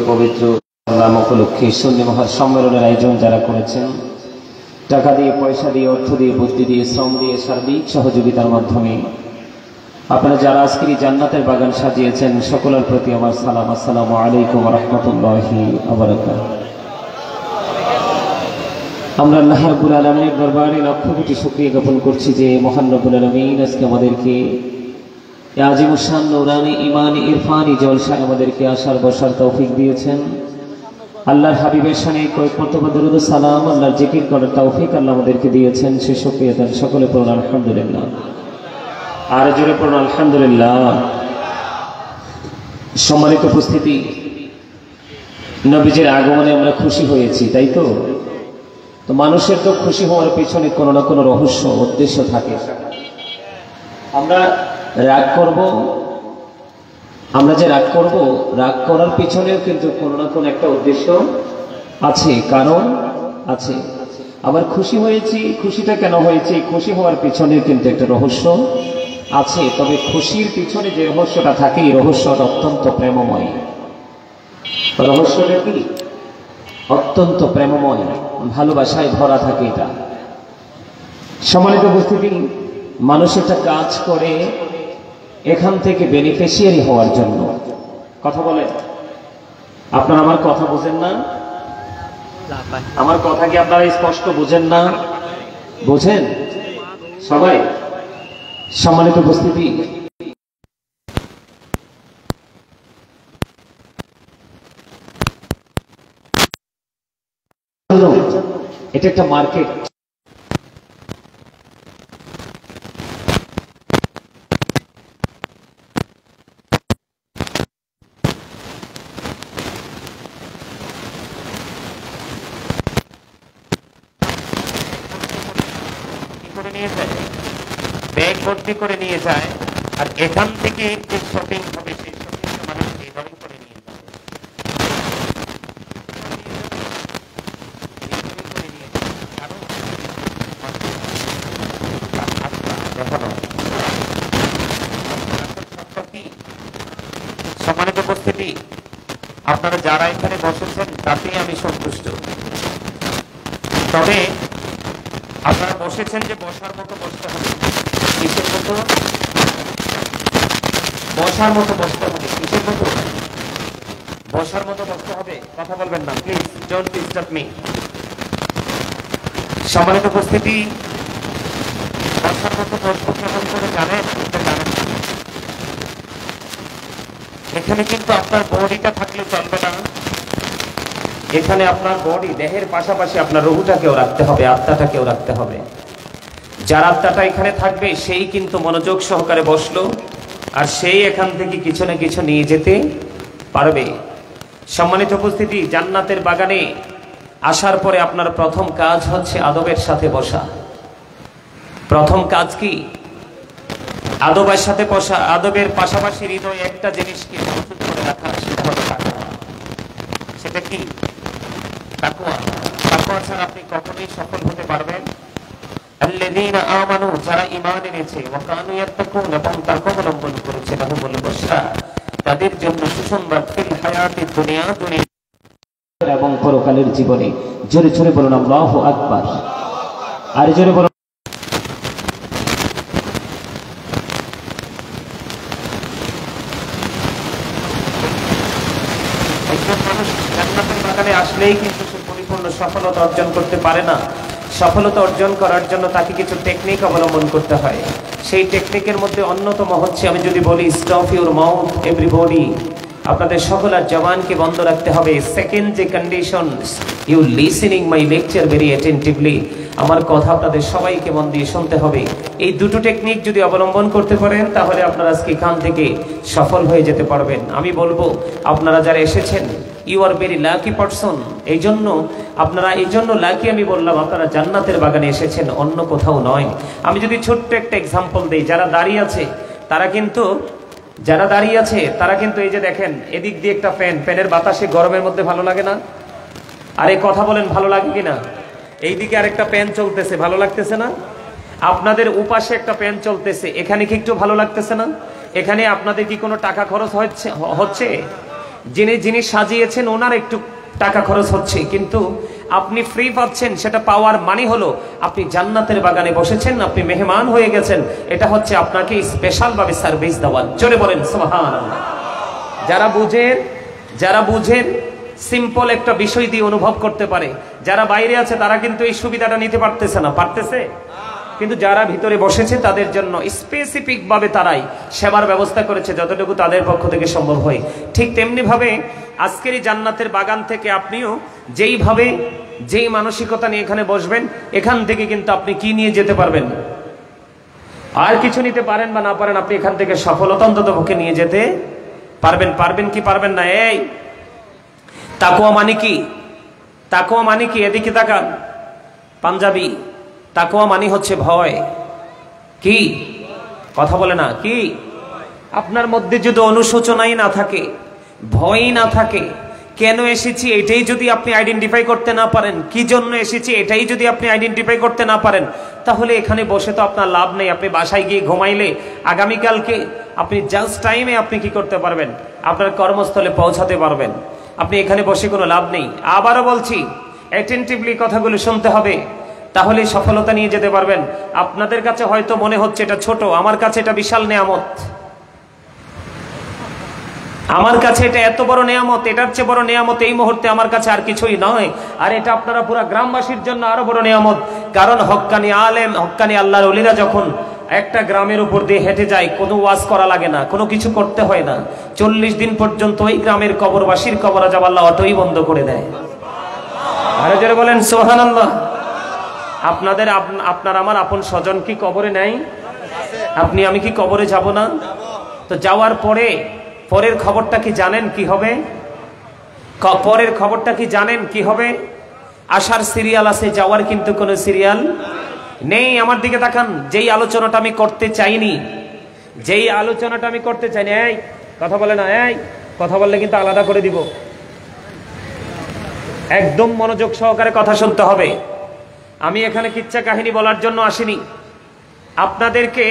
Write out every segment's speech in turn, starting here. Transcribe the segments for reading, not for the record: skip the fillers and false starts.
পবিত্র নাম উপলক্ষে সুন্নি মহাসম্মেলনের আয়োজন যারা করেছেন, টাকা দিয়ে, পয়সা দিয়ে, অর্থ দিয়ে, বুদ্ধি দিয়ে, শ্রম দিয়ে, সার্বিক সহযোগিতার মাধ্যমে আপনারা যারা আজকের এই জান্নাতের বাগান সাজিয়েছেন, সকলের প্রতি আমার সালাম। আসসালামু আলাইকুম ওয়া রাহমাতুল্লাহি ওয়া বারাকাতুহু। আমরা আল্লাহ রাব্বুল আলামিনের দরবারে লক্ষ কোটি শুকরিয়া জ্ঞাপন করছি যে মহান রব্বুল আলামিন আজকে আমাদেরকে আজিমুশান নূরানি ইমানি ইরফানি জলসায় আমাদেরকে আসার বসার তৌফিক দিয়েছেন। আল্লাহর হাবিবের শানে কয়েক মর্তবা দরুদ ও সালাম, আল্লাহর জিকির করার তৌফিক আল্লাহ আমাদেরকে দিয়েছেন। সে শুকরিয়া তার সকলে পড়ুন আলহামদুলিল্লাহ। আর জোরে পড়ুন আলহামদুলিল্লাহ। সম্মানিত উপস্থিতি, নবীজির আগমনে আমরা খুশি হয়েছি, তাই তো? তো মানুষের তো খুশি হওয়ার পেছনে কোনো না কোনো রহস্য উদ্দেশ্য থাকে। আমরা রাগ করব, আমরা যে রাগ করব, রাগ করার পিছনেও কিন্তু কোনো না কোনো একটা উদ্দেশ্য আছে, কারণ আছে। আবার খুশি হয়েছি, খুশিটা কেন হয়েছে, খুশি হওয়ার পিছনেও কিন্তু একটা রহস্য আছে। তবে খুশির পিছনে যে রহস্যটা থাকে, এই রহস্যটা অত্যন্ত প্রেমময়। রহস্যটা কি? অত্যন্ত প্রেমময়, ভালোবাসায় ভরা থাকে এটা। সম্মানিত উপস্থিতি, মানুষ একটা কাজ করে এখান থেকে বেনিফিশিয়ারি হওয়ার জন্য। কথা বলেন, আপনারা আমার কথা বুঝেন না? আমার কথা কি আপনারা স্পষ্ট বুঝেন না? বুঝেন সবাই? সম্মানিত উপস্থিতি, এটা একটা মার্কেট। ব্যাগ ভর্তি করে নিয়ে যায়, আর এখান থেকে যে শপিং হবে সেই শপিংটা মানুষ এইভাবে করে নিয়ে যাবে। সম্মানিত উপস্থিতি, আপনারা যারা এখানে বসেছেন তাতেই আমি সন্তুষ্ট। তবে আপনারা বসেছেন যে বসার মতো বসতে হবে। কিসের মতো? বসার মতো বসতে হবে। কিসের মতো? বসার মতো বসতে হবে। কথা বলবেন না প্লিজ, ডোন্ট ডিস্টার্ব মি। সম্মানিত উপস্থিতি, বসার মতো বসবো কেমন করে জানেন? এখানে কিন্তু আপনার বডিটা থাকলে চলবে না। এখানে আপনার বডি, দেহের পাশাপাশি আপনার রুহটাকেও রাখতে হবে, আত্মাটাকেও রাখতে হবে। যার আত্মাটা এখানে থাকবে সেই কিন্তু মনোযোগ সহকারে বসলো, আর সেই এখান থেকে কিছু না কিছু নিয়ে যেতে পারবে। সম্মানিত উপস্থিতি, জান্নাতের বাগানে আসার পরে আপনার প্রথম কাজ হচ্ছে আদবের সাথে বসা। প্রথম কাজ কি? আদবের সাথে বসা। আদবের পাশাপাশি হৃদয়ে একটা জিনিসকে মজবুত করে রাখা, সেটা হলো তাকওয়া। সেটা কি? তাকওয়া। তাকওয়া ছাড়া আপনি কখনোই সফল হতে পারবেন। আল্লাযীনা আমানু, যারা ঈমান এনেছে, ওয়া কানু ইয়াত্তাকুন, এবং তাকওয়া অবলম্বন করেছে, লাহুমুল বুশরা, তাদের জন্য সুসংবাদ ফিল হায়াতিদ দুনিয়া, দুনিয়া এবং পরকালের জীবনে। জোরে জোরে বলুন আল্লাহু আকবার। আর জোরে বলুন। আসলেই কিন্তু সে পরিপূর্ণ সফলতা অর্জন করতে পারে না। সফলতা অর্জন করার জন্য তাকে কিছু টেকনিক অবলম্বন করতে হয়। সেই টেকনিকের মধ্যে অন্যতম হচ্ছে, আমি যদি বলি, স্টপ ইউর মাউথ এভরিবডি, আপনাদের সকলের জবানকে বন্ধ রাখতে হবে। সেকেন্ড যে condition, you listening my lecture very attentively, আমার কথা আপনাদের সবাইকে মন দিয়ে শুনতে হবে। এই দুটো টেকনিক যদি অবলম্বন করতে পারেন, তাহলে আপনারা আজকে এখান থেকে সফল হয়ে যেতে পারবেন। আমি বলবো, আপনারা যারা এসেছেন, you are very lucky person. এই জন্য আপনারা, এই জন্য লাকি আমি বললাম, আপনারা জান্নাতের বাগানে এসেছেন, অন্য কোথাও নয়। আমি যদি ছোট্ট একটা এক্সাম্পল দিই, যারা দাঁড়িয়ে আছে তারা কিন্তু এই যে দেখেন, এদিক দিয়ে একটা ফ্যানের বাতাসে গরমের মধ্যে ভালো লাগে না? আরে কথা বলেন, ভালো লাগে কিনা? এইদিকে আরেকটা ফ্যান চলতেছে, ভালো লাগতেছে না? আপনাদের উপাশে একটা ফ্যান চলতেছে, এখানে কি একটু ভালো লাগতেছে না? এখানে আপনাদের কি কোনো টাকা খরচ হচ্ছে? যিনি যিনি সাজিয়েছেন ওনার একটু টাকা খরচ হচ্ছে, কিন্তু আপনি ফ্রি পাচ্ছেন। সেটা পাওয়ার মানে হলো আপনি জান্নাতের বাগানে বসেছেন, আপনি মেহমান হয়ে গেছেন। এটা হচ্ছে আপনাকে স্পেশাল ভাবে সার্ভিস দেওয়া। জোরে বলেন সুবহানাল্লাহ। যারা বুঝেন সিম্পল একটা বিষয় দিয়ে অনুভব করতে পারে। যারা বাইরে আছে তারা কিন্তু এই সুবিধাটা নিতে পারতেছে না, পারতেছে, কিন্তু যারা ভিতরে বসেছে তাদের জন্য স্পেসিফিক ভাবে তারাই সেবার ব্যবস্থা করেছে যতটুকু তাদের পক্ষ থেকে সম্ভব হয়। ঠিক তেমনি ভাবে আজকের এই জান্নাতের বাগান থেকে আপনিও যেই মানসিকতা নিয়ে এখানে বসবেন, এখান থেকে কিন্তু আপনি কি নিয়ে যেতে পারবেন, আর কিছু নিতে পারেন বা না পারেন, আপনি এখান থেকে সফলতা অন্তত পক্ষে নিয়ে যেতে পারবেন কি পারবেন না? এই তাকওয়া মানে কি? তাকওয়া মানে কি? এদিকে তাকান পাঞ্জাবি। তাকওয়া মানে হচ্ছে ভয়। কি কথা বলে না? কি আপনার মধ্যে যদি অনুশোচনাই না থাকে, ভয়ই না থাকে, কেন এসেছি এটাই যদি আপনি আইডেন্টিফাই করতে না পারেন, কি জন্য এসেছি এটাই যদি আপনি আইডেন্টিফাই করতে না পারেন, তাহলে এখানে বসে তো আপনার লাভ নেই। আপনি বাসায় গিয়ে ঘুমাইলে আগামীকালকে আপনি জাস্ট টাইমে আপনি কি করতে পারবেন? আপনার কর্মস্থলে পৌঁছাতে পারবেন। আপনি এখানে বসে কোনো লাভ নেই। আবারও বলছি, অ্যাটেন্টিভলি কথাগুলো শুনতে হবে, তাহলে সফলতা নিয়ে যেতে পারবেন। আপনাদের কাছে হয়তো মনে হচ্ছে এটা ছোট, আমার কাছে এটা বিশাল নেয়ামত। আমার কাছে এটা এত বড় নেয়ামত, এটার চেয়ে বড় নেয়ামত এই মুহূর্তে আমার কাছে আর কিছুই নয়। আর এটা আপনারা পুরো গ্রামবাসীর জন্য আরো বড় নেয়ামত। কারণ হক্কানি আলেম, হক্কানি আল্লাহর ওলিরা যখন একটা গ্রামের উপর দিয়ে হেঁটে যায়, কোনো ওয়াজ করা লাগে না, কোনো কিছু করতে হয় না। 40 দিন পর্যন্ত ওই গ্রামের কবরবাসীর কবর আযাব আল্লাহ অটোই বন্ধ করে দেয়। আরে যারা বলেন সুবহানাল্লাহ। আপনার আমার আপন স্বজন কি কবরে নাই? আপনি আমি কি কবরে যাব না? তো যাওয়ার পরের খবরটা কি জানেন কি হবে? পরের খবরটা কি জানেন কি হবে? আসার সিরিয়াল আছে, যাওয়ার কিন্তু কোনো সিরিয়াল নেই। আমার দিকে তাকান। যেই আলোচনাটা আমি করতে চাইনি, এই কথা বলে না, এই কথা বললে কিন্তু আলাদা করে দিব। একদম মনোযোগ সহকারে কথা শুনতে হবে। আমি এখানে কিচ্ছা কাহিনী বলার জন্য আসিনি। আপনাদেরকে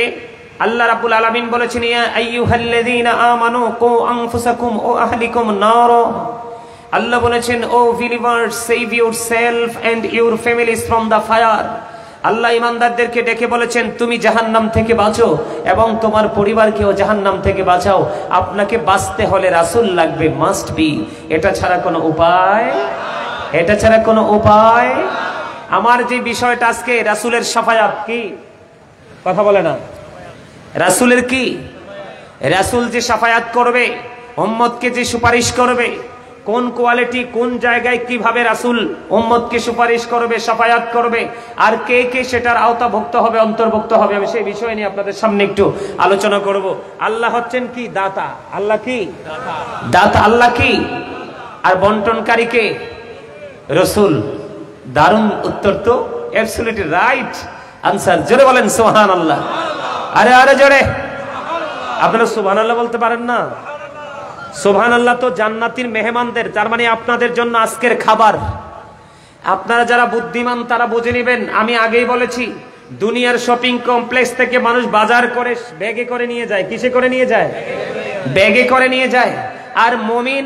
আল্লাহ রাব্বুল আলামিন বলেছেন, ইয়া আইয়ুহাল্লাযীনা আমানু কু আনফুসাকুম ও আহলিকুম নার। আল্লাহ বলেছেন, O believers, save yourself and your families from the fire. Allah ইমানদারদেরকে ডেকে বলেছেন, তুমি জাহান্নাম থেকে বাঁচো এবং তোমার পরিবারকেও জাহান্নাম থেকে বাঁচাও। আপনাকে বাঁচতে হলে রাসূল লাগবে, মাস্ট বি। এটা ছাড়া কোনো উপায়। আমার যে বিষয়টা আজকে, রাসূলের শাফায়াত কি? কথা বলে না। রাসূলের কি? রাসূল যে শাফায়াত করবে, উম্মতকে যে সুপারিশ করবে, কোন কোয়ালিটি, কোন জায়গায়, কিভাবে রাসূল উম্মতকে সুপারিশ করবে, শাফায়াত করবে, আর কে কে সেটার আওতাভুক্ত হবে, অন্তর্ভুক্ত হবে, আমি সেই বিষয় নিয়ে আপনাদের সামনে একটু আলোচনা করব। আল্লাহ হচ্ছেন কি? দাতা। আল্লাহ কি? দাতা। আল্লাহ কি? আর বন্টনকারী কে? রাসূল। দারুণ উত্তর তো, অ্যাবসলিউটলি রাইট আনসার। জোরে বলেন সুবহানাল্লাহ। আরে জোরে। আপনারা সুবহানাল্লাহ বলতে পারেন না? সুবহানাল্লাহ তো জান্নাতীর মেহমানদের, তার মানে আপনাদের জন্য আজকের খাবার। আপনারা যারা বুদ্ধিমান তারা বুঝে নেবেন। আমি আগেই বলেছি, দুনিয়ার শপিং কমপ্লেক্স থেকে মানুষ বাজার করে ব্যাগে করে নিয়ে যায়। কিসে করে নিয়ে যায়? ব্যাগে করে নিয়ে যায়। আর মুমিন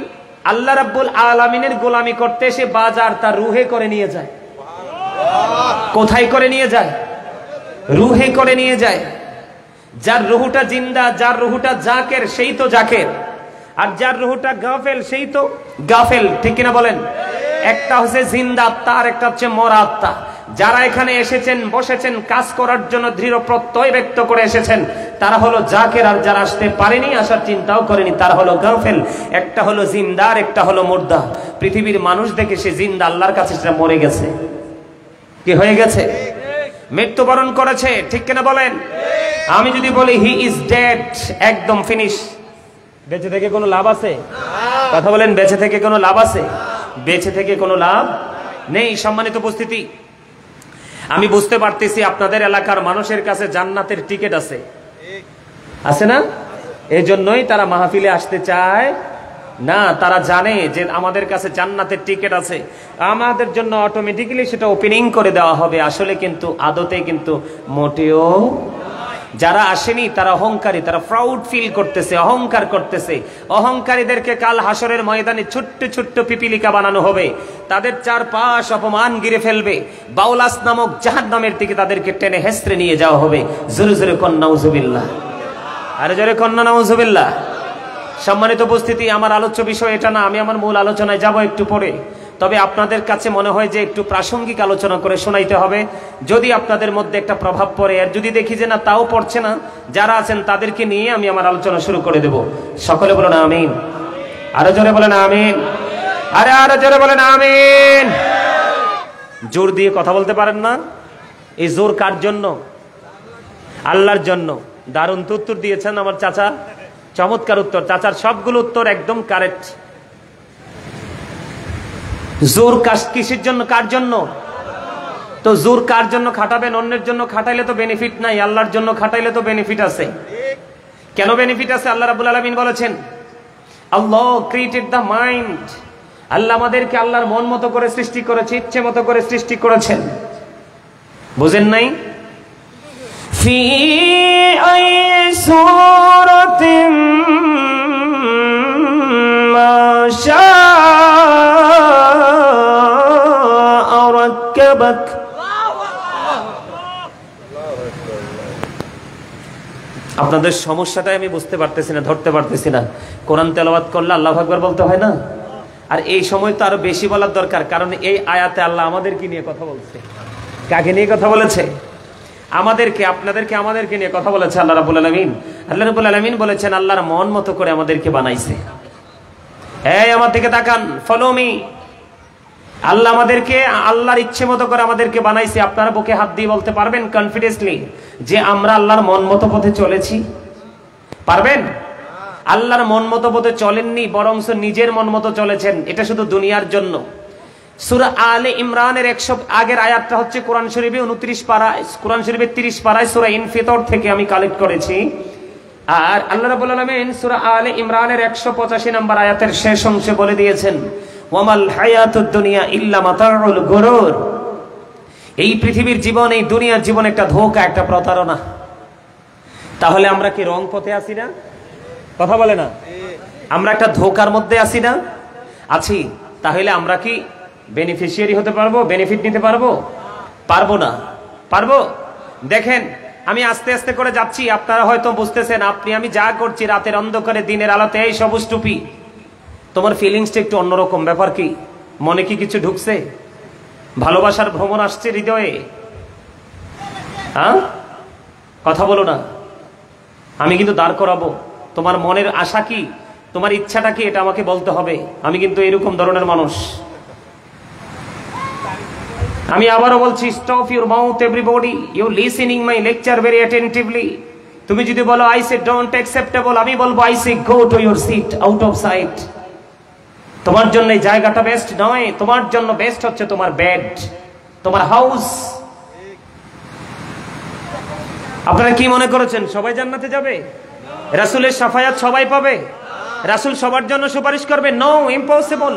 আল্লাহ রাব্বুল আলামিনের গোলামি করতে এসে বাজার তার রুহে করে নিয়ে যায়। কোথায় করে নিয়ে যায়? রুহে করে নিয়ে যায়। যার রুহুটা জিন্দা, যার রুহুটা জাকের, সেই তো জাকের। আর যার রুহুটা গাফেল, সেই তো গাফেল। ঠিক কিনা বলেন? একটা হচ্ছে জিন্দা আত্মা, আর একটা হচ্ছে মরা আত্মা। যারা এখানে এসেছেন, বসেছেন, কাজ করার জন্য দৃঢ় প্রত্যয় ব্যক্ত করে এসেছেন, তারা হলো জাকের। আর যারা আসতে পারেনি, আসার চিন্তাও করেনি, তারা হলো গাফেল। একটা হলো জিন্দা, আর একটা হলো মুর্দা। পৃথিবীর মানুষ দেখে সে জিন্দা, আল্লাহর কাছে সেটা মরে গেছে। কি হয়ে গেছে? মৃত্যুবরণ করেছে। ঠিক কিনা বলেন? আমি যদি বলি হি ইজ ডেড, একদম ফিনিশ। বেঁচে থেকে কোনো লাভ আছে? কথা বলেন, বেঁচে থেকে কোনো লাভ আছে? বেঁচে থেকে কোনো লাভ নেই। সম্মানিত উপস্থিতি, আমি বুঝতে পারতেছি আপনাদের এলাকার মানুষের কাছে জান্নাতের টিকিট আছে না? এই জন্যই তারা মাহফিলে আসতে চায় না। তারা জানে যে আমাদের কাছে জান্নাতের টিকিট আছে, আমাদের জন্য অটোমেটিক্যালি সেটা ওপেনিং করে দেওয়া হবে। আসলে কিন্তু আদতে কিন্তু মোটেও যারা আসেনি তারা অহংকারী, তারা প্রাউড ফিল করতেছে, অহংকার করতেছে। অহংকারীদেরকে কাল হাসরের ময়দানে ছোট্ট ছোট্ট পিপিলিকা বানানো হবে, তাদের চারপাশ অপমান গিরে ফেলবে, বাউলাস নামক জাহান্নামের দিকে তাদেরকে টেনে হেসড়ে নিয়ে যাওয়া হবে। জোরে জোরে কন্যা নাউজুবিল্লাহ, আরে জোরে কন্যা নাউজুবিল্লাহ। সম্মানিত উপস্থিতি, আমার আলোচ্য বিষয় এটা না, আমি আমার মূল আলোচনায় যাব একটু পরে। তবে আপনাদের কাছে মনে হয় যে একটু প্রাসঙ্গিক আলোচনা করে শোনাইতে হবে, যদি আপনাদের মধ্যে একটা প্রভাব পড়ে। আর যদি দেখি যে না, তাও পড়ছে না, যারা আছেন তাদেরকে নিয়ে আমি আমার আলোচনা শুরু করে দেব। সকলে বলেন আমিন, আরো জোরে বলেন আমিন, আরে আরো জোরে বলেন আমিন। জোর দিয়ে কথা বলতে পারেন না? এই জোর কার জন্য? আল্লাহর জন্য। দারুণ তো উত্তর দিয়েছেন আমার চাচা, চমৎকার উত্তর। চাচার সবগুলো উত্তর একদম কারেক্ট। জোর কিসের জন্য, কার জন্য? তো জোর কার জন্য খাটাবেন? অন্যের জন্য খাটাইলে তো বেনিফিট নাই, আল্লাহর জন্য খাটাইলে তো বেনিফিট আছে। কেন বেনিফিট আছে? আল্লাহ রাব্বুল আলামিন বলেছেন, আল্লাহ ক্রিয়েটেড দ্য মাইন্ড। আল্লাহ আমাদেরকে আল্লাহর মন মতো করে সৃষ্টি করেছে, ইচ্ছে মতো করে সৃষ্টি করেছেন। বুঝেন নাই? ফি আই সূরাতিন মা শাআ রাক্কাবাক। আপনাদের সমস্যাটাই আমি বুঝতে পারতেছি না, ধরতে পারতেছি না। কোরআন তেলাওয়াত করলে আল্লাহু আকবার বলতে হয় না? আর এই সময় তো আরো বেশি বলার দরকার, কারণ এই আয়াতে আল্লাহ আমাদেরকে নিয়ে কথা বলছে। কাকে নিয়ে কথা বলেছে? আমাদেরকে, আপনাদেরকে, আমাদেরকে নিয়ে কথা বলেছে আল্লাহ রাব্বুল আলামিন। আল্লাহ রাব্বুল আলামিন বলেছেন আল্লাহর মন মতো করে আমাদেরকে বানাইছে। এই আমার দিকে তাকান, ফলো মি। আল্লাহ আমাদেরকে আল্লাহর ইচ্ছে মতো করে আমাদেরকে বানাইছে। আপনারা বুকে হাত দিয়ে বলতে পারবেন কনফিডেন্টলি যে আমরা আল্লাহর মন মতো পথে চলেছি? পারবেন? আল্লাহর মন মতো পথে চলেননি, বরং নিজের মন মতো চলেছেন। এটা শুধু দুনিয়ার জন্য। সূরা আলে ইমরানের 100 আগের আয়াতটা হচ্ছে কোরআন শরীফে 29 পারায়, কোরআন শরীফে 30 পারায় সূরা ইনফিতর থেকে আমি কালেক্ট করেছি। আর আল্লাহ রাব্বুল আলামিন সূরা আলে ইমরানের 185 নম্বর আয়াতের শেষ অংশে বলে দিয়েছেন, ওয়ামাল হায়াতুদ দুনিয়া ইল্লা মাতাউল গুরুর। এই পৃথিবীর জীবন, এই দুনিয়ার জীবন একটা ধোঁকা, একটা প্রতারণা। তাহলে আমরা কি রং পথে আছি না? কথা বলে না? আমরা একটা ধোঁকার মধ্যে আছি না? আছি। তাহলে আমরা কি বেনিফিশিয়ারি হতে পারবো? বেনিফিট নিতে পারবো? পারবো না। পারবো? দেখেন, আমি আস্তে আস্তে করে যাচ্ছি, আপনারা হয়তো বুঝতেছেন। আমি যা করছি রাতের অন্ধকারে দিনের আলোতে, এই সবুজ টুপি, তোমার ফিলিংসটা একটু অন্যরকম। ব্যাপার কি? মনে কি কিছু ঢুকছে? ভালোবাসার ভ্রমণ আসছে হৃদয়ে? হ্যাঁ, কথা বলো না। আমি কিন্তু দাঁড় করাবো। তোমার মনের আশা কি, তোমার ইচ্ছাটা কি, এটা আমাকে বলতে হবে। আমি কিন্তু এরকম ধরনের মানুষ। আমি আবারও বলছি, stop your mouth everybody, you listening my lecture very attentively. তুমি যদি বলো আই সে ডোন্ট অ্যাকসেপ্টেবল, আমি বলবো I say go to your seat, out of sight. তোমার জন্য এই জায়গাটা বেস্ট নয়, তোমার জন্য বেস্ট হচ্ছে তোমার বেড, তোমার হাউস। আপনারা কি মনে করেছেন সবাই জান্নাতে যাবে? রাসূলের শাফায়াত সবাই পাবে? রাসূল সবার জন্য সুপারিশ করবে? No, impossible.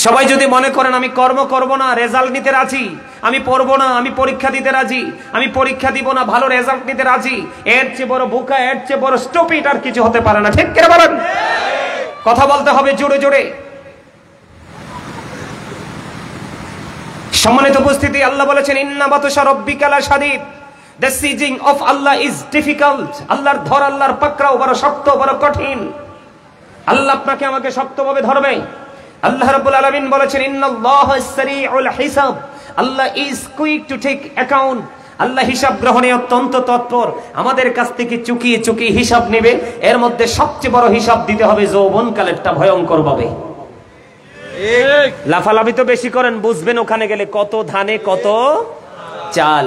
সবাই যদি মনে করেন আমি কর্ম করব না, রেজাল্ট নিতে রাজি, আমি পড়বো না, আমি পরীক্ষা দিতে রাজি, আমি পরীক্ষা দিব না, ভালো রেজাল্ট নিতে রাজি, এর চেয়ে বড় বোকা, এর চেয়ে বড় স্টুপিড আর কিছু হতে পারে না। ঠিক করে বলেন? কথা বলতে হবে জোরে জোরে। সম্মানিত উপস্থিতি, আল্লাহ বলেছেন ইন্না বাতশা রাব্বিকা লাশাদীদ, the seizing of Allah is difficult. আল্লাহর ধর, আল্লাহর পাকড়াও বড় শক্ত, বড় কঠিন। আল্লাহ আপনাকে আমাকে শক্তভাবে ধরবে। আল্লাহ রাব্বুল আলামিন বলেছেন ইন্নাল্লাহা সারিউল হিসাব, Allah is quick to take account. Allah হিসাব গ্রহণে অত্যন্ত তৎপর। আমাদের কাছ থেকে চুকিয়ে চুকিয়ে হিসাব নেবে। এর মধ্যে সবচেয়ে বড় হিসাব দিতে হবে যৌবনকালেরটা, ভয়ঙ্কর ভাবে। লাফালাফি তো বেশি করেন, বুঝবেন ওখানে গেলে কত ধানে কত চাল।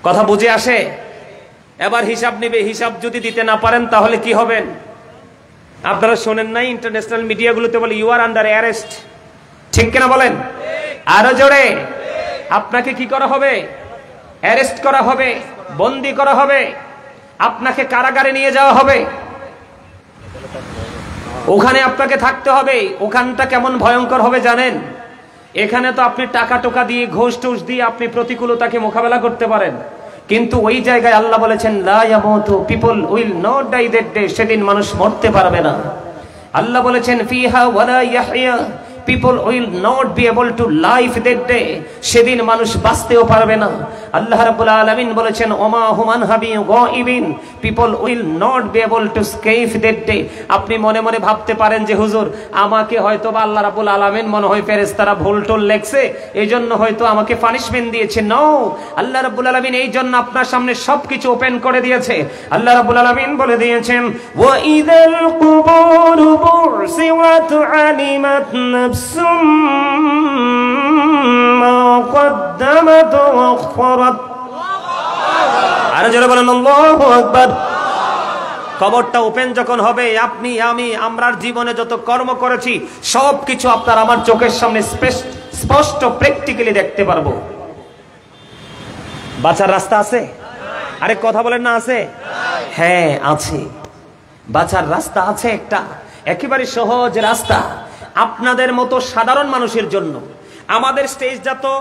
কথা বুঝে আসে? এবার হিসাব নেবে। হিসাব যদি দিতে না পারেন তাহলে কি হবেন? আপনারা শোনেন নাই ইন্টারন্যাশনাল মিডিয়াগুলোতে বলে ইউ আর আন্ডার অ্যারেস্ট। ঠিক কিনা বলেন? আরো জোরে। আপনাকে কি করা হবে? অ্যারেস্ট করা হবে, বন্দী করা হবে, আপনাকে কারাগারে নিয়ে যাওয়া হবে, ওখানে আপনাকে থাকতে হবে। ওখানটা কেমন ভয়ঙ্কর হবে জানেন? এখানে তো আপনি টাকা টোকা দিয়ে, ঘুষ টুস দিয়ে আপনি প্রতিকূলতাকে মোকাবেলা করতে পারেন, কিন্তু ওই জায়গায় আল্লাহ বলেছেন লা ইয়ামুতু, people will not die that day, সেদিন মানুষ মরতে পারবে না। আল্লাহ বলেছেন ফিহা ওয়ালা ইয়াহইয়া, people will not be able to live that day, সেদিন মানুষ বাঁচতেও পারবে না। আল্লাহ রাব্বুল আলামিন বলেছেন ওমা হুমান হাবি গাইবিন, people will not be able to escape that day। আপনি মনে মনে ভাবতে পারেন যে হুজুর আমাকে হয়তো বা আল্লাহ রাব্বুল আলামিন মনে হয় ফেরেশতারা ভুল টুল লেখছে, এইজন্য হয়তো আমাকে পানিশমেন্ট দিয়েছে। নো, আল্লাহ রাব্বুল আলামিন এই জন্য আপনার সামনে সবকিছু ওপেন করে দিয়েছে। আল্লাহ রাব্বুল আলামিন বলে দিয়েছেন ওয়া ইযাল কুবুরু বুরসিওয়াত আলিমাত নাফসুম মা কদ্দামাত ওয়া আখখারাত। আর জোরে বলেন আল্লাহু আকবার। কবরটা ওপেন যখন হবে, আপনি আমি আমরার জীবনে যত কর্ম করেছি সবকিছু আপনার আমার চোখের সামনে স্পষ্ট প্র্যাকটিক্যালি দেখতে পারবো। বাঁচার রাস্তা আছে? আরে কথা বলেন না আছে? হ্যাঁ আছে, বাঁচার রাস্তা আছে একটা, একেবারে সহজ রাস্তা আপনাদের মতো সাধারণ মানুষের জন্য। আমাদের স্টেজটা তো,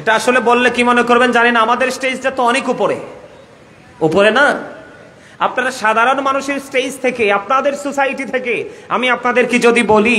এটা আসলে বললে কি মনে করবেন জানি না, আমাদের স্টেজটা তো অনেক উপরে উপরে না। আপনারা সাধারণ মানুষের স্টেজ থেকে, আপনাদের সোসাইটি থেকে আমি আপনাদেরকে যদি বলি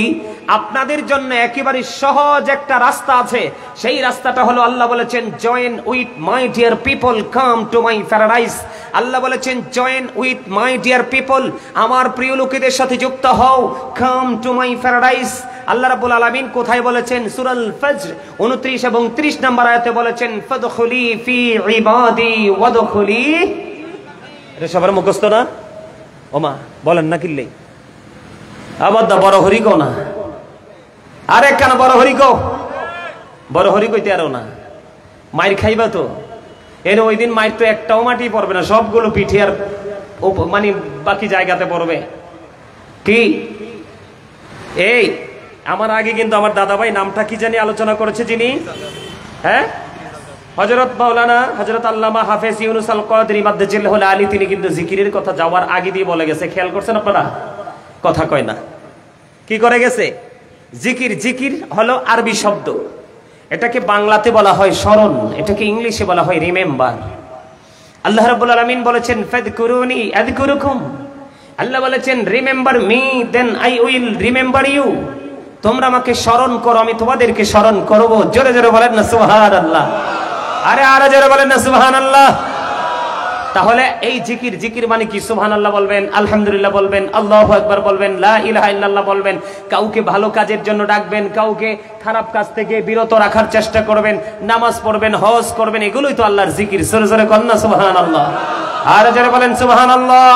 আপনাদের জন্য একেবারে সহজ একটা রাস্তা আছে, সেই রাস্তাটা হলো আল্লাহ বলেছেন join with my dear people come to my paradise. Allah বলেছেন join with my dear people, আমার প্রিয় লোকেদের সাথে যুক্ত হও, কাম টু মাই প্যারাডাইস। আল্লাহ রাব্বুল আলামিন কোথায় বলেছেন? সূরাল ফজর 29 এবং 30 নম্বর আয়াতে বলেছেন ফাদখুলি ফি ইবাদি ওয়াদখুলি। এটা সবার মুখস্থ না? ওমা বলেন না কিল্লে আবার দা বড় হরি কো না, আরে কেন বড় হরি কো, বড় হরি কইতে আরো না, মাইর খাইবা তো। এর ওই দিন মাইর তো একটাও মাটি পড়বে না, সবগুলো পিঠে আর মানে বাকি জায়গাতে পড়বে। কি এই আমার আগে কিন্তু আমার দাদা ভাই নামটা কি জানি আলোচনা করেছে যিনি, হ্যাঁ হযরত মাওলানা হযরত আল্লামা হাফেজ ইউনুস আল কাদরি মাদ্দাজিল্লাহুল আলী, তিনি কিন্তু জিকিরের কথা যাওয়ার আগে দিয়ে বলে গেছে। খেয়াল করছেন আপনারা? কথা কয় না, কি করে গেছে? জিকির, জিকির হলো আরবি শব্দ, এটাকে বাংলাতে বলা হয় স্মরণ, এটাকে ইংলিশে বলা হয় রিমেম্বার। আল্লাহ রাব্বুল আলামিন বলেছেন ফাযকুরুনি আযকুরুকুম, আল্লাহ বলেছেন remember me then I will remember you, তোমরা আমাকে স্মরণ করো আমি তোমাদেরকে স্মরণ করব। জোরে জোরে বলেন না সুবহানাল্লাহ, আরে আরে জোরে বলেন না সুবহানাল্লাহ। তাহলে এই জিকির, জিকির মানে কি? সুবহানাল্লাহ বলবেন, আলহামদুলিল্লাহ বলবেন, আল্লাহু আকবার বলবেন, লা ইলাহা ইল্লাল্লাহ বলবেন, কাউকে ভালো কাজের জন্য ডাকবেন, কাউকে খারাপ কাজ থেকে বিরত রাখার চেষ্টা করবেন, নামাজ পড়বেন, হজ করবেন, এগুলোই তো আল্লাহর জিকির। জোরে জোরে বলেন না সুবহানাল্লাহ, আরে জোরে বলেন সুবহানাল্লাহ।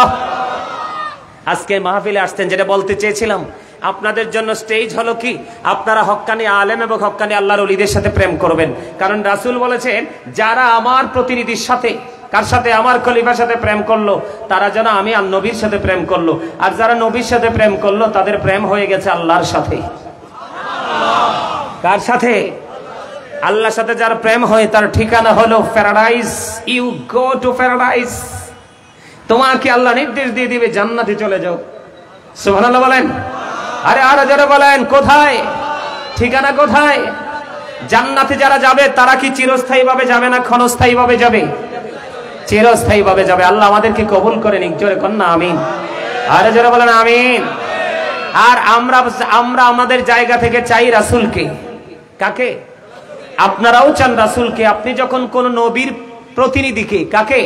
আজকে মাহফিলে আসতেন, যেটা বলতে চেয়েছিলাম আপনাদের জন্য স্টেজ হলো কি, আপনারা হক্কানি আলেম এবং হক্কানি আল্লাহর ওলিদের সাথে প্রেম করবেন। কারণ রাসূল বলেছেন যারা আমার প্রতিনিধির সাথে, কার সাথে? আমার খলিফার সাথে প্রেম করলো, তারা যেন আমি আর নবীর সাথে প্রেম করলো, আর যারা নবীর সাথে প্রেম করলো তাদের প্রেম হয়ে গেছে আল্লাহর সাথে। কার সাথে? আল্লাহর সাথে যার প্রেম হয় তার ঠিকানা হলো paradise. You go to paradise, তোমাকে আল্লাহ নির্দেশ দিয়ে দিবে জান্নাতে চলে যাও। সুবহানাল্লাহ বলেন, আরে আরে যারা বলেন কোথায়? ঠিকানা কোথায়? জান্নাতে যারা যাবে তারা কি চিরস্থায়ী ভাবে যাবে না ক্ষণস্থায়ী ভাবে যাবে? চিরস্থায়ী ভাবে যাবে। আল্লাহ আমাদেরকে কবুল করে নিক, জোরে কর না আমিন, আরে যারা বলেন আমিন। আর আমরা আমাদের জায়গা থেকে চাই রাসূলকে। কাকে? আপনারাও চান রাসূলকে। আপনি যখন কোন নবীর প্রতিনিধিকে, কাকে?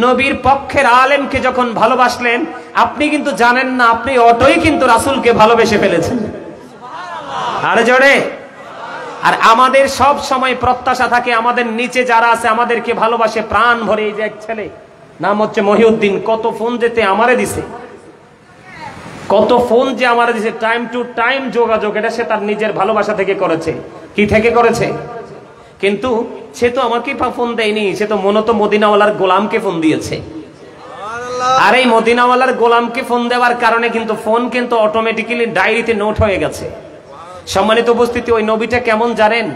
নবীর পক্ষের আলেমকে যখন ভালোবাসলেন, আপনি কিন্তু জানেন না আপনি অটোই কিন্তু রাসূলকে ভালোবেসে ফেলেছেন। আরে জোরে। আর আমাদের সব সময় প্রত্যাশা থাকে আমাদের নিচে যারা আছে আমাদেরকে ভালোবাসে প্রাণ ভরে। এই যে এক ছেলে নাম হচ্ছে মহিউদ্দিন, কত ফোন যেতে আমারে দিছে, কত ফোন যে আমারে দিছে, টাইম টু টাইম যোগাযোগ, এটা সে তার নিজের ভালোবাসা থেকে করেছে। কি থেকে করেছে? কিন্তু সে তো আমাকে ফোন দেয়নি, সে তো মূলত মদিনাওয়ালার গোলামকে ফোন দিয়েছে। আর এই মদিনাওয়ালার গোলামকে ফোন দেওয়ার কারণে কিন্তু ফোন কিন্তু অটোমেটিক্যালি ডায়েরিতে নোট হয়ে গেছে। সম্মানিত উপস্থিতি, ওই নবীটা কেমন জানেন?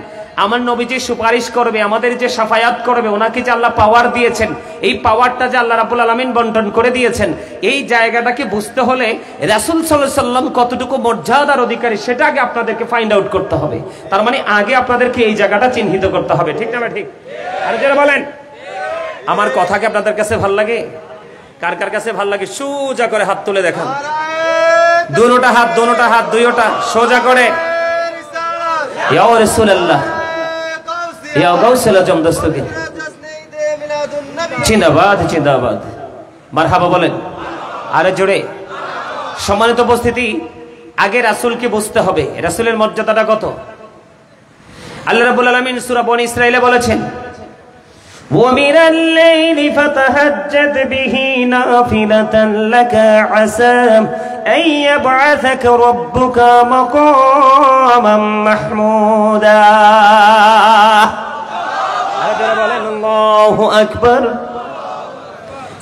আমার নবী যে সুপারিশ করবে, আমাদের যে শাফায়াত করবে, ওনাকে যে আল্লাহ পাওয়ার দিয়েছেন, এই পাওয়ারটা যে আল্লাহ রাব্বুল আলামিন বন্টন করে দিয়েছেন, এই জায়গাটাকে বুঝতে হলে রাসূল সাল্লাল্লাহু আলাইহি সাল্লাম কতটুকু মর্যাদার অধিকারী সেটা আগে আপনাদেরকে ফাইন্ড আউট করতে হবে। তার মানে আগে আপনাদেরকে এই জায়গাটা চিহ্নিত করতে হবে, ঠিক না? ঠিক। আর যারা বলেন আমার কথা কি আপনাদের কাছে ভাল লাগে? কার কার কাছে ভাল লাগে সোজা করে হাত তুলে দেখান। দুটোটা হাত দুইটা সোজা করে। ইয়া রাসূলুল্লাহ, ইয়া গাউসুল আজম দস্তগীর, জিন্দাবাদ জিন্দাবাদ, মারহাবা বলেন আরে জোরে। সম্মানিত উপস্থিতি, আগে রাসূলকে বুঝতে হবে রাসূলের মর্যাদাটা কত। আল্লাহ রাব্বুল আলামিন সূরা বনী ইসরাঈলে বলেছেন, وَمِنَ اللَّيْلِ فَتَهَجَّدْ بِهِ نَافِلَةً لَكَ عَسَى أَن يَبْعَثَكَ رَبُّكَ مَقَامًا مَحْمُودًا। আপনারা বলেন আল্লাহু আকবার।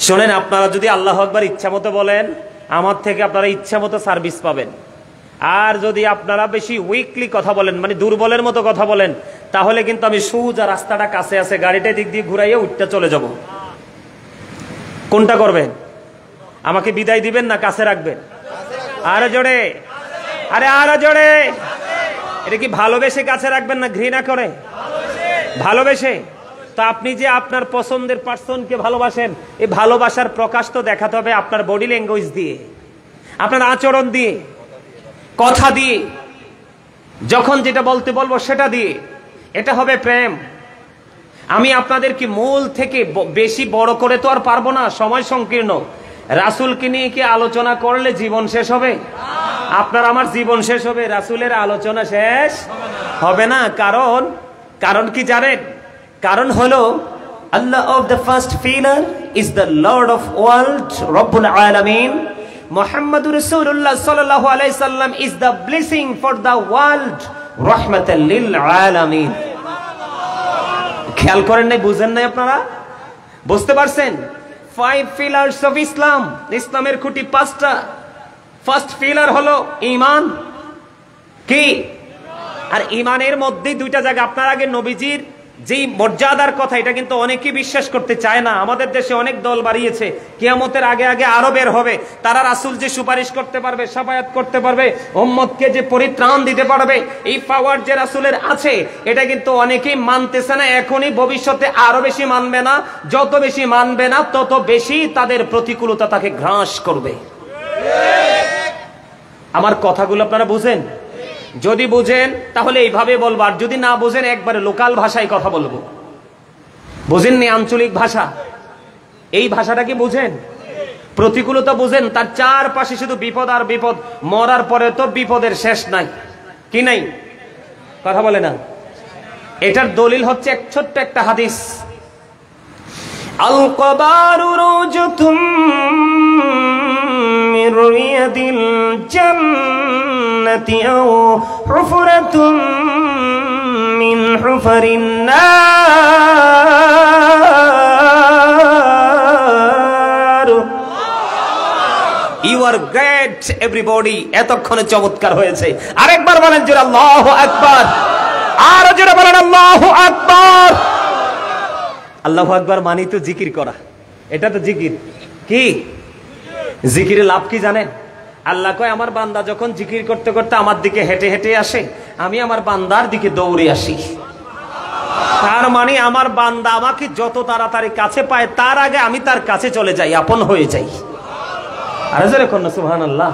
শুনেন, আপনারা যদি আল্লাহু আকবার ইচ্ছা মতো বলেন, আমার থেকে আপনারা ইচ্ছা মতো সার্ভিস পাবেন। আর যদি আপনারা বেশি উইকলি কথা বলেন, মানে দুর্বলের মতো কথা বলেন, তাহলে কিন্তু আমি সোজা রাস্তাটা কাছে আছে, গাড়িটা দিক দিয়ে ঘুরাইয়ে উঠতে চলে যাব। কোনটা করবেন? আমাকে বিদায় দিবেন না কাছে রাখবেন? আরে জোরে, আরে আরো জোরে। এটা কি ভালোবেসে কাছে রাখবেন না ঘৃণা করে? ভালোবেসে। তো আপনি যে আপনার পছন্দের পার্সনকে ভালোবাসেন, এই ভালোবাসার প্রকাশ তো দেখাতে হবে আপনার বডি ল্যাঙ্গুয়েজ দিয়ে, আপনার আচরণ দিয়ে, কথা দিয়ে, যখন যেটা বলতে বলবো সেটা দিয়ে। এটা হবে প্রেম। আমি আপনাদেরকে মূল থেকে বেশি বড় করে তো আর পারবো না, সময় সংকীর্ণ। রাসূলকে নিয়ে কি আলোচনা করলে জীবন শেষ হবে? আপনার আমার জীবন শেষ হবে, রাসূলের আলোচনা শেষ হবে না। কারণ কি জানেন? কারণ হলো Allah of the first pillar is the Lord of world রব্বুল আলামিন। মুহাম্মাদুর রাসূলুল্লাহ সাল্লাল্লাহু আলাইহি সাল্লাম is the blessing for the world, রাহমাতাল লিল আলামিন। খেয়াল করেন নাই? বুঝেন নাই? আপনারা বুঝতে পারছেন? 5 পিলার্স অফ ইসলাম। ইসলামের খুঁটি 5টা। ফার্স্ট পিলার হলো ঈমান। কি? আর ঈমানের মধ্যে 2টা জায়গা। আপনার আগে নবীজির যেই মর্যাদার কথা, এটা কিন্তু অনেকেই বিশ্বাস করতে চায় না। আমাদের দেশে অনেক দল বাড়িয়েছে, কিয়ামতের আগে আগে আরো বের হবে। তারা রাসূল যে সুপারিশ করতে পারবে, শাফায়াত করতে পারবে, উম্মতকে যে পরিত্রাণ দিতে পারবে, এই পাওয়ার যে রাসূলের আছে, এটা কিন্তু অনেকেই মানতেছে না। এখনই ভবিষ্যতে আরো বেশি মানবে না। যত বেশি মানবে না, তত বেশি তাদের প্রতিকূলতা তাকে গ্রাস করবে। আমার কথাগুলো আপনারা বুঝেন? যদি বুঝেন তাহলে এইভাবে বলবো, আর যদি না বুঝেন একবারে লোকাল ভাষায় কথা বলবো। বুঝেননি? আঞ্চলিক ভাষা, এই ভাষাটা কি বুঝেন? প্রতিকূলতা বুঝেন? তার চারপাশে শুধু বিপদ আর বিপদ। মরার পরে তো বিপদের শেষ নাই। কি নাই? কথা বলে না। এটার দলিল হচ্ছে এক ছোট্ট একটা হাদিস। আল কবারু রুজতুম মির রিয়াদিল জান্নাতি আও হুফরাতুম মিন হুফারিন নার। You are great everybody. এতক্ষণে চমৎকার হয়েছে। আরেকবার বলেন জোরে আল্লাহু আকবার। আরো জোরে বলেন আল্লাহু আকবার। আল্লাহু আকবার মানে তো জিকির করা। এটা তো জিকির। কি জিকিরের লাভ কি জানেন? আল্লাহ কয়, আমার বান্দা যখন জিকির করতে করতে আমার দিকে হেঁটে হেঁটে আসে, আমি আমার বান্দার দিকে দৌড়ে আসি। তার মানে আমার বান্দা আমাকে যত তাড়াতাড়ি কাছে পায়, তার আগে আমি তার কাছে চলে যাই, আপন হয়ে যাই। আরে জোরে কোন সুবহানাল্লাহ।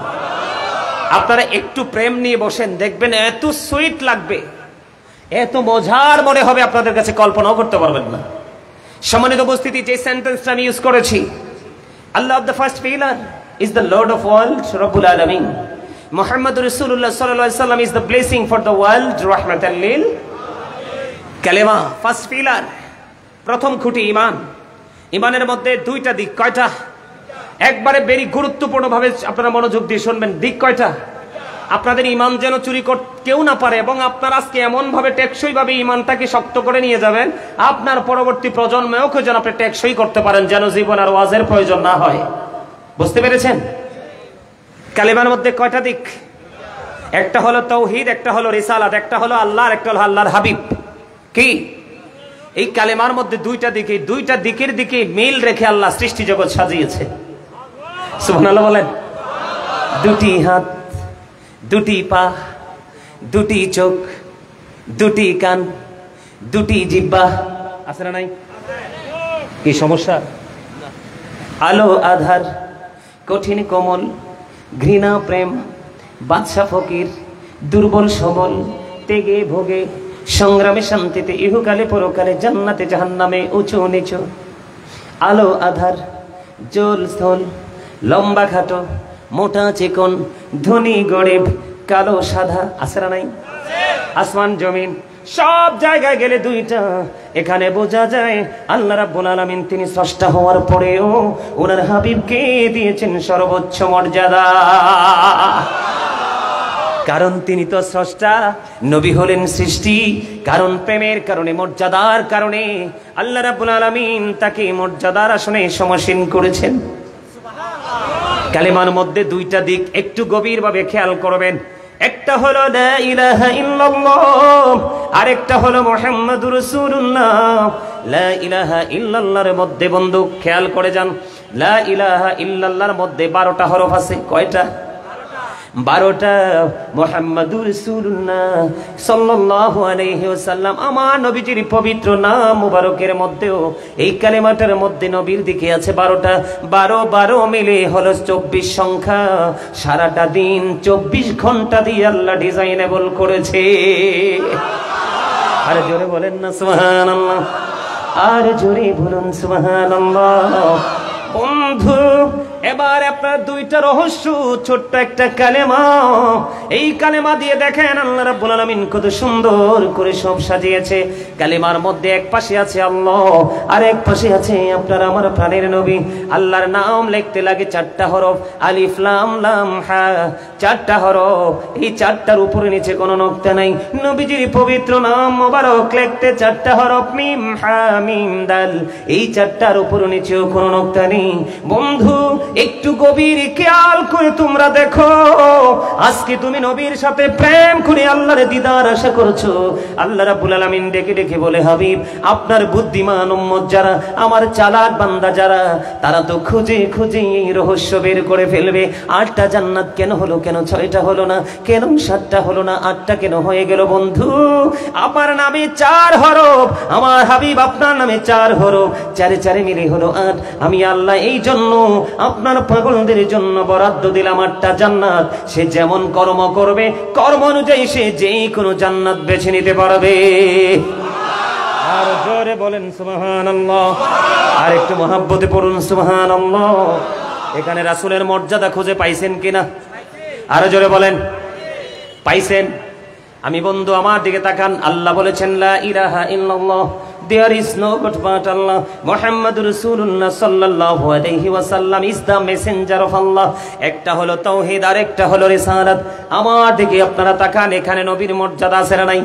আপনারা একটু প্রেম নিয়ে বসেন, দেখবেন এত সুইট লাগবে, এত মজার মনে হবে, আপনাদের কাছে কল্পনাও করতে পারবেন না। সম্মানিত উপস্থিতি, যে সেন্টেন্সটা আমি ইউজ করেছি, Allah of the first pillar is the Lord of world, Rabbul Alamin. Muhammad Rasulullah sallallahu alaihi wasallam is the blessing for the world, rahmatan lil kalima. First pillar, প্রথম খুঁটি ঈমান। ঈমানের মধ্যে 2টা দিক। কয়টা? একবারে বেরি গুরুত্বপূর্ণ ভাবে আপনারা মনোযোগ দিয়ে শুনবেন। দিক কয়টা? আপনাদের ঈমান যেন চুরি কেউ না পারে, এবং আপনারা আজকে এমন ভাবে টেকসই ভাবে ঈমানটাকে শক্ত করে নিয়ে যাবেন, আপনার পরবর্তী প্রজন্মেও যেন আপনি টেকসই করতে পারেন, যেন জীবন আর ওয়াজের প্রয়োজন না হয়। বুঝতে পেরেছেন? কালেমার মধ্যে কয়টা দিক? একটা হলো তাওহীদ, একটা হলো রিসালাত, একটা হলো আল্লাহ, আর একটা হলো আল্লাহর হাবিব। কি? এই কালেমার মধ্যে 2টা দিক। এই 2টা দিকের দিকে মিল রেখে আল্লাহ সৃষ্টি জগৎ সাজিয়েছে। সুবহানাল্লাহ বলেন। 2টি হাত, 2টি পা, 2টি চোখ, 2টি কান, 2টি জিহ্বা। আছে না নাই? কি সমস্যা? আলো আধার, কঠিন কোমল, ঘৃণা প্রেম, বাদশা ফকির, দুর্বল সবল, তেগে ভোগে, সংগ্রামে শান্তিতে, ইহকালে পরকালে, জান্নাতে জাহান্নামে, উঁচু নিচু, আলো আধার, জল স্থল, লম্বা খাটো, মোটা চিকন, ধনী গরিব, কালো সাদা, আসরা নাই? আসমান জমিন সব জায়গায় গেলে দুইটা, এখানে বোঝা যায় আল্লাহ রাব্বুল আলামিন তিনি স্রষ্টা হওয়ার পরেও ওনার হাবিবকে দিয়েছেন সর্বোচ্চ মর্যাদা। কারণ তিনি তো স্রষ্টা, নবী হলেন সৃষ্টি। কারণ প্রেমের কারণে, মর্যাদার কারণে আল্লাহ রাব্বুল আলামিন তাকে মর্যাদার আসনে সমাসীন করেছেন। কালেমার মধ্যে দুইটা দিক একটু গভীরভাবে খেয়াল করবেন। একটা হলো লা ইলাহা ইল্লাল্লাহ, আরেকটা হলো মুহাম্মাদুর রাসূলুল্লাহ। লা ইলাহা ইল্লাল্লাহর মধ্যে বন্ধু খেয়াল করে যান, লা ইলাহা ইল্লাল্লাহর মধ্যে 12টা হরফ আছে। কয়টা? 12টা। মুহাম্মাদুর রাসূলুল্লাহ সাল্লাল্লাহু আলাইহি ওয়াসাল্লাম আমার নবীজির পবিত্র নাম মুবারকের মধ্যেও এই কালেমাটার মধ্যে নবীর দিকে আছে 12টা। 12 মিলে হলো 24 সংখ্যা। সারাটা দিন 24 ঘন্টা দিয়ে আল্লাহ ডিজাইনেবল করেছে। আর জোরে বলেন না সুবহানাল্লাহ, আর জোরে বলুন সুবহানাল্লাহ। বন্ধু এবার আপনার দুইটা রহস্য, ছোট্ট একটা কালেমা, এই কালেমা দিয়ে দেখেন আল্লাহ রাব্বুল আলামিন কত সুন্দর করে সব সাজিয়েছে। কালেমার মধ্যে এক পাশে আছে আল্লাহ, আর এক পাশে আছে আপনার আমার প্রাণের নবী। আল্লাহর নাম লিখতে লাগে 4টা হরফ, আলিফ লাম লাম হা, 4টা হরফ। এই 4টার উপরে নিচে কোনো নকতা নাই। নবীজির পবিত্র নাম মোবারক লিখতে 4টা হরফ, মিম হা মিম দাল, এই 4টার উপরে নিচেও কোনো নকতা নেই। বন্ধু একটু গভীর খেয়াল করে তোমরা দেখো, আজকে তুমি নবীর সাথে প্রেম করে আল্লাহর দিদার আশা করছো। আল্লাহ রাব্বুল আলামিন ডেকে ডেকে বলে, হাবিব আপনার বুদ্ধিমান উম্মত যারা, আমার চালাক বান্দা যারা, তারা তো খুঁজে খুঁজে এই রহস্য বের করে ফেলবে। 8টা জান্নাত কেন হলো, কেন 6টা হলো না, কেন 7টা হলো না, 8টা কেন হয়ে গেল? বন্ধু আমার নামে 4 হরফ, আমার হাবিব আপনার নামে 4 হরফ, 4 4 মিলে হলো 8। আমি আল্লাহ এই জন্য আপনার পাগলদের জন্য বরাদ্দ দিলাম 8টা জান্নাত। সে যেমন কর্ম করবে, কর্ম অনুযায়ী সে যেই কোনো জান্নাত বেছে নিতে পারবে। আর জোরে বলেন সুবহানাল্লাহ, আর একটু মহব্বতে পড়ুন সুবহানাল্লাহ। এখানে রাসূলের মর্যাদা খুঁজে পাইছেন কিনা? আর জোরে বলেন, পাইছেন? আমি বন্ধু আমার দিকে তাকান। আল্লাহ বলেছেন লা ইলাহা ইল্লাল্লাহ, there is no God but Allah, মুহাম্মাদুর রাসূলুল্লাহ সাল্লাল্লাহু আলাইহি ওয়াসাল্লাম is the messenger of Allah। একটা হলো তাওহীদ, আর একটা হলো রিসালাত। আমার দিকে আপনারা তাকান, এখানে নবীর মর্যাদা আছে না নাই?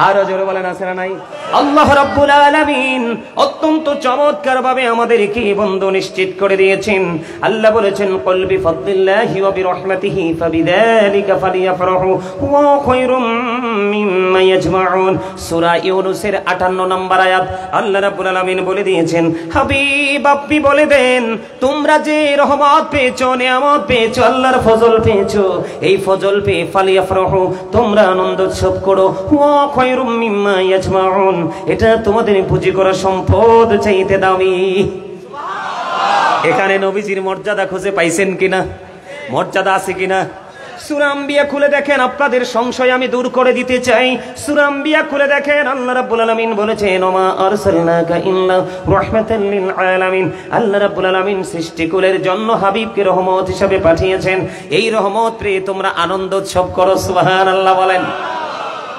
আর জোরে বলেন আছে না নাই? আল্লাহ রাব্বুল আলামিন অত্যন্ত চমৎকার ভাবে আমাদেরকে বন্ধু নিশ্চিত করে দিয়েছেন। আল্লাহ বলেছেন, কুল বিফাদলিল্লাহি ওয়া বিরহমাতিহি ফাবিযালিকা ফালিয়াফরাহু ওয়া খায়রুম মিম্মা ইয়াজমাউন। সূরা ইউনূসের 58 নম্বর আয়াত। আল্লাহ রাব্বুল আলামিন বলে দিয়েছেন, হাবিব আপনি বলে দেন, তোমরা যে রহমত পেয়েছো, নিয়ামত পেয়েছো, আল্লাহর ফজল পেয়েছো, এই ফজল পেয়ে ফালিয়াফরাহু, তোমরা আনন্দ উৎসব করো। ওয়া খায়রুম মিম্মা ইয়াজমাউন, এটা তোমাদের পুঁজি করা সম্পদ চাইতে দামি। এখানে নবীজির মর্যাদা খুঁজে পাইছেন কিনা? মর্যাদা আছে কিনা? সূরা আম্বিয়া খুলে দেখেন, আপনাদের সংশয় আমি দূর করে দিতে চাই। সূরা আম্বিয়া খুলে দেখেন, আল্লাহ রাব্বুল আলামিন বলেছেন, ওমা আরসালনাকা ইল্লা রাহমাতাল লিল আলামিন। আল্লাহ রাব্বুল আলামিন সৃষ্টিকুলের জন্য হাবিবকে রহমত হিসেবে পাঠিয়েছেন। এই রহমত পেয়ে তোমরা আনন্দ উৎসব করো, সুবহানাল্লাহ বলেন।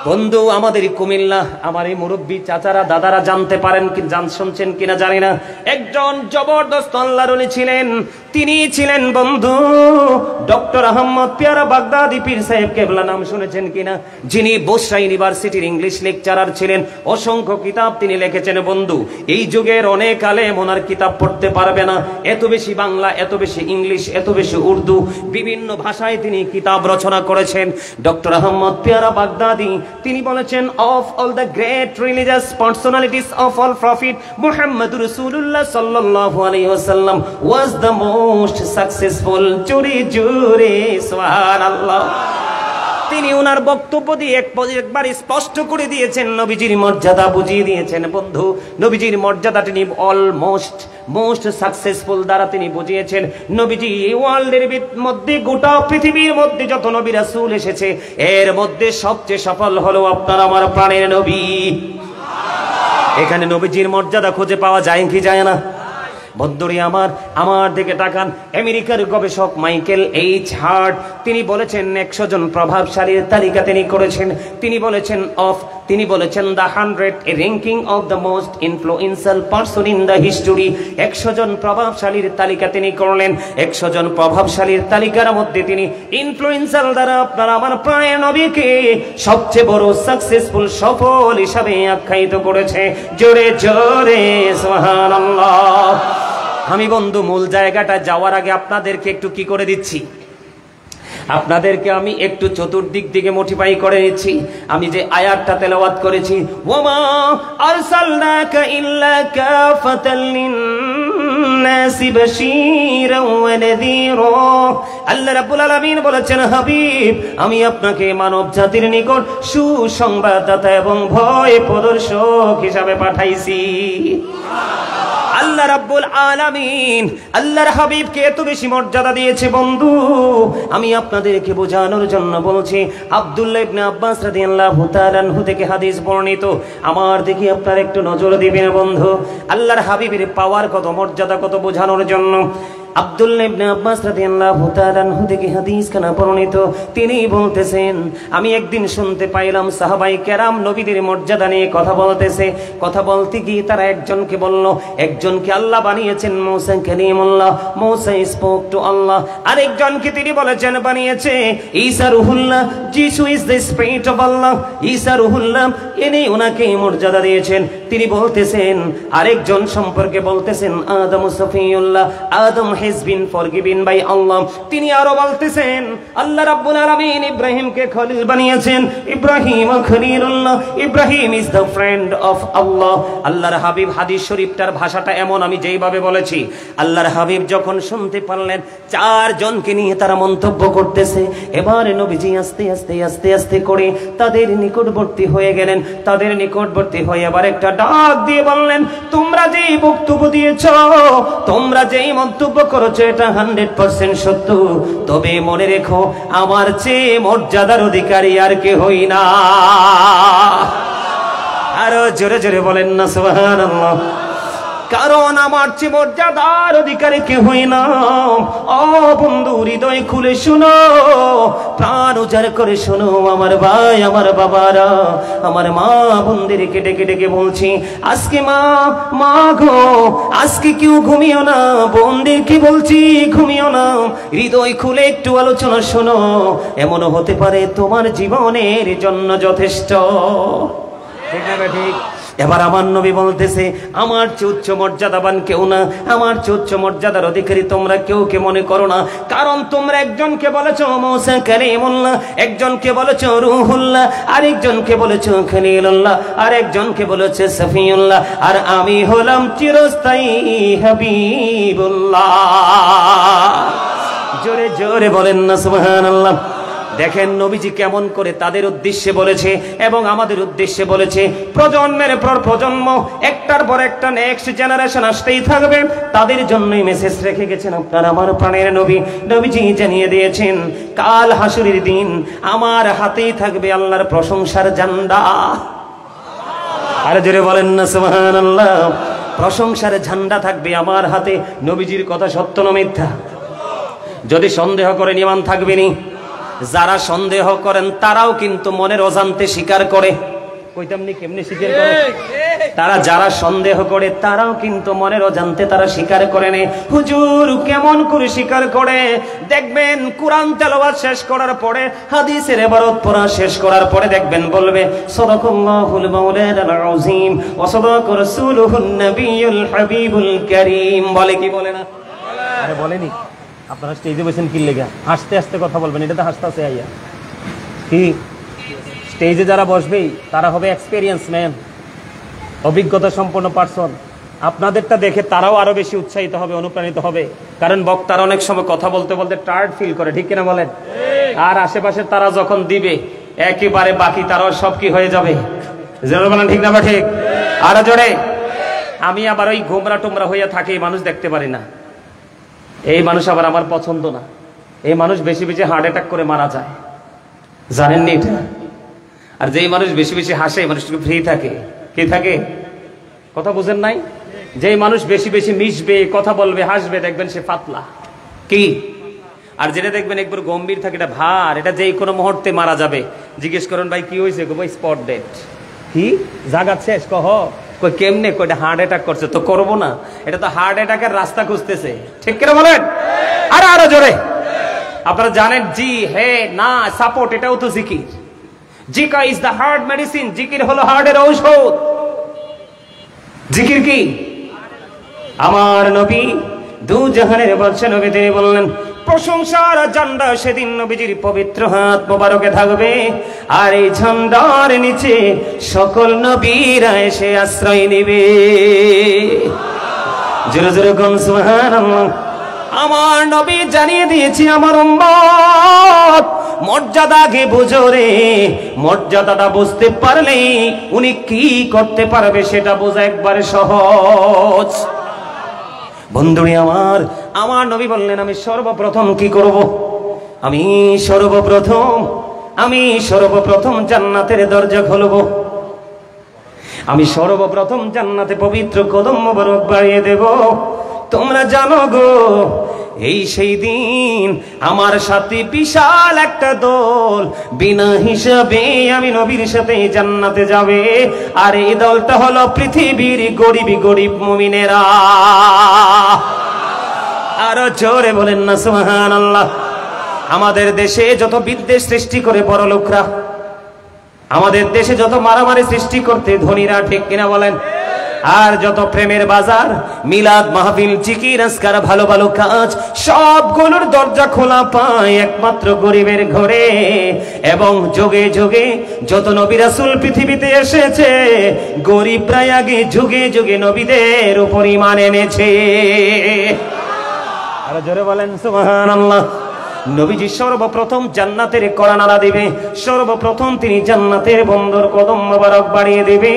বন্ধু আমাদের কুমিল্লা, আমার এই মুরব্বী চাচারা দাদারা জানতে পারেন কি, শুনছেন কিনা জানি না, একজন জবরদস্ত আল্লাহর ওলি ছিলেন। তিনি ছিলেন বন্ধু ডক্টর আহমদ পেয়ারা বাগদাদি পীর সাহেব কেবলা, নাম শুনেছেন কিনা? যিনি বসরা ইউনিভার্সিটির ইংলিশ লেকচারার ছিলেন। অসংখ্য কিতাব তিনি লিখেছেন বন্ধু। এই যুগের অনেক আলেম ওনার কিতাব পড়তে পারবে না, এত বেশি বাংলা, এত বেশি ইংলিশ, এত বেশি উর্দু, বিভিন্ন ভাষায় তিনি কিতাব রচনা করেছেন। ডক্টর আহমদ পেয়ারা বাগদাদি তিনি বলেছেন, of all the great religious personalities of all profit মুহাম্মাদুর রাসূলুল্লাহ সাল্লাল্লাহু আলাইহি ওয়াসাল্লাম ওয়াজ দ্য মোস্ট সাকসেসফুল। জোরে জোরে সুবহানাল্লাহ। তিনি ওনার বক্তব্য দিয়ে একবার স্পষ্ট করে দিয়েছেন, নবীজির মর্যাদা বুঝিয়ে দিয়েছেন। বন্ধু, নবীজির মর্যাদা তিনি মোস্ট সাকসেসফুল দ্বারা তিনি বুঝিয়েছেন। নবীজি ওয়ার্ল্ডের মধ্যে, গোটা পৃথিবীর মধ্যে যত নবী রাসূল এসেছে, এর মধ্যে সবচেয়ে সফল হলো আপনার আমার প্রাণের নবী। এখানে নবীজির মর্যাদা খুঁজে পাওয়া যায় কি যায় না? বন্ধুরে আমার দিকে তাকান। আমেরিকার গবেষক মাইকেল এইচ হার্ট তিনি বলেছেন 100 জন প্রভাবশালীর তালিকা তিনি করেছেন। তিনি বলেছেন the 100 ranking of the most influential person in the history. 100 জন প্রভাবশালীর তালিকা তিনি করলেন। 100 জন প্রভাবশালীর তালিকার মধ্যে তিনি ইনফ্লুয়েন্সার দ্বারা আপনার আমার প্রায় নবীকে সবচেয়ে বড় সাকসেসফুল সফল হিসাবে আখ্যায়িত করেছে। জোরে জোরে সুবহানাল্লাহ। আমি বন্ধু মূল জায়গাটা যাওয়ার আগে আপনাদেরকে একটু কি করে দিচ্ছি, আপনাদেরকে আমি একটু চতুর্দিক দিকে মোটিফাই করে নিচ্ছি। আমি যে আয়াতটা তেলাওয়াত করেছি, ওয়ামা আরসালনাকা ইল্লা কাফাতাল লিন্নাসি বাশীরাও ওয়া নাযীরা। আল্লাহ রাব্বুল আলামিন বলেছেন, হাবিব আমি আপনাকে মানব জাতির নিকট সুসংবাদদাতা এবং ভয় প্রদর্শক হিসাবে পাঠাইছি। আল্লাহ রাব্বুল আলামিন আল্লাহর হাবিবকে এত বেশি মর্যাদা দিয়েছে। বন্ধু, আমি আপনাদেরকে বোঝানোর জন্য বলছি। আব্দুল্লাহ ইবনে আব্বাস রাদিয়াল্লাহু তাআলা আনহু থেকে হাদিস বর্ণিত। আমার দিকে আপনারা একটু নজর দিবেন বন্ধু। আল্লাহর হাবিবের পাওয়ার কত, মর্যাদা কত বোঝানোর জন্য আব্দুল্লাহ ইবনে আব্বাস রাদিয়াল্লাহু তাআলা আনহু থেকে হাদিস কানা বর্ণিত। তিনি বলতেছেন, আমি একদিন শুনতে পাইলাম সাহাবায়ে কেরাম নবীদের মর্যাদা নিয়ে কথা বলতেছে। কথা বলতে গিয়ে তারা একজনকে বলল, একজনকে আল্লাহ বানিয়েছেন মুসা কালিমুল্লাহ, মুসা স্পোক টু আল্লাহ। আরেকজনকে তিনি বলেছেন বানিয়েছে ঈসা রুহুল্লাহ, যিশু ইজ দ্য স্পিরিট অফ আল্লাহ। ঈসা রুহুল্লাহ, ইনি ওনাকে মর্যাদা দিয়েছেন। তিনি বলতেছেন, আরেকজন সম্পর্কে বলতেছেন আদম সফিউল্লাহ, আদম has been forgiven by Allah। তিনি আরো বলতেছেন আল্লাহ রাব্বুল আলামিন ইব্রাহিমকে খলিল বানিয়েছেন। ইব্রাহিম খলিলুল্লাহ, Ibrahim is the friend of Allah. আল্লাহর হাবিব, হাদিস শরীফটার ভাষাটা এমন আমি যেইভাবে বলেছি, আল্লাহর হাবিব যখন শুনতে পারলেন 4 জনকে নিয়ে তারা মন্তব্য করতেছে, এবারে নবীজি আস্তে আস্তে আস্তে আস্তে করে তাদের নিকটবর্তী হয়ে গেলেন। তাদের নিকটবর্তী হয়ে আবার একটা ডাক দিয়ে বললেন, তোমরা যেই বক্তব্য দিয়েছ, তোমরা যেই মন্তব্য করেছো, এটা 100% সত্য। তবে মনে রেখো, আমার চেয়ে মর্যাদার অধিকারী আর কেহই না। আরো জোরে জোরে বলেন না সুবহানাল্লাহ। কারণ আমার চেয়ে মর্যাদার অধিকারী কেহই না। ও বন্ধু, হৃদয় খুলে শুনো, প্রাণ উজাড় করে শোনো আমার ভাই, আমার বাবারা, আমার মা বোনদেরকে ডেকে ডেকে বলছি, আজকে মা গো, আজকে কেউ ঘুমিও না। বোনদেরকে বলছি ঘুমিও না, হৃদয় খুলে একটু আলোচনা শোনো। এমনও হতে পারে তোমার জীবনের জন্য যথেষ্ট। ঠিক না ঠিক? এবার আমার নবী বলতেছে, আমার চেয়ে উচ্চ মর্যাদাবান কেউ না, আমার চেয়ে উচ্চ মর্যাদার অধিকারী তোমরা কেউ কে মনে করো না। কারণ তোমরা একজনকে বলেছো মুসা কালিমুল্লাহ, একজনকে বলেছো রুহুল্লাহ, আরেকজনকে বলেছো খলিলুল্লাহ, আরেকজনকে বলেছো সফিউল্লাহ, আর আমি হলাম চিরস্থায়ী হাবিবুল্লাহ। জোরে জোরে বলেন না সুবহানাল্লাহ। দেখেন নবীজি কেমন করে তাদের উদ্দেশ্যে বলেছে এবং আমাদের উদ্দেশ্যে বলেছে। প্রজন্মের পর প্রজন্ম, একটার পর একটা নেক্সট জেনারেশন আসতেই থাকবে, তাদের জন্যই মেসেজ রেখে গেছেন আপনার আমার প্রাণের নবী। নবীজি জানিয়ে দিয়েছেন, কাল হাসুরের দিন আমার হাতেই থাকবে আল্লাহর প্রশংসার ঝান্ডা। আর জোরে বলেন না সুবহানাল্লাহ। প্রশংসার ঝান্ডা থাকবে আমার হাতে। নবীজির কথা সত্য না মিথ্যা? যদি সন্দেহ করেন ঈমান থাকবে না। যারা সন্দেহ করেন তারাও কিন্তু মনের অজান্তে স্বীকার করে। কইতামনি কেমনে স্বীকার করে? তারা যারা সন্দেহ করে তারাও কিন্তু মনের অজান্তে তারা স্বীকার করে না। হুজুর কেমন করে স্বীকার করে? দেখবেন কোরআন তেলাওয়াত শেষ করার পরে, হাদিসের ইবারত পড়া শেষ করার পরে দেখবেন বলবে, সাদাকাল্লাহুল মাওলানাল আযীম ওয়া সাদাকা রাসূলুহুন নবিয়ুল হাবিবুল কারীম। বলে কি বলে না? আরে বলেনি। আপনারা স্টেজে বসেন কি লেগা? হাসতে হাসতে কথা বলবেন, এটা তো হাসতে হাসতে আইয়া কি? স্টেজে যারা বসবেই তারা হবে এক্সপেরিয়েন্স ম্যান, অভিজ্ঞতা সম্পন্ন পার্সন। আপনাদেরটা দেখে তারাও আরো বেশি উৎসাহিত হবে, অনুপ্রাণিত হবে। কারণ বক্তারা অনেক সময় কথা বলতে বলতে টায়ার্ড ফিল করে, ঠিক কিনা বলেন? আর আশেপাশে তারা যখন দিবে একেবারে বাকি তারাও সব কি হয়ে যাবে, ঠিক না? ঠিক। আরো জোরে। আমি আবার ওই গোমরা টোমরা হইয়া থাকি, এই মানুষ দেখতে পারি না, এই মানুষ আবার আমার পছন্দ না। এই মানুষ বেশি বেশি হার্ট অ্যাটাক করে মারা যায়, জানেননি এটা? আর যেই মানুষ বেশি বেশি হাসে এই মানুষটুকু ফ্রি থাকে। কি থাকে? কথা বুঝেন নাই? যেই মানুষ বেশি বেশি মিশবে, কথা বলবে, হাসবে, দেখবেন সে পাতলা। কি? আর যেটা দেখবেন একবার গম্ভীর থাকে, এটা ভার, এটা যেই কোনো মুহূর্তে মারা যাবে। জিজ্ঞেস করেন ভাই কি হয়েছে, ভাই স্পট ডেট। কি জাগাত শেষ? কহ কই কেমনে? কয়টা হার্ট অ্যাটাক করছে। তো করবো না, এটা তো হার্ট অ্যাটাকের রাস্তা খুঁজতেছে, ঠিক কিনা বলেন? আরে আরো জোরে। আপনারা জানেন জি হে না সাপোর্ট, এটাও তো জিকির। Zika is the heart medicine, জিকির হলো হার্টের ঔষধ। জিকির কি? আমার নবী দু জাহানের বাদশা নবী, তিনি বললেন প্রশংসার ঝান্ডা সেদিন নবীজির পবিত্র হাত মোবারকে থাকবে, আর এই ঝান্ডার নিচে সকল নবীরা এসে আশ্রয় নেবে। জোরে জোরে কোন সুবহানাল্লাহ। আমার নবী জানিয়ে দিয়েছি আমার উম্মত মর্যাদাকে বুঝো রে। মর্যাদাটা বুঝতে পারলে উনি কি করতে পারবে সেটা বোঝা একবারে সহজ। বন্ধুরে আমার নবী বললেন আমি সর্বপ্রথম কি করব? আমি সর্বপ্রথম জান্নাতের দরজা খুলব। আমি সর্বপ্রথম জান্নাতে পবিত্র কদম মোবারক বাড়িয়ে দেব। তোমরা জানো গো, এই সেই দিন আমার সাথে বিশাল একটা দল বিনা হিসাবে আমি নবীর সাথে জান্নাতে যাবে। আর এই দলটা হলো পৃথিবীর গরিব মুমিনেরা। আরো জোরে বলেন না সুবহানাল্লাহ। আমাদের দেশে যত বিদ্বেষ সৃষ্টি করে বড় লোকরা, আমাদের দেশে যত মারামারি সৃষ্টি করতে ধনীরা, ঠিক কিনা বলেন? আর যত প্রেমের বাজার, মিলাদ মাহফিল, জিকির আজকার, ভালো ভালো কাজ, সবগুলোর দরজা খোলা পায় একমাত্র গরিবের ঘরে। এবং যুগে যুগে যত নবী রাসূল পৃথিবীতে এসেছে, গরিবরাই আগে যুগে যুগে নবীদের উপর ঈমান এনেছে। আর জোরে বলেন সুবহানাল্লাহ। নবীজি সর্বপ্রথম জান্নাতের কড়ানাড়া দিবে, সর্বপ্রথম তিনি জান্নাতের বন্দর কদম মোবারক বাড়িয়ে দিবে।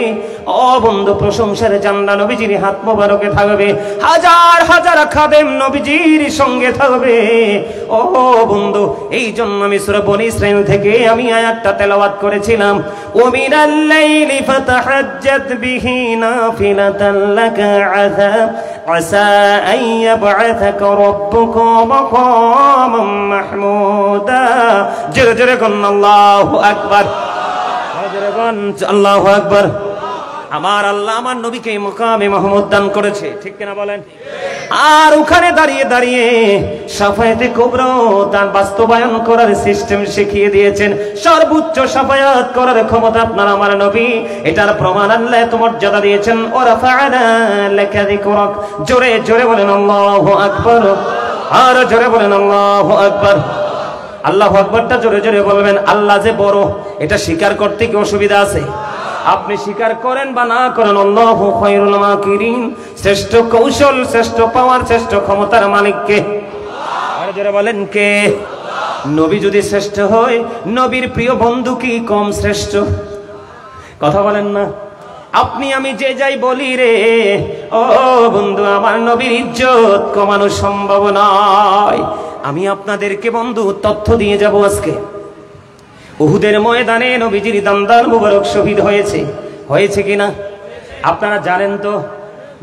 ও বন্ধু, প্রশংসার জান্নাত নবীজির হাত মোবারকে থাকবে, হাজার হাজার খাদেম নবীজির সঙ্গে থাকবে। ও বন্ধু, এই জন্য আমি সূরা বনী ইসরাঈল থেকে আমি আয়াতটা তেলাওয়াত করেছিলাম, ওয়া মিনাল লাইলি ফাতাহাজ্জাত বিহি নাফিলাতান লাকা আসা আন ইয়াবআসাকা রাব্বুকা মাকামান মাহমুদা। জোরে জোরে কোন আল্লাহু আকবার, জোরে কোন আল্লাহু আকবার। আমার আল্লাহ আমার নবীকে মাকামে মাহমুদ দান করেছে, ঠিক কিনা বলেন? আর ওখানে দাঁড়িয়ে দাঁড়িয়ে শাফায়াতে কুবরা তার বাস্তবায়ন করার সিস্টেম শিখিয়ে দিয়েছেন। সর্বোচ্চ শাফায়াত করার ক্ষমতা আপনার আমার নবী, এটার প্রমাণ আল্লাহ এত মর্যাদা দিয়েছেন। ওয়া রাফা'না লাকা যিকরাক। জোরে জোরে বলেন আল্লাহু আকবার, আর জোরে বলেন আল্লাহু আকবার। আল্লাহু আকবারটা জোরে জোরে বলবেন। আল্লাহ যে বড়, এটা স্বীকার করতে কি অসুবিধা আছে? আপনি স্বীকার করেন বা না করেন, আল্লাহু খায়রুল মাকিরিন, শ্রেষ্ঠ কৌশল, শ্রেষ্ঠ পাওয়ার, শ্রেষ্ঠ ক্ষমতার মালিক কে? আর যারা বলেন কে? নবী যদি শ্রেষ্ঠ হয়, নবীর প্রিয় বন্ধু কি কম শ্রেষ্ঠ? কথা বলেন না। আপনি আমি যে যাই বলি রে, ও বন্ধু, আমার নবীর ইজ্জত কমানো সম্ভব নয়। আমি আপনাদেরকে বন্ধু তথ্য দিয়ে যাব আজকে। উহুদের ময়দানে নবীজির দান্দার মুবারক শহীদ হয়েছে কিনা আপনারা জানেন তো?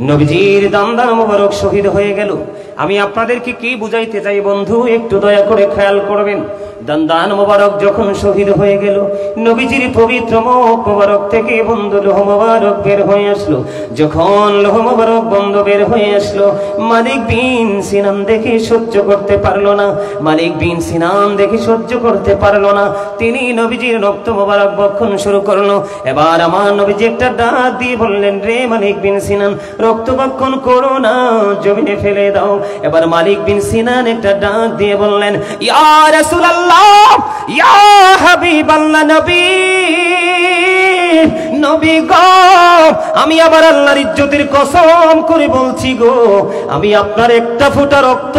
নবীজির দান্দার মুবারক শহীদ হয়ে গেল। আমি আপনাদেরকে কি বুঝাইতে চাই বন্ধু, একটু দয়া করে খেয়াল করবেন। দান্দান মুবারক যখন শহীদ হয়ে গেল, নবীজির পবিত্র মুখ মুবারক থেকে বন্ধু লোহ মুবারক বের হয়ে আসলো। যখন লোহ মুবারক বন্ধ বের হয়ে আসলো, মালিক বিন সিনান দেখে সহ্য করতে পারলো না। মালিক বিন সিনান দেখে সহ্য করতে পারলো না, তিনি নবীজির রক্ত মুবারক বক্ষণ শুরু করলো। এবার আমার নবীজি একটা ডাক দিয়ে বললেন, রে মালিক বিন সিনান, রক্ত বক্ষণ করো না, জমিনে ফেলে দাও। এবার মালিক বিন সিনান একটা ডাক দিয়ে বললেন, ইয়া রাসূলুল্লাহ, ইয়া হাবিবাল্লাহ, নবী নবী গো, আমি আবার আল্লাহর ইজ্জতের কসম করে বলছি গো, আমি আপনার একটা ফোঁটা রক্ত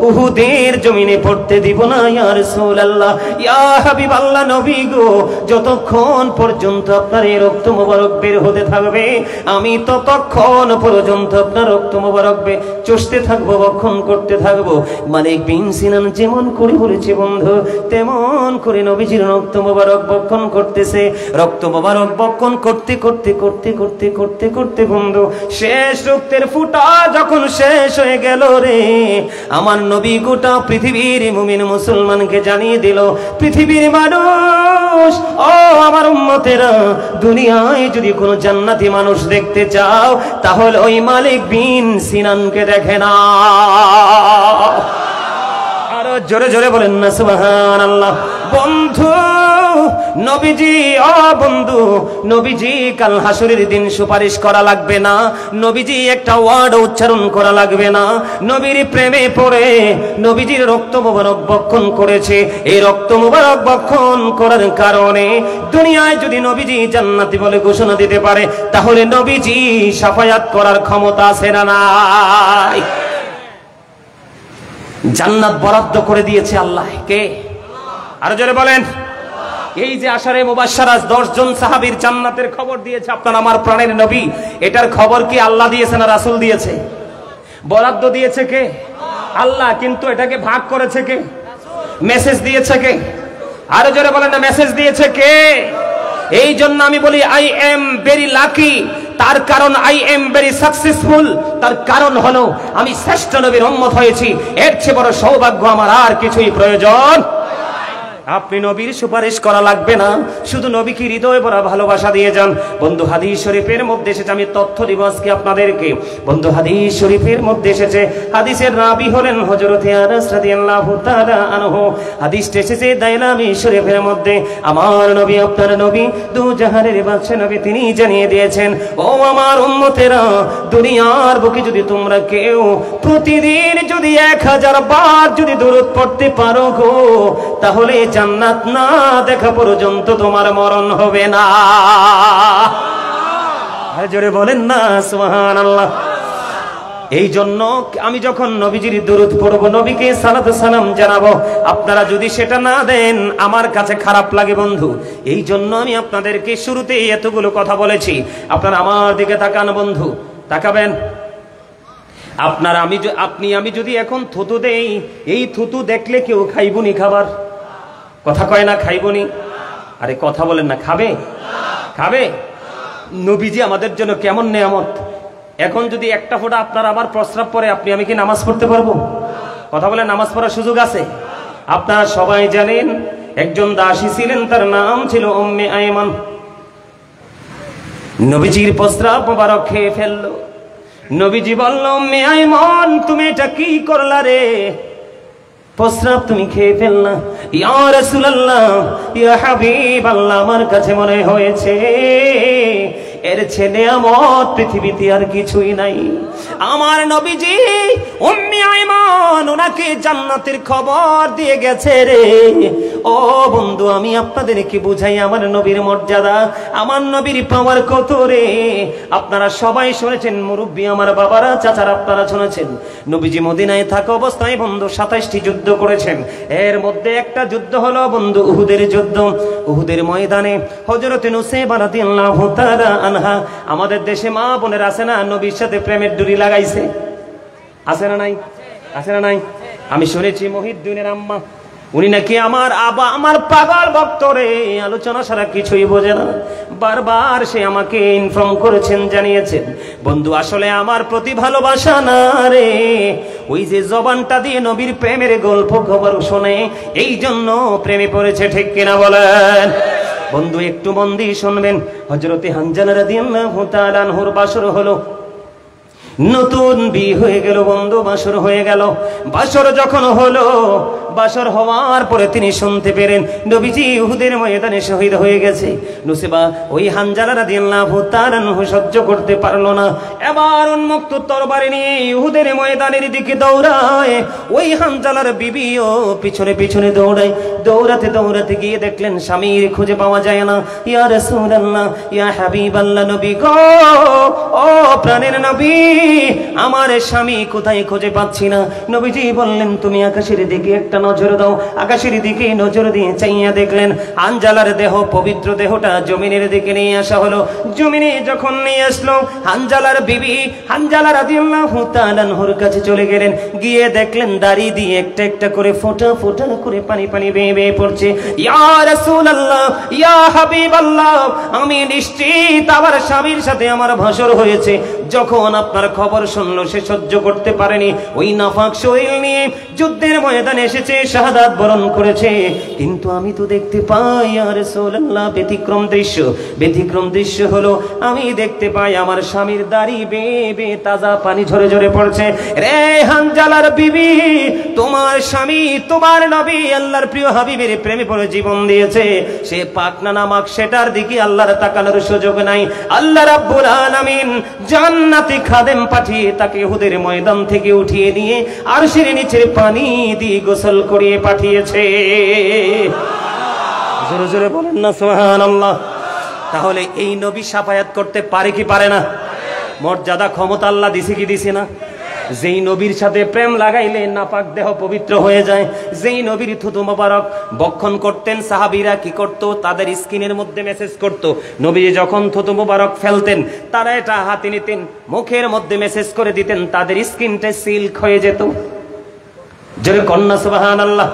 উহুদের জমিনে পড়তে দিব না ইয়া রাসূলুল্লাহ, ইয়া হাবিবাল্লাহ নবী গো। যতক্ষণ পর্যন্ত আপনার এই রক্ত মোবারক বের হতে থাকবে, আমি ততক্ষণ পর্যন্ত আপনার রক্ত মোবারক চষতে থাকবো, বক্ষণ করতে থাকবো। মালিক বিন সিনান যেমন করে বলেছে বন্ধু, তেমন করে নবীজির রক্ত মোবারক বক্ষণ করতেছে। রক্ত মোবারক বক্ষণ করতে করতে করতে করতে করতে করতে বন্ধু, শেষ রক্তের ফুটা যখন শেষ হয়ে গেল রে, আমার নবী গোটা পৃথিবীর মুমিন মুসলমানকে জানিয়ে দিল, পৃথিবীর মানুষ, ও আমার উম্মতেরা, দুনিয়ায় যদি কোনো জান্নাতি মানুষ দেখতে চাও, তাহলে ওই মালিক বিন সিনানকে দেখে না। আরো জোরে জোরে বলেন না সুবহানাল্লাহ। বন্ধু নবীজি, ও বন্ধু, নবীজি কাল হাসরের দিন সুপারিশ করা লাগবে না, নবীজি একটা ওয়ার্ড উচ্চারণ করা লাগবে না, নবীর প্রেমে পড়ে নবীজির রক্ত মোবারক বক্ষণ করেছে। এই রক্ত মোবারক বক্ষণ করার কারণে দুনিয়ায় যদি নবীজি জান্নাতি বলে ঘোষণা দিতে পারে, তাহলে নবীজি শাফায়াত করার ক্ষমতা আছে না নাই? জান্নাত বরাদ্দ করে দিয়েছে আল্লাহ। কে? আরো জোরে বলেন। এই যে আশারে মুবাশশারা 10 জন সাহাবীর জান্নাতের খবর দিয়েছে আপনার আমার প্রাণের নবী, এটার খবর কি আল্লাহ দিয়েছে না রাসূল দিয়েছে? বরাদ্দ দিয়েছে কে? আল্লাহ। কিন্তু এটাকে ভাগ করেছে কে? মেসেজ দিয়েছে কে? আরো জোরে বলেন না, মেসেজ দিয়েছে কে? এই জন্য আমি বলি আই এম ভেরি লাকি। তার কারণ আই এম ভেরি সাকসেসফুল। তার কারণ হলো আমি শ্রেষ্ঠ নবীর উম্মত হয়েছি। এর চেয়ে বড় সৌভাগ্য আমার আর কিছুই প্রয়োজন। আপনি নবীর সুপারিশ করা লাগবে না, শুধু নবীকে হৃদয়ে ভরা ভালোবাসা দিয়ে যান। বন্ধু হাদিস শরীফের মধ্যে এসেছে, আমি তথ্য দিব আজকে আপনাদেরকে। বন্ধু হাদিস শরীফের মধ্যে এসেছে, হাদিসের রাবী হলেন হযরত আনাস রাদিয়াল্লাহু তাআলা আনহু। হাদিসটা এসেছে দাইলামি শরীফের মধ্যে। আমার নবী, আপনার নবী, দু জাহানের বাদশা নবী, তিনি জানিয়ে দিয়েছেন, ও আমার উম্মতেরা, দুনিয়ার বুকে যদি তোমরা কেউ প্রতিদিন যদি 1000 বার যদি দরুদ পড়তে পারো গো, তাহলে জান্নাত না দেখা পর্যন্ত তোমার মরণ হবে না। আর জোরে বলেন না সুবহানাল্লাহ। এই জন্য আমি যখন নবীজির দরুদ পড়ব, নবীকে সালাত সালাম জানাবো, আপনারা যদি সেটা না দেন আমার কাছে খারাপ লাগে বন্ধু। এই জন্য আমি আপনাদেরকে শুরুতেই এতগুলো কথা বলেছি। আপনারা আমার দিকে তাকান বন্ধু, তাকাবেন। আপনারা আমি যদি এখন থুতু দেই, এই থুতু দেখলে কেউ খাইবুনি খাবার? কথা কয় না খাইবনি? আরে কথা বলেন না, খাবে? খাবে। নবীজি আমাদের জন্য কেমন নেয়ামত। এখন যদি একটা ফোঁটা আপনার আমার প্রস্রাব পরে, আমি কি নামাজ পড়তে পারবো? কথা বলেন, নামাজ পড়ার সুযোগ আছে? আপনারা সবাই জানেন একজন দাসী ছিলেন, তার নাম ছিল উম্মে আইমান। নবীজির প্রস্রাব মোবারক খেয়ে ফেললো। নবীজি বলল, উম্মে আইমান, তুমি এটা কি করলা রে? প্রস্রাব তুমি খেয়ে ফেললা। ইয়া রাসূলুল্লাহ, ইয়া হাবিবাল্লাহ, আমার কাছে মনে হয়েছে এর ছেলে আমার পৃথিবীতে আর কিছুই নাই। আমার নবীজি উম্মে আইমান ওনাকে জান্নাতের খবর দিয়ে গেছে রে। ও বন্ধু, আমি আপনাদেরকে বুঝাই আমার নবীর মর্যাদা, আমার নবীর পাওয়ার কত রে। আপনারা সবাই শুনেছেন, মুরব্বী আমার বাবারা, চাচারা, আপনারা শুনেছেন নবীজি মদিনায় থাকা অবস্থায় বন্ধু 27টি যুদ্ধ করেছেন। এর মধ্যে একটা যুদ্ধ হলো বন্ধু উহুদের যুদ্ধ। উহুদের ময়দানে হযরত নুসাইবা রাদিয়াল্লাহু তাআলা আনহা, আমাদের দেশে মা বোনের আছে না, নবীর সাথে প্রেমের ডুরি লাগাইছে, আছে না নাই? আছে না নাই? আমি শুনেছি মহিউদ্দিনের আম্মা, উনি নাকি আমার পাগল ভক্ত রে, আলোচনা ছাড়া কিছুই বোঝে না। বারবার সে আমাকে ইনফর্ম করেছেন, জানিয়েছেন বন্ধু আসলে আমার প্রতি ভালোবাসা না রে, ওই যে জবানটা দিয়ে নবীর প্রেমের গল্প খবর শোনে, এই জন্য প্রেমে পড়েছে। ঠিক কিনা বলেন বন্ধু? একটু মন দিয়ে শুনবেন। হযরতে হানজালা রাদিয়াল্লাহু তাআলা আনহুর বাসর হলো। নতুন বিয়ে হয়ে গেল বন্ধু, বাসর হয়ে গেল। বাসর যখন হলো, বাসর হওয়ার পরে তিনি শুনতে পেলেন নবীজি উহুদের ময়দানে শহীদ হয়ে গেছে। নুসেবা ওই হানজালা রাদিয়াল্লাহু তাআলা সহ্য করতে পারলো না, এবার উন্মুক্ত তরবারি নিয়ে উহুদের ময়দানের দিকে দৌড়ায়। ওই হানজালার বিবিও পিছনে পিছনে দৌড়ায়। দৌড়াতে দৌড়াতে গিয়ে দেখলেন স্বামীর খুঁজে পাওয়া যায় না। ইয়া রাসূলুল্লাহ, ইয়া হাবিবাল্লাহ, নবী গো, ও প্রাণের নবী, আমার স্বামী কোথায় খুঁজে পাচ্ছি না। নবীজি বললেন তুমি আকাশের দিকে একটা নজর দাও। আকাশের দিকে নজর দিয়ে চাইয়া দেখলেন হানজালার দেহ, পবিত্র দেহটা জমিনের দিকে নিয়ে আসা হলো। জমিনে যখন নিয়ে আসলো, হানজালার বিবি হানজালা রাদিয়াল্লাহু তাআলা আনহুর কাছে চলে গেলেন। গিয়ে দেখলেন দাড়ি দিয়ে একটা একটা করে ফোঁটা ফোঁটা করে পানি পানি বেয়ে বেয়ে পড়ছে। ইয়া রাসূলুল্লাহ, ইয়া হাবিবাল্লাহ, আমি নিশ্চিত আমার স্বামীর সাথে আমার ভাসর হয়েছে। যখন আপনার খবর শুনলো সে সহ্য করতে পারেনি, ওই নাফাক শরীর নিয়ে যুদ্ধের ময়দানে এসেছে, শাহাদাত বরণ করেছে। কিন্তু আমি তো দেখতে পাই ইয়া রাসূলুল্লাহ ব্যতিক্রম দৃশ্য। ব্যতিক্রম দৃশ্য হলো আমি দেখতে পাই আমার স্বামীর দাড়ি বেয়ে বেয়ে তাজা পানি ঝরে ঝরে পড়ছে। রে হানজালার বিবি, তোমার স্বামী তোমার নবী আল্লাহর প্রিয় হাবিবের প্রেমে পড়ে জীবন দিয়েছে। সে পাক না নামাক সেটার দিকে আল্লাহর তাকানোর সুযোগ নাই। আল্লাহ রাব্বুল আলামিন জান্নাতি খাদেম পাঠিয়ে তাকে উহুদের ময়দান থেকে উঠিয়ে নিয়ে আরশের নিচের পানি দিয়ে গোসল করিয়ে পাঠিয়েছে। জোরে জোরে বলেন না সুবহানাল্লাহ। তাহলে এই নবী শাফায়াত করতে পারে কি পারে না? মর্যাদা ক্ষমতা আল্লাহ দিছে কি দিছে না? যেই নবীর সাথে প্রেম লাগাইলে নাপাক দেহ পবিত্র হয়ে যায়। যেই নবীর থুতু মোবারক বক্ষণ করতেন, সাহাবীরা কি করত? তাদের স্কিনের মধ্যে মেসেজ করত। নবী যখন থুতু মোবারক ফেলতেন, তারা এটা হাতে নিতেন, মুখের মধ্যে মেসেজ করে দিতেন, তাদের স্কিনটা সিল্ক হয়ে যেত। জোরে কন্যা সুবহানাল্লাহ।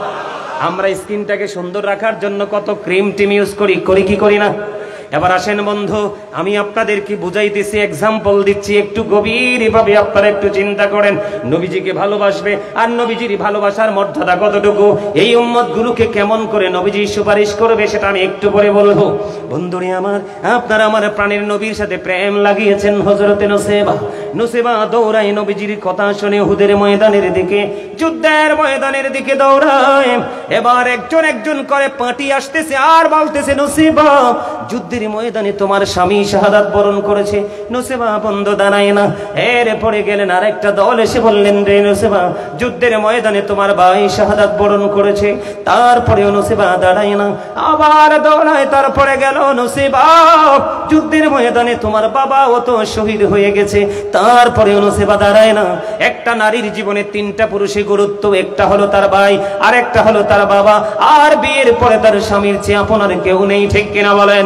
আমরা স্কিনটাকে সুন্দর রাখার জন্য কত ক্রিম টিম ইউজ করি, করি কি করি না? এবার আসেন বন্ধু, আমি আপনাদেরকে বুঝাইতেছি, এক্সাম্পল দিচ্ছি, একটু গভীর ভাবে আপনারা একটু চিন্তা করেন। নবীজিকে ভালোবাসবে, আর নবীজির ভালোবাসার মর্যাদা কতটুকু, এই উম্মত গুলোকে কেমন করে নবীজি সুপারিশ করবে সেটা আমি একটু পরে বলবো। বন্ধুরে আমার, আপনারা আমার প্রাণের নবীর সাথে প্রেম লাগিয়েছেন। হযরতে নুসেবা দৌড়ায় নবীজির কথা শুনে উহুদের ময়দানের দিকে, যুদ্ধের ময়দানের দিকে দৌড়ায়। এবার একজন একজন করে পাটি আসতেছে আর বলতেছে নুসেবা, যুদ্ধের ময়দানে তোমার স্বামী শাহাদাত বরণ করেছে। নুসেবা বন্ধ দাঁড়ায় না। এর পরে গেলেন আর একটা দল এসে বললেন রে নুসেবা, যুদ্ধের ময়দানে তোমার ভাই শাহাদাত বরণ করেছে। তারপরেও নুসেবা দাঁড়ায় না, আবার দৌড়ায়। তারপরে গেল নুসেবা, যুদ্ধের ময়দানে তোমার বাবাও তো শহীদ হয়ে গেছে। তারপরেও নুসেবা দাঁড়ায় না। একটা নারীর জীবনে তিনটা পুরুষের গুরুত্ব, একটা হলো তার ভাই, আর একটা হলো তার বাবা, আর বিয়ের পরে তার স্বামীর চেয়ে আপনার কেউ নেই, ঠিক কিনা বলেন?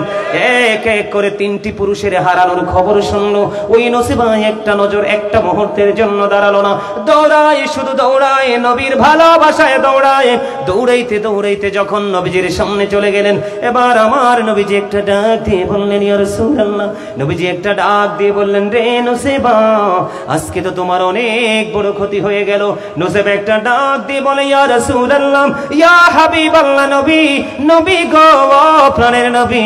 এক এক করে তিনটি পুরুষের হারানোর খবর শুনলো। ওই নুসেবা একটা নজর একটা মুহূর্তের জন্য দাঁড়ালো না, দৌড়ায়, শুধু দৌড়ায়, নবীর ভালোবাসায় দৌড়ায়। দৌড়াইতে দৌড়াইতে যখন নবীজির সামনে চলে গেলেন, এবার আমার নবীজি একটা ডাক দিয়ে বললেন ইয়া রাসূলুল্লাহ। নবীজি একটা ডাক দিয়ে বললেন রে নুসেবা, আজকে তো তোমার অনেক বড় ক্ষতি হয়ে গেল। নুসেবা একটা ডাক দিয়ে বলে ইয়া রাসূলুল্লাহ, ইয়া হাবিবাল্লাহ, নবী, নবী গো, প্রাণের নবী,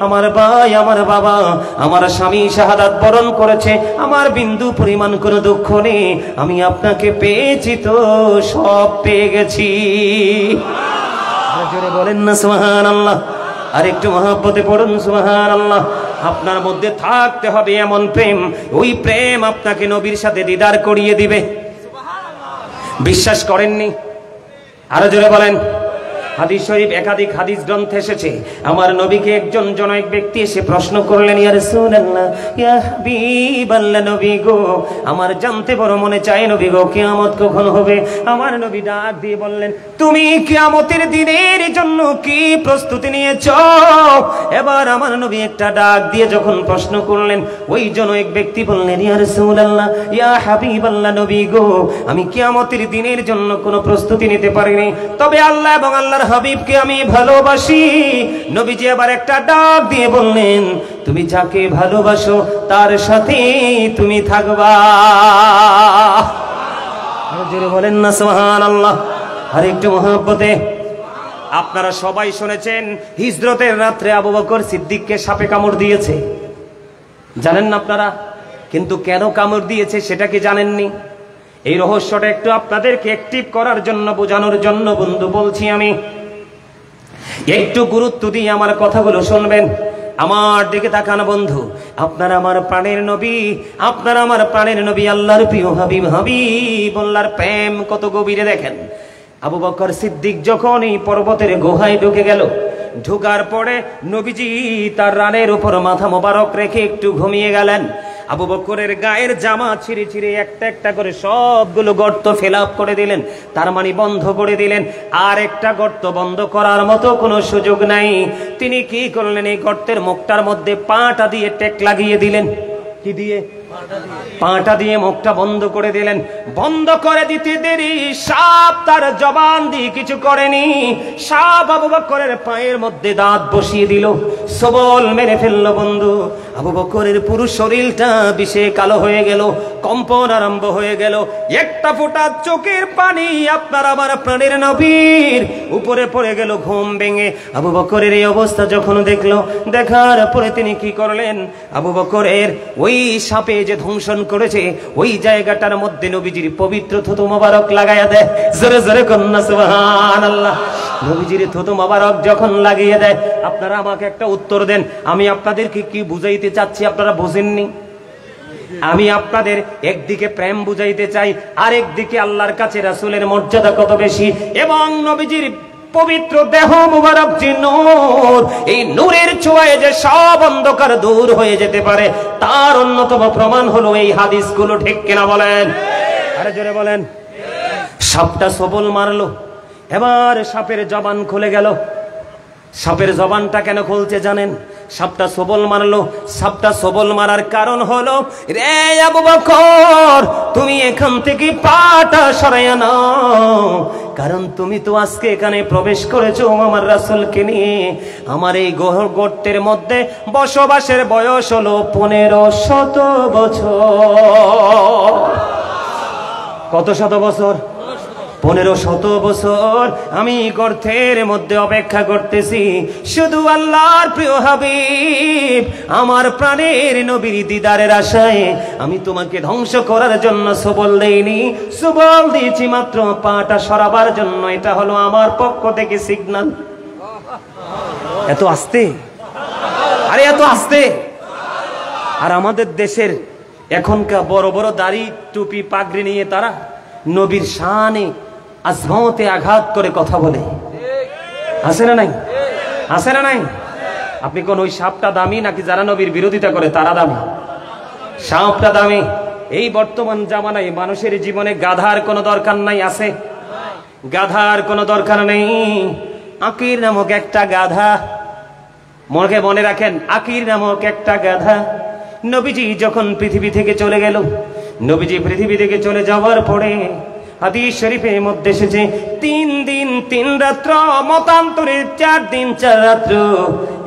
আমার ভাই, আমার বাবা, আমার স্বামী শাহাদাত বরণ করেছে, আমার বিন্দু পরিমাণ কোনো দুঃখ নেই। আমি আপনাকে পেয়েছি তো সব পেয়ে গেছি। জোরে বলেন না সুবহানাল্লাহ। আর একটু মহব্বতে পড়ুন সুবহানাল্লাহ। আপনার মধ্যে থাকতে হবে এমন প্রেম, ওই প্রেম আপনাকে নবীর সাথে দিদার করিয়ে দিবে। বিশ্বাস করেননি? আরো জোরে বলেন। হাদিস শরীফ একাধিক হাদিস গ্রন্থে এসেছে, আমার নবীকে একজন জনৈক ব্যক্তি এসে প্রশ্ন করলেন ইয়া রাসূলুল্লাহ, ইয়া হাবিবাল্লাহ, নবী গো, আমার জানতে বড় মনে চায় নবী গো, কিয়ামত কখন হবে? আমার নবী ডাক দিয়ে বললেন, তুমি কিয়ামতের দিনের জন্য কি প্রস্তুতি নিয়েছো? এবার আমার নবী একটা ডাক দিয়ে যখন প্রশ্ন করলেন, ওই জনৈক ব্যক্তি বললেন ইয়া রাসূলুল্লাহ, ইয়া হাবিবাল্লাহ, নবী গো, আমি কিয়ামতের দিনের জন্য কোনো প্রস্তুতি নিতে পারিনি, তবে আল্লাহ এবং আল্লাহর হাবিবকে আমি ভালোবাসি। নবীজি আবার একটা ডাক দিয়ে বললেন, তুমি যাকে ভালোবাসো তার সাথে তুমি থাকবা। জোরে বলেন না সুবহানাল্লাহ। আর একটু মহব্বতে। আপনারা সবাই শুনেছেন হিজরতের রাত্রে আবু বকর সিদ্দিককে সাপে কামড় দিয়েছে, জানেন না আপনারা? কিন্তু কেন কামড় দিয়েছে সেটা কি জানেননি? এই রহস্যটা একটু আপনাদেরকে অ্যাক্টিভ করার জন্য, বোঝানোর জন্য বন্ধু বলছি আমি। একটু গুরুত্ব দিয়ে আমার কথাগুলো শুনবেন, আমার দিকে তাকান বন্ধু। আপনার আমার প্রাণের নবী, আপনার আমার প্রাণের নবী, আল্লাহর প্রিয় হাবিব, হাবিবুল্লাহর প্রেম কত গভীরে দেখেন। আবু বকর সিদ্দিক যখন এই পর্বতের গুহায় ঢুকে গেল, ঢোকার পরে নবীজি তার রানের উপর মাথা মোবারক রেখে একটু ঘুমিয়ে গেলেন। আবু বকরের গায়ের জামা ছিঁড়ে ছিঁড়ে একটা একটা করে সবগুলো গর্ত ফিল আপ করে দিলেন, তার মানে বন্ধ করে দিলেন। আর একটা গর্ত বন্ধ করার মতো কোনো সুযোগ নাই। তিনি কি করলেন? এই গর্তের মুখটার মধ্যে পাটা দিয়ে টেক লাগিয়ে দিলেন। কি দিয়ে? পাটা দিয়ে মুখটা বন্ধ করে দিলেন। বন্ধ করে দিতে দেরি সাপ তার জবান দিয়ে কিছু করেনি। সাপ আবু বকরের পায়ের মধ্যে দাঁত বসিয়ে দিল, সবল মেরে ফেললো বন্ধু। আবু বকরের পুরো শরীরটা বিষে কালো হয়ে গেল, কম্পন আরম্ভ হয়ে গেল। একটা ফোঁটা চোখের পানি আপনার আমার প্রাণের নবীর উপরে পড়ে গেল ঘুম ভেঙে। আবু বকরের এই অবস্থা যখন দেখলো, দেখার পরে তিনি কি করলেন? আবু বকরের ওই সাপে যে ধ্বংসন করেছে ওই জায়গাটার মধ্যে নবীজির পবিত্র থুতু মোবারক লাগাইয়া দেয়। জোরে জোরে কন্যা সুবহানাল্লাহ। নবীজির থুতু মোবারক যখন লাগিয়ে দেয়, আপনারা আমাকে একটা উত্তর দেন, আমি আপনাদেরকে কি বুঝাইতে চাচ্ছি আপনারা বুঝেননি? আমি আপনাদের একদিকে প্রেম বুঝাইতে চাই, আর একদিকে আল্লাহর কাছে রাসূলের মর্যাদা কত বেশি এবং নবীজির পবিত্র দেহ মুবারক যে নূর, এই নূরের ছোঁয়ায় যে সব অন্ধকার দূর হয়ে যেতে পারে তার অন্যতম প্রমাণ হলো এই হাদিসগুলো। ঠিক কিনা বলেন? আরে জোরে বলেন। সাপটা সবল মারলো, এবার সাপের জবান খুলে গেল। সাপের জবানটা কেন খুলছে জানেন? সাপটা সবল মারলো। সাপটা সবল মারার কারণ হলো, রে আবু বকর তুমি এখান থেকে পাটা সরাইয়া নাও, কারণ তুমি তো আজকে এখানে প্রবেশ করেছো আমার রাসূলকে নিয়ে। আমার এই গর্তের মধ্যে বসবাসের বয়স হলো 1500 বছর। কত শত বছর? 1500 বছর আমি গর্তের মধ্যে অপেক্ষা করতেছি শুধু আল্লাহর প্রিয় হাবিব আমার প্রাণের নবীর দিদারের আশায়। আমি তোমাকে ধ্বংস করার জন্য সবল দেইনি, সবল দিয়েছি মাত্র পাটা সরাবার জন্য। এটা হলো আমার পক্ষ থেকে সিগন্যাল। এত আস্তে, আরে এত আস্তে। আর আমাদের দেশের এখনকার বড় বড় দাড়ি টুপি পাগড়ি নিয়ে তারা নবীর শানে আজমতে আঘাত করে কথা বলে। আছে না নাই? আছে না নাই? আপনি কোন ওই সাপটা দামি নাকি যারা নবীর বিরোধিতা করে তারা দামি? সাপটা দামি। এই বর্তমান জামানায় মানুষের জীবনে গাধার কোনো দরকার নাই। আছে? গাধার কোনো দরকার নেই। আকির নামক একটা গাধা, মনে রাখেন, আকির নামক একটা গাধা নবীজি যখন পৃথিবী থেকে চলে গেল, নবীজি পৃথিবী থেকে চলে যাওয়ার পরে হাদিস শরীফের মধ্যে এসেছে 3 দিন 3 রাত্র, মতান্তরে 4 দিন 4 রাত্র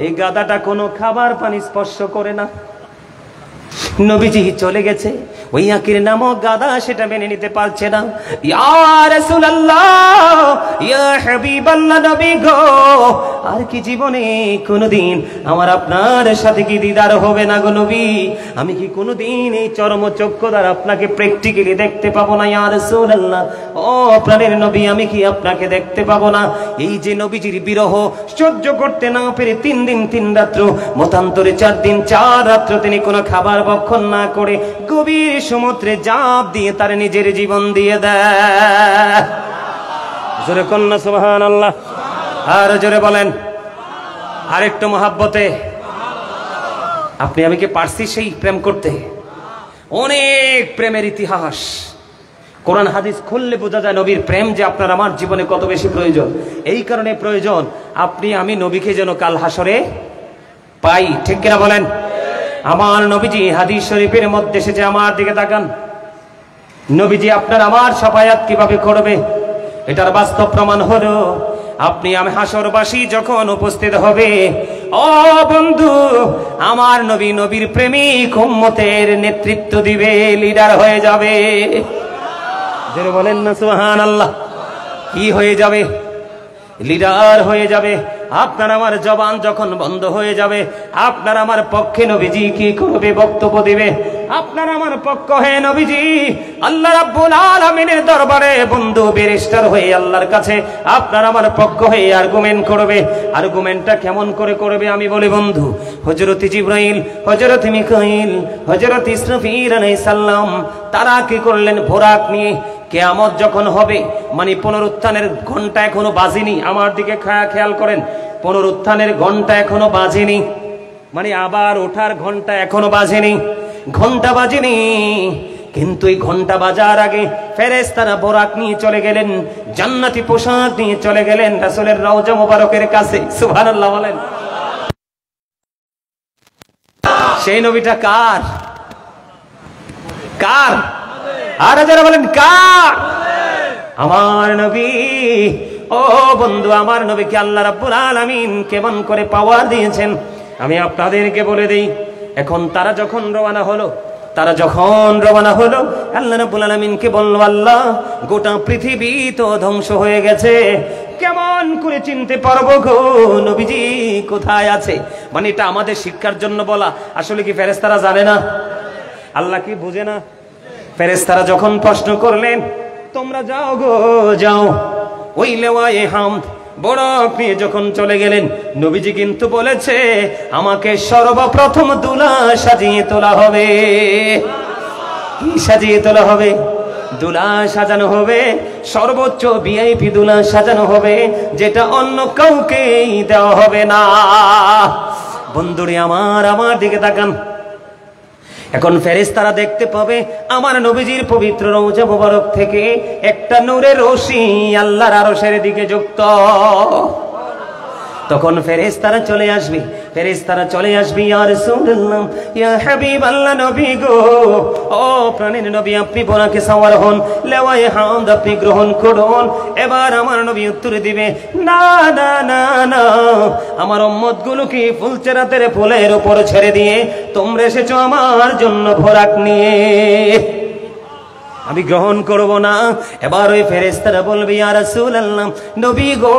এই গাধাটা কোনো খাবার পানি স্পর্শ করে না। নবীজি চলে গেছে, ওই আকির নামক গাধা সেটা মেনে নিতে পারছে না। ইয়া রাসূলুল্লাহ, ইয়া হাবিবাল্লাহ, নবী গো, আর কি জীবনে কোনোদিন আমার আপনার সাথে কি দিদার হবে না গো নবী? আমি কি কোনোদিন এই চরম চক্ষু দ্বারা আপনাকে প্র্যাকটিক্যালি দেখতে পাবো না? ইয়া রাসূলুল্লাহ, ও প্রাণের নবী, আমি কি আপনাকে দেখতে পাবো না? এই যে নবীজির বিরহ সহ্য করতে না পেরে 3 দিন 3 রাত্র, মতান্তরে 4 দিন 4 রাত্র তিনি কোনো খাবার ভক্ষণ না করে গভীর সমুদ্রে ঝাঁপ দিয়ে তার নিজের জীবন দিয়ে দেয়। জোরে কন্যা সুবহানাল্লাহ। আর জোরে বলেন আরেকটু মহাব্বতে। আপনি আমি কি পারছি সেই প্রেম করতে? অনেক প্রেমের ইতিহাস কোরআন হাদিস খুললে বোঝা যায় নবীর প্রেম যে আপনার আমার জীবনে কত বেশি প্রয়োজন। এই কারণে প্রয়োজন আপনি আমি নবীকে যেন কাল হাসরে পাই। ঠিক কিনা বলেন? আমার নবীজি হাদিস শরীফের মধ্যে এসেছে, আমার দিকে তাকান, নবীজি আপনার আমার শাফায়াত কিভাবে করবে এটার বাস্তব প্রমাণ হলো আপনি আমি হাসরবাসী যখন উপস্থিত হবে, ও বন্ধু আমার নবী নবীর প্রেমিক উম্মতের নেতৃত্ব দিবে, লিডার হয়ে যাবে। যারা বলেন না সুবহানাল্লাহ। কি হয়ে যাবে? লিডার হয়ে যাবে। আপনার আমার জবান যখন বন্ধ হয়ে যাবে, আপনার আমার পক্ষে নবীজি কি করবে? বক্তব্য দিবে। আপনার আমার পক্ষ হয়ে নবীজি আল্লাহ রাব্বুল আলামিনের দরবারে বন্ধু ব্যারিস্টার হয়ে আল্লাহর কাছে আপনার আমার পক্ষ হয়ে আর্গুমেন্ট করবে। আর্গুমেন্টটা কেমন করে করবে আমি বলি বন্ধু, হযরত জিবরাইল, হযরত মিকাইল, হযরত ইসরাফিল আলাইহিস সালাম তারা কি করলেন? বোরাক নিয়ে কিয়ামত যখন হবে, মানে পুনরুত্থানের ঘন্টা এখনো বাজেনি, আমার দিকে খেয়াল করেন, পুনরুত্থানের ঘন্টা এখনো বাজেনি, মানে আবার ওঠার ঘন্টা এখনো বাজেনি, ঘন্টা বাজেনি, কিন্তু এই ঘন্টা বাজার আগে ফেরেশতারা বোরাক নিয়ে চলে গেলেন, জান্নাতি পোশাক নিয়ে চলে গেলেন রাসূলের রওজা মোবারকের কাছে। সুবহানাল্লাহ বলেন। সেই নবীটা কার? কার? আর যারা বলেন কার? আমার নবী। ও বন্ধু, আমার নবীকে আল্লাহ রাব্বুল আলামিন কেমন করে পাওয়ার দিয়েছেন আমি আপনাদেরকে বলে দেই। এখন তারা যখন রওনা হলো, আল্লাহ রাব্বুল আলামিনকে বলল, আল্লাহ গোটা পৃথিবী তো ধ্বংস হয়ে গেছে, কেমন করে চিনতে পারবো গো নবীজি কোথায় আছে? মানে এটা আমাদের শিক্ষার জন্য বলা। আসলে কি ফেরেশতারা জানে না? আল্লাহ কি বুঝে না? ফেরেশতারা যখন প্রশ্ন করলেন, তোমরা যাও গো যাও, ওই লেওয়ায়ে হামদ বড় আপনি যখন চলে গেলেন, নবীজি কিন্তু বলেছে আমাকে সর্বপ্রথম দুলা সাজিয়ে তোলা হবে। কি সাজিয়ে তোলা হবে? দুলা সাজানো হবে, সর্বোচ্চ ভিআইপি দুলা সাজানো হবে, যেটা অন্য কাউকেই দেওয়া হবে না। বন্ধুরে আমার দিকে তাকান। এখন ফেরেশতারা দেখতে পাবে আমার নবীজির পবিত্র রওজা মোবারক থেকে একটা নূরের রশি আল্লাহর আরশের দিকে যুক্ত। তখন ফেরেশতারা চলে আসবে, ইয়া রাসূলুল্লাহ, ইয়া হাবিবাল্লাহ, নবী গো, ও প্রাণের নবী, আপনি বোরাকে সওয়ার হন, লেওয়ায়ে হামদ আপনি গ্রহণ করুন। এবার আমার নবী উত্তর দিবে, না না না না, আমার উম্মতগুলোকে ফুলচেরাতের ফুলের উপর ছেড়ে দিয়ে তোমরা এসেছো আমার জন্য বোরাক নিয়ে, আমি গ্রহণ করব না। এবার ওই ফেরেশতারা বলবে, ইয়া রাসূলুল্লাহ, নবী গো,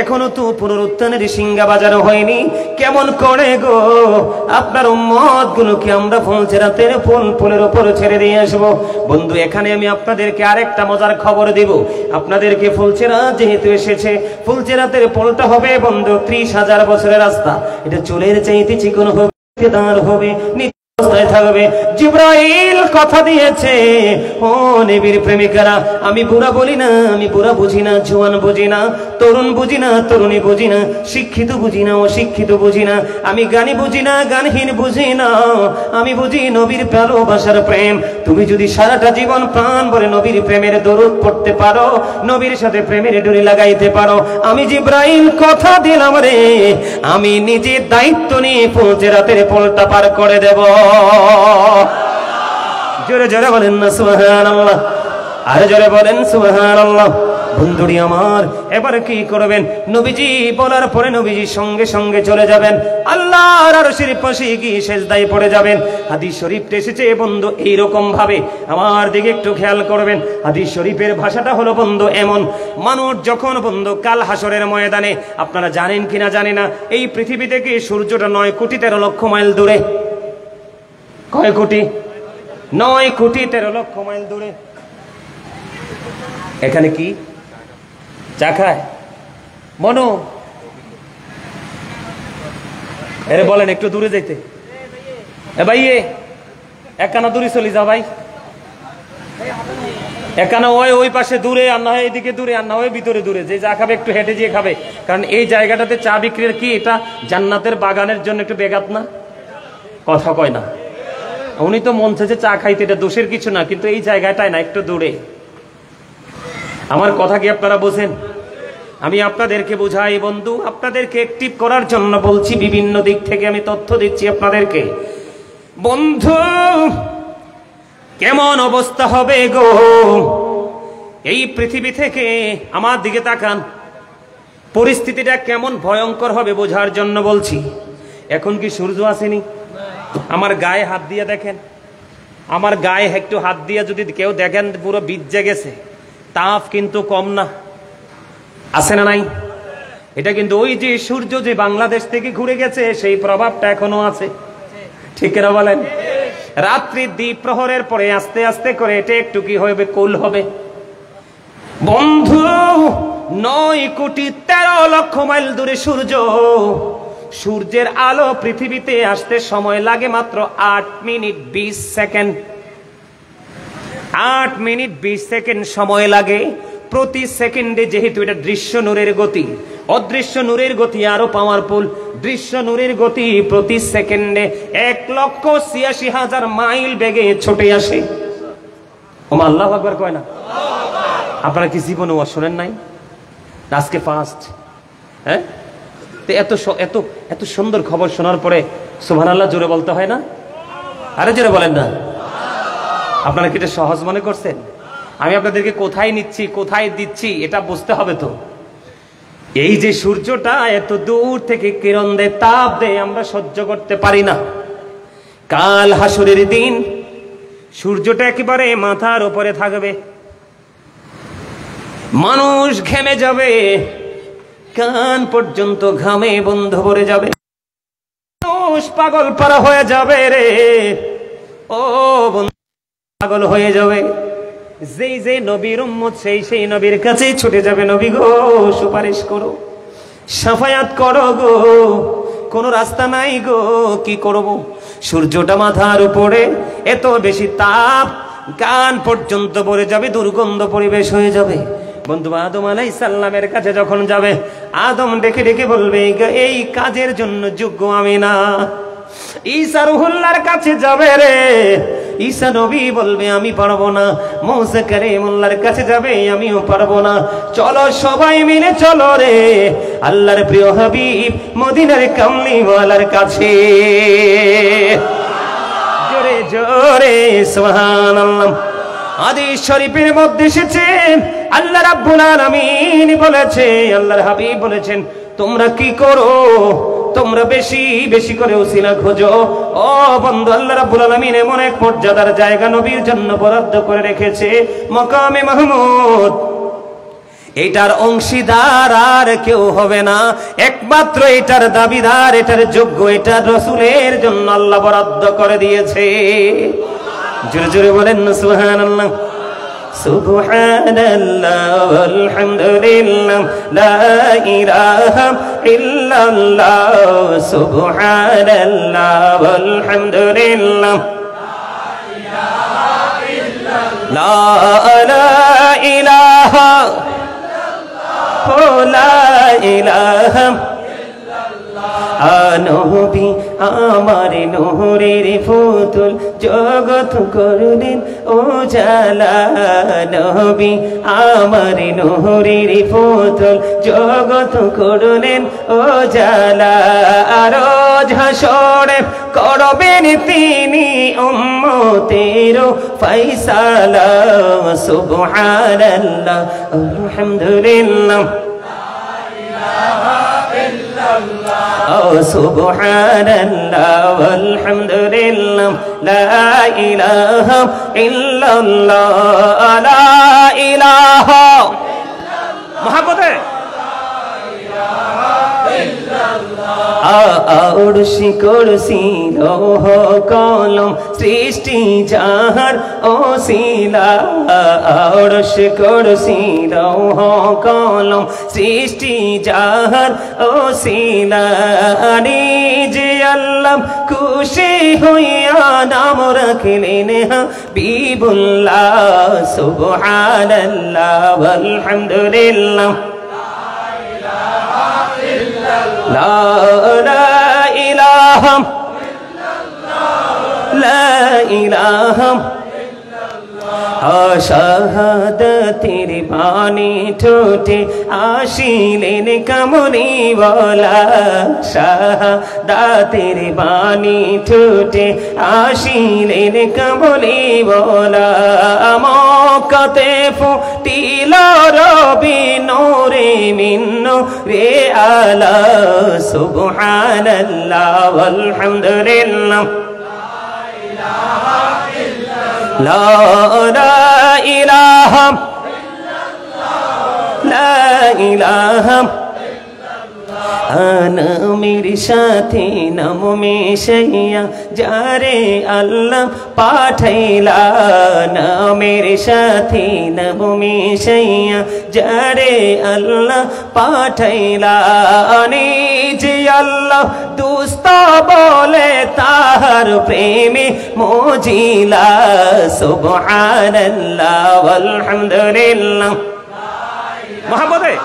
এখনো তো পুনরুত্থানের সিংহা বাজানো হয়নি, কেমন করে গো আপনার উম্মতগুলোকে আমরা ফুলচেরাতের ফুলের উপর ছেড়ে দিয়ে আসবো? বন্ধু, এখানে আমি আপনাদেরকে আরেকটা মজার খবর দিব। আপনাদেরকে ফুলচেরাত যেহেতু এসেছে, ফুলচেরাতের পোলটা হবে বন্ধু 30,000 বছরের রাস্তা। এটা চুলের চাইতে চিকন হবে, দাঁড় হবে, থাকবে। জিবরাইল কথা দিয়েছে, ও নবীর প্রেমিকারা, আমি বুড়া বলি না, আমি বুড়া বুঝি না, জওয়ান বুঝি না, তরুণ বুঝি না, তরুণী বুঝি না, শিক্ষিত বুঝি না, অশিক্ষিত বুঝি না, আমি জ্ঞানী বুঝি না, জ্ঞানহীন বুঝি না, আমি বুঝি নবীর ভালোবাসার প্রেম। তুমি যদি সারাটা জীবন প্রাণ ভরে নবীর প্রেমের দরুদ পড়তে পারো, নবীর সাথে প্রেমের ডুরি লাগাইতে পারো, আমি জিবরাইল কথা দিলাম রে, আমি নিজের দায়িত্ব নিয়ে ফুলচেরাতের পোলটা পার করে দেব। জোরে জোরে বলেন না সুবহানাল্লাহ, আর জোরে বলেন সুবহানাল্লাহ। বন্ধুরি আমার, এবার কি করবেন? নবীজি বলার পরে নবীজি সঙ্গে সঙ্গে চলে যাবেন আল্লাহর আরশের পাশে গিয়ে সেজদায় পড়ে যাবেন। হাদিস শরীফে এসেছে বন্ধু এইরকম ভাবে, আমার দিকে একটু খেয়াল করবেন। হাদিস শরীফের ভাষাটা হলো বন্ধু এমন, মানুষ যখন বন্ধু কাল হাসরের ময়দানে, আপনারা জানেন কিনা জানি না, এই পৃথিবী থেকে সূর্যটা 9 কোটি 13 লক্ষ মাইল দূরে। কয় কোটি? 9 কোটি 13 লক্ষ মাইল দূরে। এখানে কি চা খায় মনো? এরে বলেন একটু দূরে যেতে। এ ভাই, একানা দূরে চলে যা ভাই, একানা ওই পাশে দূরে, আর না হয় এদিকে দূরে, আর না হয় ভিতরে দূরে। যে চা খাবে একটু হেঁটে যেয়ে খাবে, কারণ এই জায়গাটাতে চা বিক্রির কি এটা জান্নাতের বাগানের জন্য একটু বেগাত না? কথা কয় না। উনি তো মন চাইছে চা খাইতে, এটা দোষের কিছু না, কিন্তু এই জায়গাটায় না, একটু দূরে। আমার কথা কি আপনারা বোঝেন? আমি আপনাদেরকে বুঝাই বন্ধু, আপনাদেরকে অ্যাক্টিভ করার জন্য বলছি, বিভিন্ন দিক থেকে আমি তথ্য দিচ্ছি আপনাদেরকে। বন্ধু, কেমন অবস্থা হবে গো এই পৃথিবী থেকে? আমার দিকে তাকান, পরিস্থিতিটা কেমন ভয়ঙ্কর হবে বোঝার জন্য বলছি। এখন কি সূর্য আসেনি? আমার গায়ে হাত দিয়ে দেখেন, আমার গায়ে একটু হাত দিয়ে যদি কেউ দেখেন পুরো ভিজে গেছে। তাপ কিন্তু কম না, আছে না নাই? এটা কিন্তু ওই যে সূর্য যে বাংলাদেশ থেকে ঘুরে গেছে সেই প্রভাবটা এখনো আছে, ঠিক না বলেন? রাত্রি দ্বীপ প্রহরের পরে আস্তে আস্তে করে এটা একটু কি হবে, কুল হবে। বন্ধু 9,13,00,000 মাইল দূরে সূর্য, সূর্যের আলো পৃথিবীতে আসতে সময় লাগে মাত্র 8 মিনিট 20 সেকেন্ড। 8 মিনিট 20 সেকেন্ড সময় লাগে প্রতি সেকেন্ডে। যেহেতু এটা দৃশ্য নূরের গতি, অদৃশ্য নূরের গতি আরো পাওয়ারফুল। দৃশ্য নূরের গতি প্রতি সেকেন্ডে 1,86,000 মাইল বেগে ছুটে আসে। ওমা আল্লাহু আকবার কয় না? আপনারা কি জীবনে শোনেন নাই? আজকে ফার্স্ট। হ্যাঁ, তো এত এত এত সুন্দর খবর শোনার পরে সুবহানাল্লাহ জোরে বলতে হয় না? আরে জোরে বলেন না। আপনারা কি এটা সহজ মনে করছেন? আমি আপনাদেরকে কোথায় নিচ্ছি, কোথায় দিচ্ছি, এটা বুঝতে হবে তো। এই যে সূর্যটা এত দূর থেকে কিরণ দেয়, তাপ দেয়, আমরা সহ্য করতে পারি না। কাল হাসরের দিন সূর্যটা একেবারে মাথার উপরে থাকবে, মানুষ ঘেমে যাবে, কান পর্যন্ত ঘামে বন্ধ ভরে যাবে, মানুষ পাগল পারা হয়ে যাবে রে। ও বন্ধু, পাগল হয়ে যাবে। যেই যে নবীর উম্মত সেই নবীর কাছেই ছুটে যাবে, নবী গো সুপারিশ করো, সাফায়াত করো গো, কোনো রাস্তা নাই গো, কি করব? সূর্যটা মাথার উপরে, এত বেশি তাপ, কান পর্যন্ত ভরে যাবে, দুর্গন্ধ পরিবেশ হয়ে যাবে। বন্ধু আদম আলাইহিস সালামের কাছে যখন যাবে, আদম ডেকে ডেকে বলবে এই কাজের জন্য যোগ্য আমি না। ঈসা রুহুল্লাহর কাছে যাবে রে, ঈসা নবী বলবে আমি পারবো না। মুসা কালিমুল্লাহর কাছে যাবে, আমিও পারবো না। চলো সবাই মিলে চলো রে আল্লাহর প্রিয় হাবিব মদিনার কামলিওয়ালার কাছে। জোরে জোরে সুবহানাল্লাহ। হাদিস শরীফের মধ্যে এসেছে, আল্লাহ রাব্বুল আলামিন বলেছে, আল্লাহর হাবিব বলেছেন, তোমরা কি করো? তোমরা বেশি বেশি করে ওসিলা খোঁজো। ও বন্ধু, আল্লাহ রাব্বুল আলামিন এমন এক মর্যাদার জায়গা নবীর জন্য বরাদ্দ করে রেখেছে, মাকামে মাহমুদ। এটার অংশীদার আর কেউ হবে না, একমাত্র এটার দাবিদার, এটার যোগ্য, এটা রাসূলের জন্য আল্লাহ বরাদ্দ করে দিয়েছে। জোরে জোরে বলেন না সুবহানাল্লাহ। সুবহানাল্লাহ আলহামদুলিল্লাহ লা ইলাহা ইল্লাল্লাহ, সুবহানাল্লাহ আলহামদুলিল্লাহ লা ইলাহা লা ইলাহা নবী আমার নূরের পুতুল, জগৎ করলেন উজালা। নবী আমার নূরের পুতুল, জগৎ করলেন উজালা। রোজ হাসরে করবেন তিনি উম্মতের ফয়সালা। সুবহানাল্লাহ আলহামদুলিল্লাহ সুবহানাল্লাহ আলহামদুলিল্লাহ লা ইলাহা ইল্লাল্লাহ লা ইলাহা মুহাম্মদে আরশি কুরসি লৌহ কলম সৃষ্টি যাহার ওসিলা। আরশি কুরসি লৌহ কলম সৃষ্টি যাহার ওসিলা। যে আল্লাহ খুশি হইয়া নাম রাখলেন হাবিবুল্লাহ। সুবহানাল্লাহ আলহামদুলিল্লাহ লা ইলাহা লা ইলাহা শাহাদাতের বাণী ঠোঁটে আসিলেন কামলিওয়ালা। শাহাদাতের বাণী ঠোঁটে আসিলেন কামলিওয়ালা। মক্কাতে ফুটিল রবি নূরে মিন নূরে আলা। সুবহানাল্লাহ আলহামদুলিল্লাহ লা ইলাহা লা ইলাহা নামের সাথে নাম মিশাইয়া যারে আল্লাহ পাঠাইলা, নামের সাথে নাম মিশাইয়া যারে আল্লাহ পাঠাইলা, নিজে আল্লাহ দুস্ত বলে তাহার প্রেমে মজিলা। সুবহানাল্লাহ আলহামদুলিল্লাহ মুহাম্মদে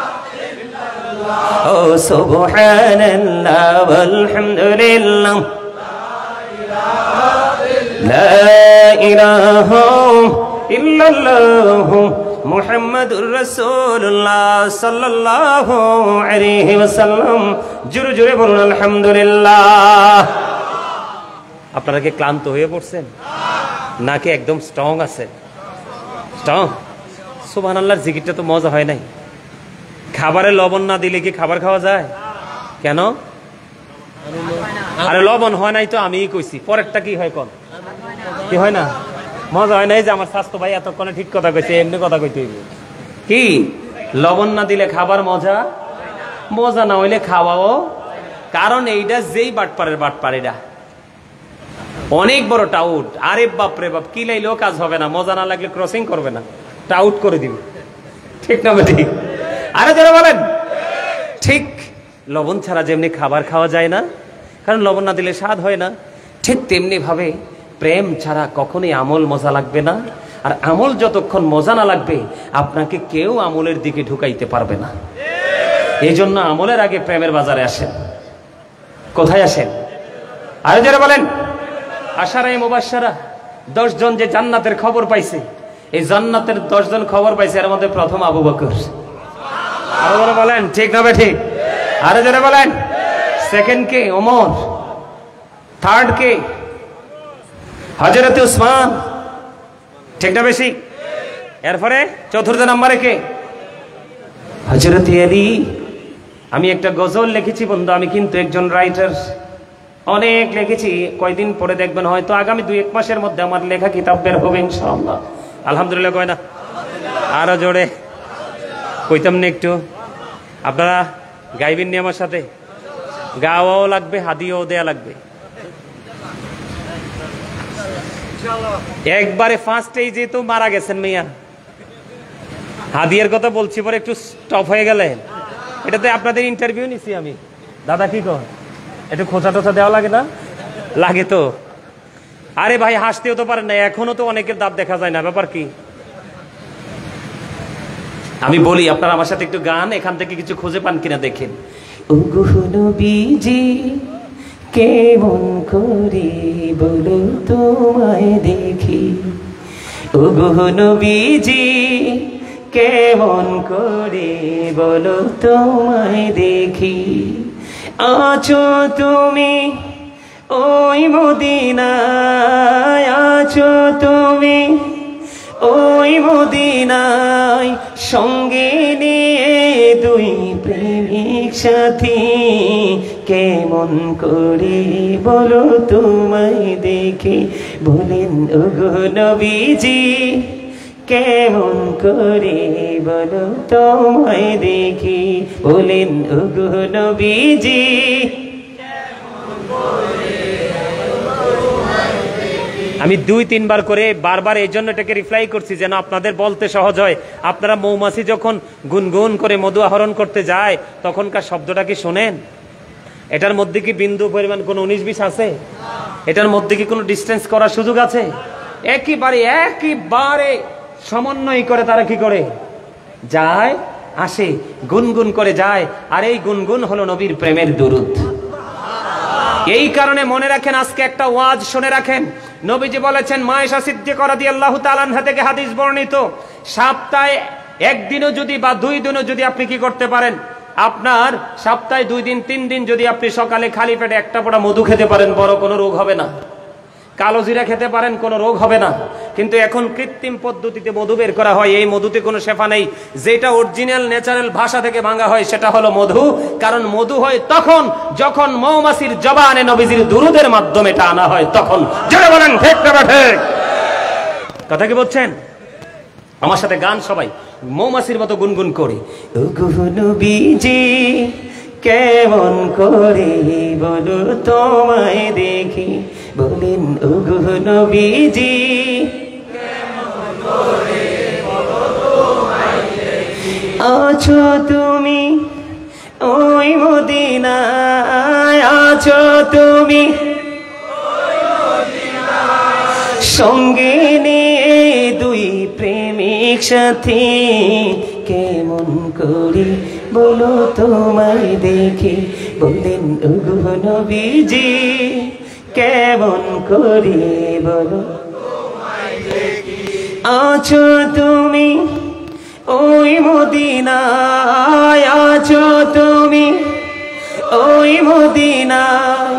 ও সুবহানাল্লাহ আলহামদুলিল্লাহ লা ইলাহা ইল্লাল্লাহ মুহাম্মাদুর রাসূলুল্লাহ সাল্লাল্লাহু আলাইহি ওয়াসাল্লাম। জোরে জোরে বলুন আলহামদুলিল্লাহ। আপনারা কি ক্লান্ত হয়ে পড়ছেন নাকি একদম স্ট্রং আছে? স্ট্রং। সুবহানাল্লাহর জিকিরটা তো মজা হয় নাই। খাবারে লবণ না দিলে কি খাবার খাওয়া যায়? কেন? আরে লবণ হয় নাই তো আমিই কইছি, পরেরটা কি হয়? কোন কি হয় না? মজা হয় নাই যে আমার স্বাস্থ্য ভাই এতক্ষণে ঠিক কথা কইছে, এমনি কথা কইতে হইব। কি লবণ না দিলে খাবার মজা, মজা না হইলে খাওয়াও। কারণ এইটা যেই বাটপারের বাটপার, এটা অনেক বড় টাউট। আরে বাপ রে বাপ, কি লাইলেও কাজ হবে না, মজা না লাগলে ক্রসিং করবে না, টাউট করে দিবে। ঠিক না ঠিক? আরে যারা বলেন ঠিক। লবণ ছাড়া যেমনি খাবার খাওয়া যায় না, কারণ লবণ না দিলে স্বাদ হয় না, ঠিক তেমনি ভাবে প্রেম ছাড়া কখনোই আমল মজা লাগবে না। আর আমল যতক্ষণ মজা না লাগবে আপনাকে কেউ আমলের দিকে ঢুকাইতে পারবে না। এই জন্য আমলের আগে প্রেমের বাজারে আসেন। কোথায় আসেন? আরে যারা বলেন আশারায়ে মুবাশশারা 10 জন যে জান্নাতের খবর পাইছে, এই জান্নাতের 10 জন খবর পাইছে, এর মধ্যে প্রথম আবু বকর। আরো যারা বলেন ঠিক না ঠিক? আরে যারা বলেন সেকেন্ড কে? ওমর। থার্ড কে? হযরত উসমান। ঠিক না বেশি? এরপরে চতুর্থ নম্বরে কে? হযরত আলী। আমি একটা গজল লিখেছি বন্ধু, আমি কিন্তু একজন রাইটার, অনেক লিখেছি। কয়দিন পরে দেখবেন হয়তো আগামী 2-1 মাসের মধ্যে আমার লেখা কিতাব বের হবে ইনশাআল্লাহ। আলহামদুলিল্লাহ কয় না? আরো জোরে কইতাম না একটু? আপনারা গাইবেন নি আমার সাথে? গাওয়াও লাগবে, হাদিয়াও দেয়া লাগবে। একবারে ফার্স্টেই যেহেতু মারা গেছেন মিয়া, হাদিয়ার কথা বলছি, পরে একটু স্টপ হয়ে গেলে। এটাতে আপনাদের ইন্টারভিউ নিছি আমি। দাদা কি কর, একটু খোঁচা টোচা দেওয়া লাগে না? লাগে তো। আরে ভাই হাসতেও তো পারেন না, এখনো তো অনেকের দাঁত দেখা যায় না, ব্যাপার কি? আমি বলি আপনারা আমার সাথে একটু গান এখান থেকে কিছু খুঁজে পান কিনা দেখেন। ওগো নবীজি কেমন করে বলো তোমায় দেখি, ওগো নবীজি কেমন করে বলো তোমায় দেখি, আছো তুমি ওই মদিনায়, আছো তুমি ওই মদিনায়, সঙ্গে নিয়ে দুই প্রেমিক সাথী, কেমন করে বলো তোমায় দেখি। বলেন ওগো নবীজি কেমন করে বলো তোমায় দেখি, বলেন ওগো নবীজি। আমি 2-3 বার করে বারবার এই জন্য এটাকে রিপ্লাই করছি যেন আপনাদের বলতে সহজ হয়। আপনারা মৌমাছি যখন গুনগুন করে মধু আহরণ করতে যায় তখনকার শব্দটা কি শোনেন? এটার মধ্যে কি বিন্দু পরিমাণ কোনো 19-20 আছে? এটার মধ্যে কি কোনো ডিস্টেন্স করার সুযোগ আছে? একেবারে সমন্বয় করে তারা কি করে যায়, আসে, গুনগুন করে যায়। আর এই গুনগুন হলো নবীর প্রেমের দুরূদ। এই কারণে মনে রাখেন, আজকে একটা ওয়াজ শুনে রাখেন। নবীজি বলেছেন, মা আয়েশা সিদ্দিকা রাদিয়াল্লাহু তাআলা আনহা থেকে হাদিস বর্ণিত, সপ্তাহে 1 দিনও যদি বা 2 দিনও যদি আপনি কি করতে পারেন, আপনার সপ্তাহে 2 দিন 3 দিন যদি আপনি সকালে খালি পেটে একটা পোড়া মধু খেতে পারেন, বড় কোনো রোগ হবে না। কালো জিরা খেতে পারেন, কোনো রোগ হবে না। কিন্তু এখন কৃত্রিম পদ্ধতিতে মধু বের করা হয়, এই মধুতে কোনো শেফা নেই। যেটা অরিজিনাল ন্যাচারাল ভাষা থেকে ভাঙা হয় সেটা হলো মধু। কারণ মধু হয় তখন যখন মৌমাছির জবানে নবীজির দুরূদের মাধ্যমে এটা আনা হয়, তখন। যারা বলেন ঠিক না ঠিক? কথা কি বলছেন? আমার সাথে গান সবাই মৌমাছির মতো গুনগুন করে। ওগো নবীজি কেমন করে বলো তোমায় দেখি, বলেন ওগো নবীজি আছো তুমি ওই মদিনায়, আছো তুমি সঙ্গে নিয়ে দুই প্রেমিক সাথী, কেমন করে বলো তোমায় দেখি, বলেন ওগো নবীজি কেমন করে বলো আছো তুমি ওই মদিনায়, আছো তুমি ওই মদিনায়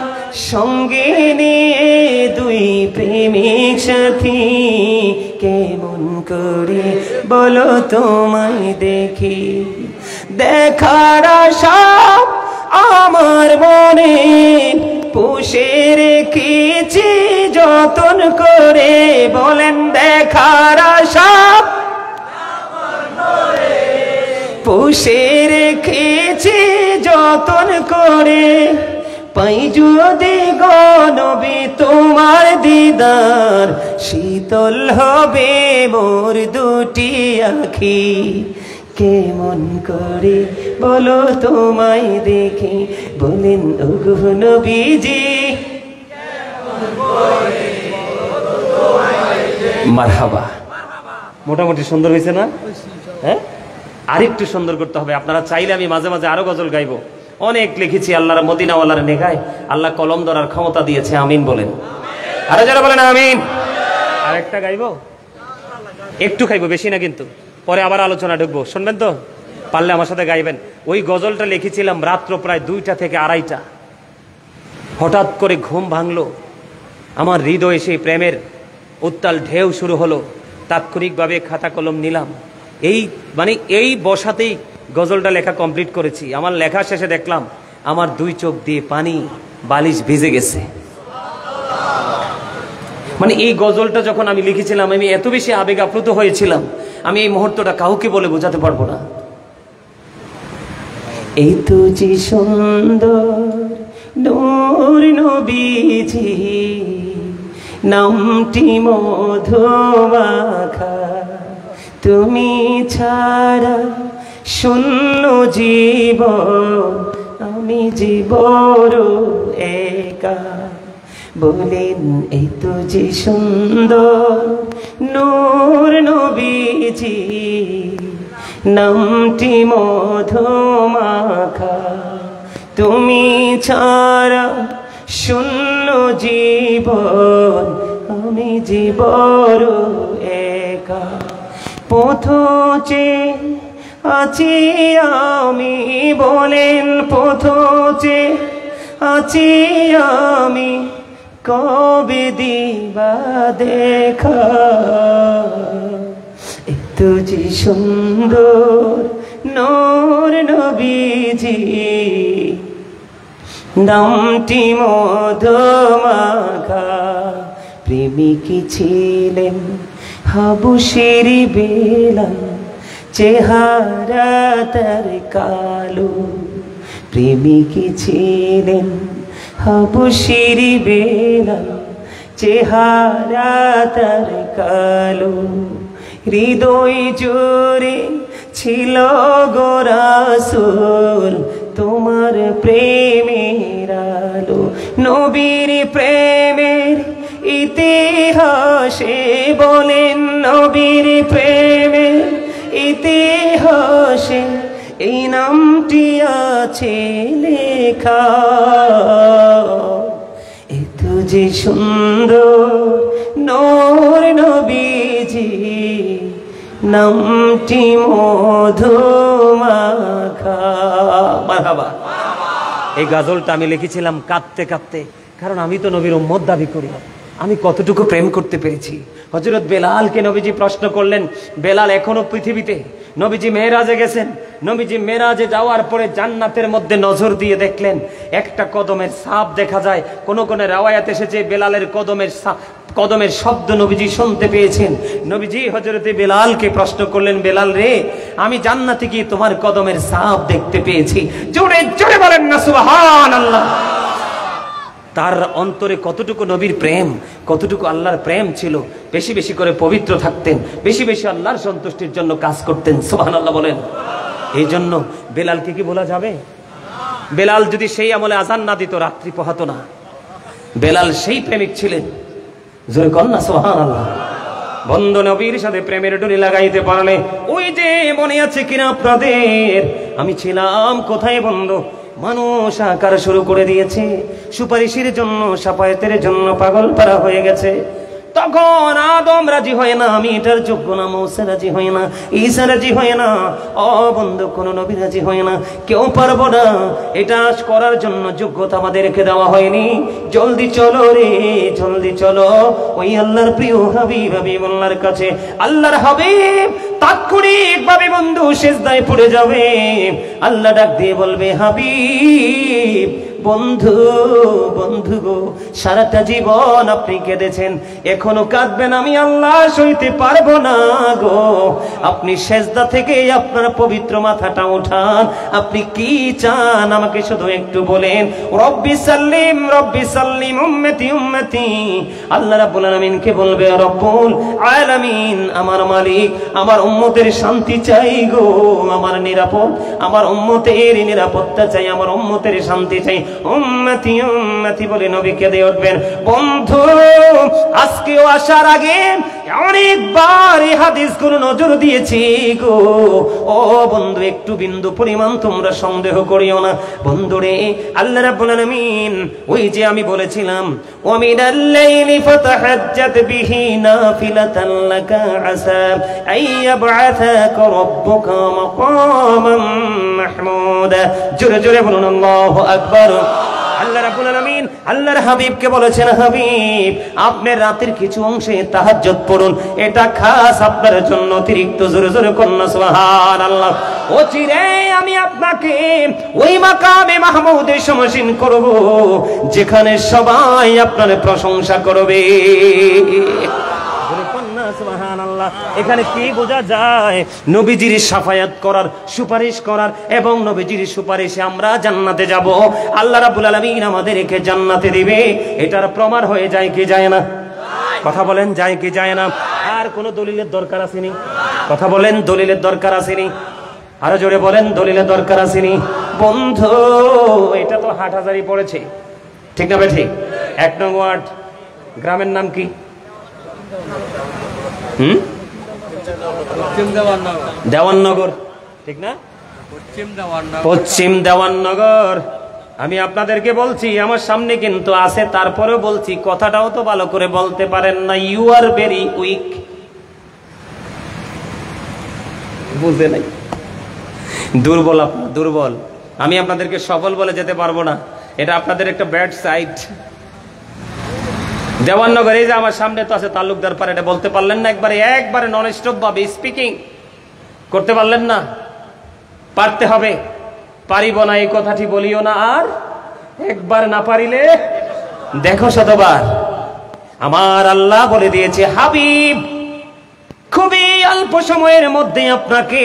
সঙ্গে নিয়ে দুই প্রেমিক সাথী, কেমন করে বলো তোমায় দেখি। দেখার আশা আমার মনে পুষে রেখেছি যতন করে, বলেন দেখার আশা পুষে রেখেছি যতন করে, পাই যদি গো নবী তোমার দিদার, শীতল হবে মোর দুটি আখি, কেমন করে বলো তোমায় দেখি, বলেন ওগো নবীজি মারহাবা। মোটামুটি সুন্দর হয়েছে না? হ্যাঁ, আরেকটু সুন্দর করতে হবে। আপনারা চাইলে আমি মাঝে মাঝে আরো গজল গাইবো, অনেক লিখেছি আল্লাহর মদিনাওয়ালার নেগায়, আল্লাহ কলম ধরার ক্ষমতা দিয়েছে। আমিন বলেন, আরো যারা বলেন আমিন। আরেকটা গাইবো, একটু খাইবো, বেশি না কিন্তু, পরে আবার আলোচনা ঢুকবো, শুনবেন তো? পারলে আমার সাথে গাইবেন। ওই গজলটা লিখেছিলাম রাত্র প্রায় 2টা থেকে 2:30টা। হঠাৎ করে ঘুম ভাঙলো, আমার হৃদয়ে সেই প্রেমের উত্তাল ঢেউ শুরু হলো। তাৎক্ষণিকভাবে খাতা কলম নিলাম, এই বসাতেই গজলটা লেখা কমপ্লিট করেছি। আমার লেখা শেষে দেখলাম আমার 2 চোখ দিয়ে পানি, বালিশ ভিজে গেছে। এই গজলটা যখন আমি লিখেছিলাম আমি এত বেশি আবেগ আপ্লুত হয়েছিলাম, আমি এই মুহূর্তটা কাউকে বলে বোঝাতে পারবো না। এই তো যে সুন্দর নূর নবীজি, নামটি মধুমাখা, তুমি ছাড়া শূন্য জীবন, আমি যে বড় একা, বলেন এই তো যে সুন্দর নূর নবীজি, নামটি মধুমাখা, তুমি ছাড়া শূন্য জীবন, আমি যে বড় একা, পথে আছি আমি, বলেন পথে আছি আমি, কবে দিবা দেখা, একটু যে সুন্দর নূর নবীজি, নামটি মধুমাখা, প্রেমিকী ছিলেন হাবুশের বেলাল, চেহারা তার কালো, প্রেমিকী ছিলেন হাবুশের বেলাল, চেহারা তার কালো, হৃদয় জোরে ছিল গো রাসূল তোমার প্রেমের আলো, নবীর প্রেমের ইতিহাসে, বলেন নবীর প্রেমের ইতিহাসে এই নামটি আছে লেখা, এত যে সুন্দর নূর নবীজি, নামটি মধুমাখা। মারহাবা। এই গজলটা আমি লিখেছিলাম কাঁদতে কাঁদতে, কারণ আমি তো নবীর উম্মত দাবি করি, আমি কতটুকু প্রেম করতে পেরেছি। হযরত বেলালকে নবীজি প্রশ্ন করলেন, বেলাল এখনো পৃথিবীতে নবীজি মেরাজে গেছেন। নবীজি মেরাজে যাওয়ার পরে জান্নাতের মধ্যে নজর দিয়ে দেখলেন একটা কদমের ছাপ দেখা যায়। কোন কোন রাওয়ায়াত এসেছে বেলালের কদমের শব্দ নবীজি শুনতে পেয়েছেন। নবীজি হযরতে বেলালকে প্রশ্ন করলেন, বেলাল রে, আমি জান্নাতে গিয়ে তোমার কদমের ছাপ দেখতে পেয়েছি। জোরে জোরে বলেন না সুবহানাল্লাহ। তার অন্তরে কতটুকু নবীর প্রেম, কতটুকু আল্লাহর প্রেম ছিল। বেশি বেশি করে পবিত্র থাকতেন, বেশি বেশি আল্লাহর সন্তুষ্টির জন্য কাজ করতেন। সুবহানাল্লাহ বলেন। এই জন্য বেলালকে কি বলা যাবে? বেলাল যদি সেই আমলে আজান না দিত রাত্রি পোহাতো না। বেলাল সেই প্রেমিক ছিলেন। জোরে কন্যা সুবহানাল্লাহ। বন্ধু নবীর সাথে প্রেমের ডুরি লাগাইতে পারলে, ওই যে মনে আছে কিনা আপনাদের, আমি ছিলাম কোথায় বন্ধু, মানুষ আকার শুরু করে দিয়েছে, সুপারিশের জন্য শাফায়াতের জন্য পাগল পারা হয়ে গেছে। তখন আদম রাজি হয় না, আমি এটার যোগ্য না। মৌসা রাজি হয় না, ঈসা রাজি হয় না, ও বন্ধু কোন নবী রাজি হয় না, কেউ পারবো না। এটা করার জন্য যোগ্যতা আমাদেরকে দেওয়া হয়নি। জলদি চলো রে, জলদি চলো ওই আল্লাহর প্রিয় হাবিব হাবিবুল্লাহর কাছে। আল্লাহর হাবিব তাৎক্ষণিক ভাবে বন্ধু সিজদায় পড়ে যাবে। আল্লাহ ডাক দিয়ে বলবে, হাবিব বন্ধু, বন্ধু গো, সারাটা জীবন আপনি কেঁদেছেন, এখনো কাঁদবেন, আমি আল্লাহ সইতে পারবো না গো। আপনি সেজদা থেকে আপনার পবিত্র মাথাটা উঠান, আপনি কি চান আমাকে শুধু একটু বলেন। রব্বি সাল্লিম উম্মতি উম্মতি। আল্লাহ রাব্বুল আলামিনকে বলবে, রব্বুল আলামিন, আমার মালিক, আমার উম্মতের শান্তি চাই গো, আমার নিরাপদ, আমার উম্মতের নিরাপত্তা চাই, আমার উম্মতের শান্তি চাই। উম্মতি উম্মতি বলে নবী কেঁদে উঠবেন। বন্ধু আজকেও আসার আগে অনেকবার এই হাদিসগুলো নজর দিয়েছি গো। ও বন্ধু, একটু বিন্দু পরিমাণ তোমরা সন্দেহ করিও না। বন্ধুরে, আল্লাহ রাব্বুল আলামিন ওই যে আমি বলেছিলাম, ওয়া মিনাল লাইলি ফাতাহাজ্জাত বিহি নাফিলাতান লাকা আসা আইয়াবআসাকা রাব্বুকা মাকামান মাহমুদা। জোরে জোরে বলুন আল্লাহু আকবার। আল্লাহ রাব্বুল আলামিন আল্লাহর হাবিবকে বলেছেন, হাবিব আপনি রাতের কিছু অংশে তাহাজ্জুদ পড়ুন, এটা খাস আপনার জন্য অতিরিক্ত। জোরে জোরে কন্যা সুবহানাল্লাহ। ও চিরে আমি আপনাকে ওই মাকামে মাহমুদে সমাসীন করব, যেখানে সবাই আপনার প্রশংসা করবে। সুবহানাল্লাহ। এখানে কি বোঝা যায়? নবীজির শাফায়াত করার, সুপারিশ করার, এবং নবীজির সুপারিশে আমরা জান্নাতে যাব। আল্লাহ রাব্বুল আলামিন আমাদেরকে জান্নাতে দিবে। এটার প্রমাণ হয়ে যায় কি যায় না? কথা বলেন, যায় কি যায় না? আর কোন দলিলের দরকার আসেনি? কথা বলেন, দলিলের দরকার আসেনি? আরো জোরে বলেন, দলিলের দরকার আসেনি? বন্ধু এটা তো হাটহাজারি পড়েছে, ঠিক না বেঠিক? 1 নং ওয়ার্ড, গ্রামের নাম কি? দেওয়াননগর, ঠিক না? পশ্চিম দেওয়াননগর। আমি আপনাদেরকে বলছি, আমার সামনে কিন্তু আছে, তারপরেও বলছি, কথাটাও তো ভালো করে বলতে পারেন না। You are very weak. বুঝে নাই? দুর্বল, আপনার দুর্বল। আমি আপনাদেরকে সবল বলে যেতে পারবো না, এটা আপনাদের একটা ব্যাড সাইড। দেওয়াননগর, এই যে আমার সামনে তো আছে তালুকদার পাড়া, এটা বলতে পারলেন না? একবারে নন স্টপ ভাবে স্পিকিং করতে পারলেন না? পারতে হবে। পারিব না এই কথাটি বলিও না, আর একবার না পারিলে দেখো শতবার। আমার আল্লাহ বলে দিয়েছে, হাবিব খুবই অল্প সময়ের মধ্যে আপনাকে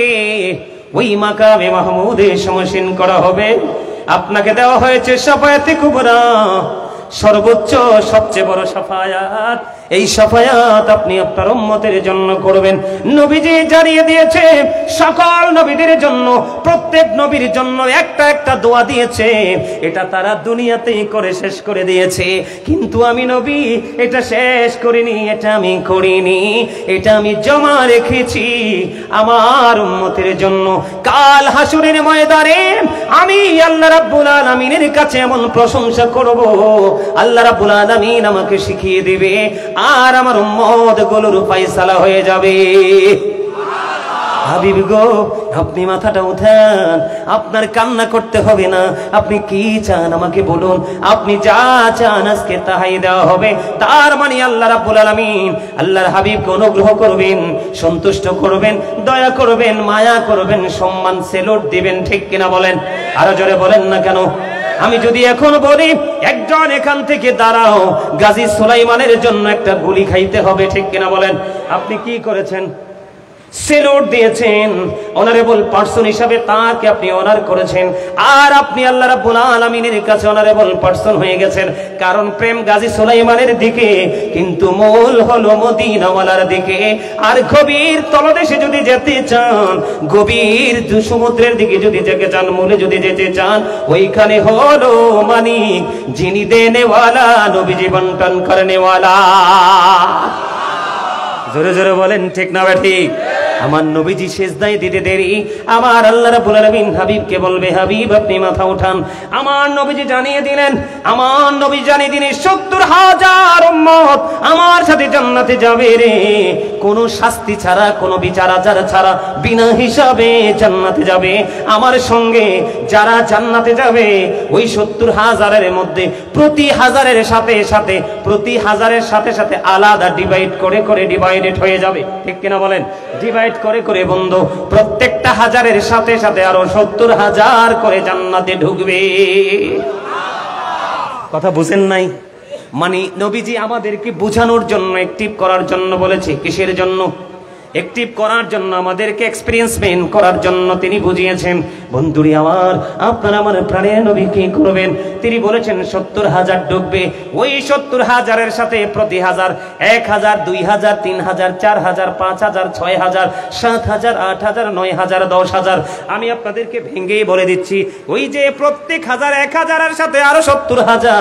ওই মাকামে মাহমুদে সমাসীন করা হবে। আপনাকে দেওয়া হয়েছে শাফায়াতে কুবরা, সর্বোচ্চ সবচেয়ে বড় শাফায়াত। এই শাফায়াত আপনি আপনার উম্মতের জন্য করবেন। নবীজি জানিয়ে দিয়েছে সকল নবীদের জন্য, প্রত্যেক নবীর জন্য একটা একটা দোয়া দিয়েছে। এটা তারা দুনিয়াতেই করে শেষ করে দিয়েছে, কিন্তু আমি নবী এটা শেষ করিনি, এটা আমি করিনি, এটা আমি জমা রেখেছি আমার উম্মতের জন্য। কাল হাসরের ময়দানে আমি আল্লাহ রাব্বুল আলামিনের কাছে এমন প্রশংসা করব, আল্লাহ রাব্বুল আলামিন আমাকে শিখিয়ে দিবে, আর আমার উম্মত গুলোর ফয়সালা হয়ে যাবে। হাবিব গো আপনি মাথাটা উঠান, আপনার কান্না করতে হবে না, আপনি কি চান আমাকে বলুন, আপনি যা চান আজকে তাহাই দেওয়া হবে। তার মানে আল্লাহ রাব্বুল আলামিন আল্লাহর হাবিবকে অনুগ্রহ করবেন, সন্তুষ্ট করবেন, দয়া করবেন, মায়া করবেন, সম্মান সেলুট দিবেন, ঠিক কিনা বলেন? আরো জোরে বলেন না কেন? আমি যদি এখন বলি একজন এখান থেকে দাঁড়াও, গাজী সুলাইমানের জন্য একটা গুলি খাইতে হবে, ঠিক কিনা বলেন? আপনি কি করেছেন? সেলুট দিয়েছেন, অনারেবল পারসন হিসাবে তাকে আপনি অনার করেছেন, আর আপনি আল্লাহ রাব্বুল আলামিনের কাছে অনারেবল পারসন হয়ে গেছেন। কারণ প্রেম গাজী সুলাইমানের দিকে, কিন্তু মূল হলো মদিনাওয়ালার দিকে। আর গভীর তলদেশে যদি যেতে চান, গভীর সমুদ্রের দিকে যদি যেতে চান, মূলে যদি যেতে চান, ওইখানে হলো মানিক, যিনি দেনেওয়ালা, নবীজি বন্টন করেনেওয়ালা। জোরে জোরে বলেন ঠিক না ঠিক? আমার নবীজি সিজদায় দিতে দেরি, আমার আল্লাহ রাব্বুল আলামিন হাবিবকে বলবে হাবিব আপনি মাথা উঠান। আমার নবীজি জানিয়ে দিলেন, আমার নবী জানিয়ে দিলেন ৭০,০০০ উম্মত আমার সাথে জান্নাতে যাবে রে, কোনো শাস্তি ছাড়া, কোনো বিচার আচার ছাড়া, বিনা হিসাবে জান্নাতে যাবে। আমার সঙ্গে যারা জান্নাতে যাবে ওই ৭০,০০০-এর মধ্যে প্রতি হাজারের সাথে সাথে, প্রতি হাজারের সাথে সাথে আলাদা ডিভাইড করে করে ডিভাইডেড হয়ে যাবে, ঠিক কিনা বলেন? ডিভাইড করে করে বন্ধু, প্রত্যেকটা হাজারের সাথে সাথে আরো ৭০,০০০ করে জান্নাতে ঢুকবে। কথা বুঝেন নাই? মানে নবীজি আমাদেরকে বোঝানোর জন্য, অ্যাক্টিভ করার জন্য বলেছে। কিসের জন্য? অ্যাক্টিভ করার জন্য, আমাদেরকে এক্সপেরিয়েন্সমেন্ট করার জন্য তিনি বুঝিয়েছেন। বন্ধুরি আমার, আপনারা আমার প্রাণের নবী কি করবেন? তিনি বলেছেন ৭০,০০০ ঢুকবে, ওই ৭০,০০০-এর সাথে প্রতি হাজার ১,০০০, ২,০০০, ৩,০০০, ৪,০০০, ৫,০০০, ৬,০০০, ৭,০০০, ৮,০০০, ৯,০০০, ১০,০০০। আমি আপনাদেরকে ভেঙেই বলে দিচ্ছি, ওই যে প্রত্যেক হাজার ১,০০০-এর সাথে আরো ৭০,০০০,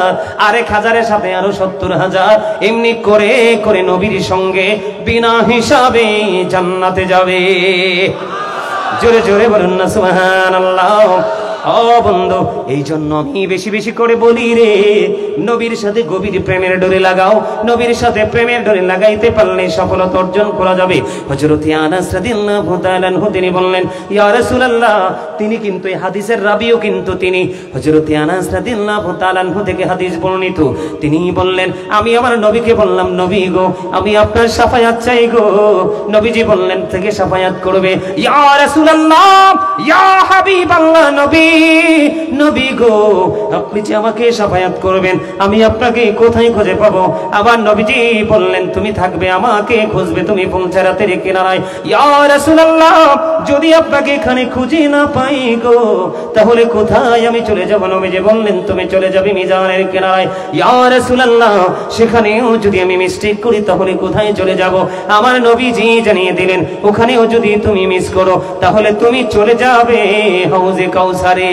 আর ১,০০০-এর সাথে আরো ৭০,০০০, এমনি করে করে নবীর সঙ্গে বিনা হিসাবে জান্নাতে যাবে। জোরে জোরে বলুন না সুবহানাল্লাহ। ও বন্ধু, এই জন্য আমি বেশি বেশি করে বলি রে, নবীর সাথে গভীর প্রেমের ডোরে লাগাও। নবীর সাথে প্রেমের ডোরে লাগাইতে পারলে সফলতা অর্জন করা যাবে। হযরত আনাস রাদিয়াল্লাহু তাআলা আনহু তিনি বললেন, ইয়া রাসূলুল্লাহ, তিনি কিন্তু এই হাদিসের রাবিও কিন্তু তিনি, হযরত আনাস রাদিয়াল্লাহু তাআলা আনহু থেকে হাদিস বর্ণিত। তিনি বললেন, আমি আমার নবীকে বললাম, নবী গো আমি আপনার শাফায়াত চাই গো। নবীজি বললেন, থেকে শাফায়াত করবে? ইয়া রাসূলুল্লাহ, ইয়া হাবিবাল্লাহ, নবী নবী গো আপনি যে আমাকে শাফায়াত করবেন, আমি আপনাকে কোথায় খুঁজে পাবো? আবার নবীজি বললেন, তুমি থাকবে, আমাকে খুঁজবে তুমি পৌঁছারাতের কিনারায়। ইয়া রাসূলুল্লাহ, যদি আপনাকে এখানে খুঁজে না পাই গো, তাহলে কোথায় আমি চলে যাব? নবীজি বললেন, তুমি চলে যাবে মিজানের কিনারায়। ইয়া রাসূলুল্লাহ, সেখানেও যদি আমি মিস্টেক করি তাহলে কোথায় চলে যাব? আমার নবীজি জানিয়ে দিলেন, ওখানেও যদি তুমি মিস করো তাহলে তুমি চলে যাবে হাউজে কাউসারে।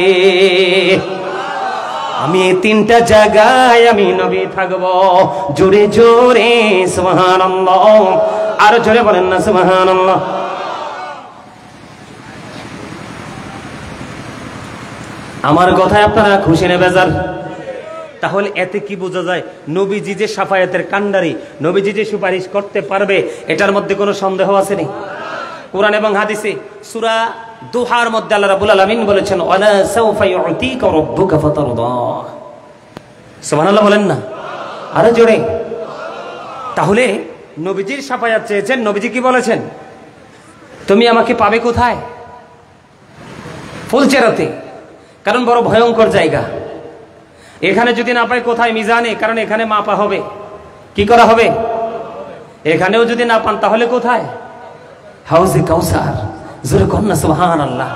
আমি এই তিনটা জায়গায় আমি নবী থাকবো। জোরে জোরে সুবহানাল্লাহ, আর জোরে বলেন না সুবহানাল্লাহ। আমার কথায় আপনারা খুশি না বেজার? তাহলে এতে কি বোঝা যায়? নবীজি যে শাফায়াতের কান্ডারি, নবীজি যে সুপারিশ করতে পারবে, এটার মধ্যে কোনো সন্দেহ আছে নি? কোরআন এবং হাদিসে সূরা দুহার মধ্যে আল্লাহ রাব্বুল আলামিন বলেছেন, ওয়ালা সাউফা ইউতিকা রাব্বুকা ফাতারদা। সুবহানাল্লাহ বলেন না আরে জোরে। তাহলে নবীজির শাফায়াত চেয়েছেন, নবীজি কি বলেছেন? তুমি আমাকে পাবে কোথায়? ফুলচেরাতে, কারণ বড় ভয়ঙ্কর জায়গা। এখানে যদি না পাই কোথায়? মিজানে, কারণ এখানে মাপা হবে। কি করা হবে? এখানেও যদি না পান তাহলে কোথায়? হাউজে কাউসার। জোরে কন্যা সুবহানাল্লাহ।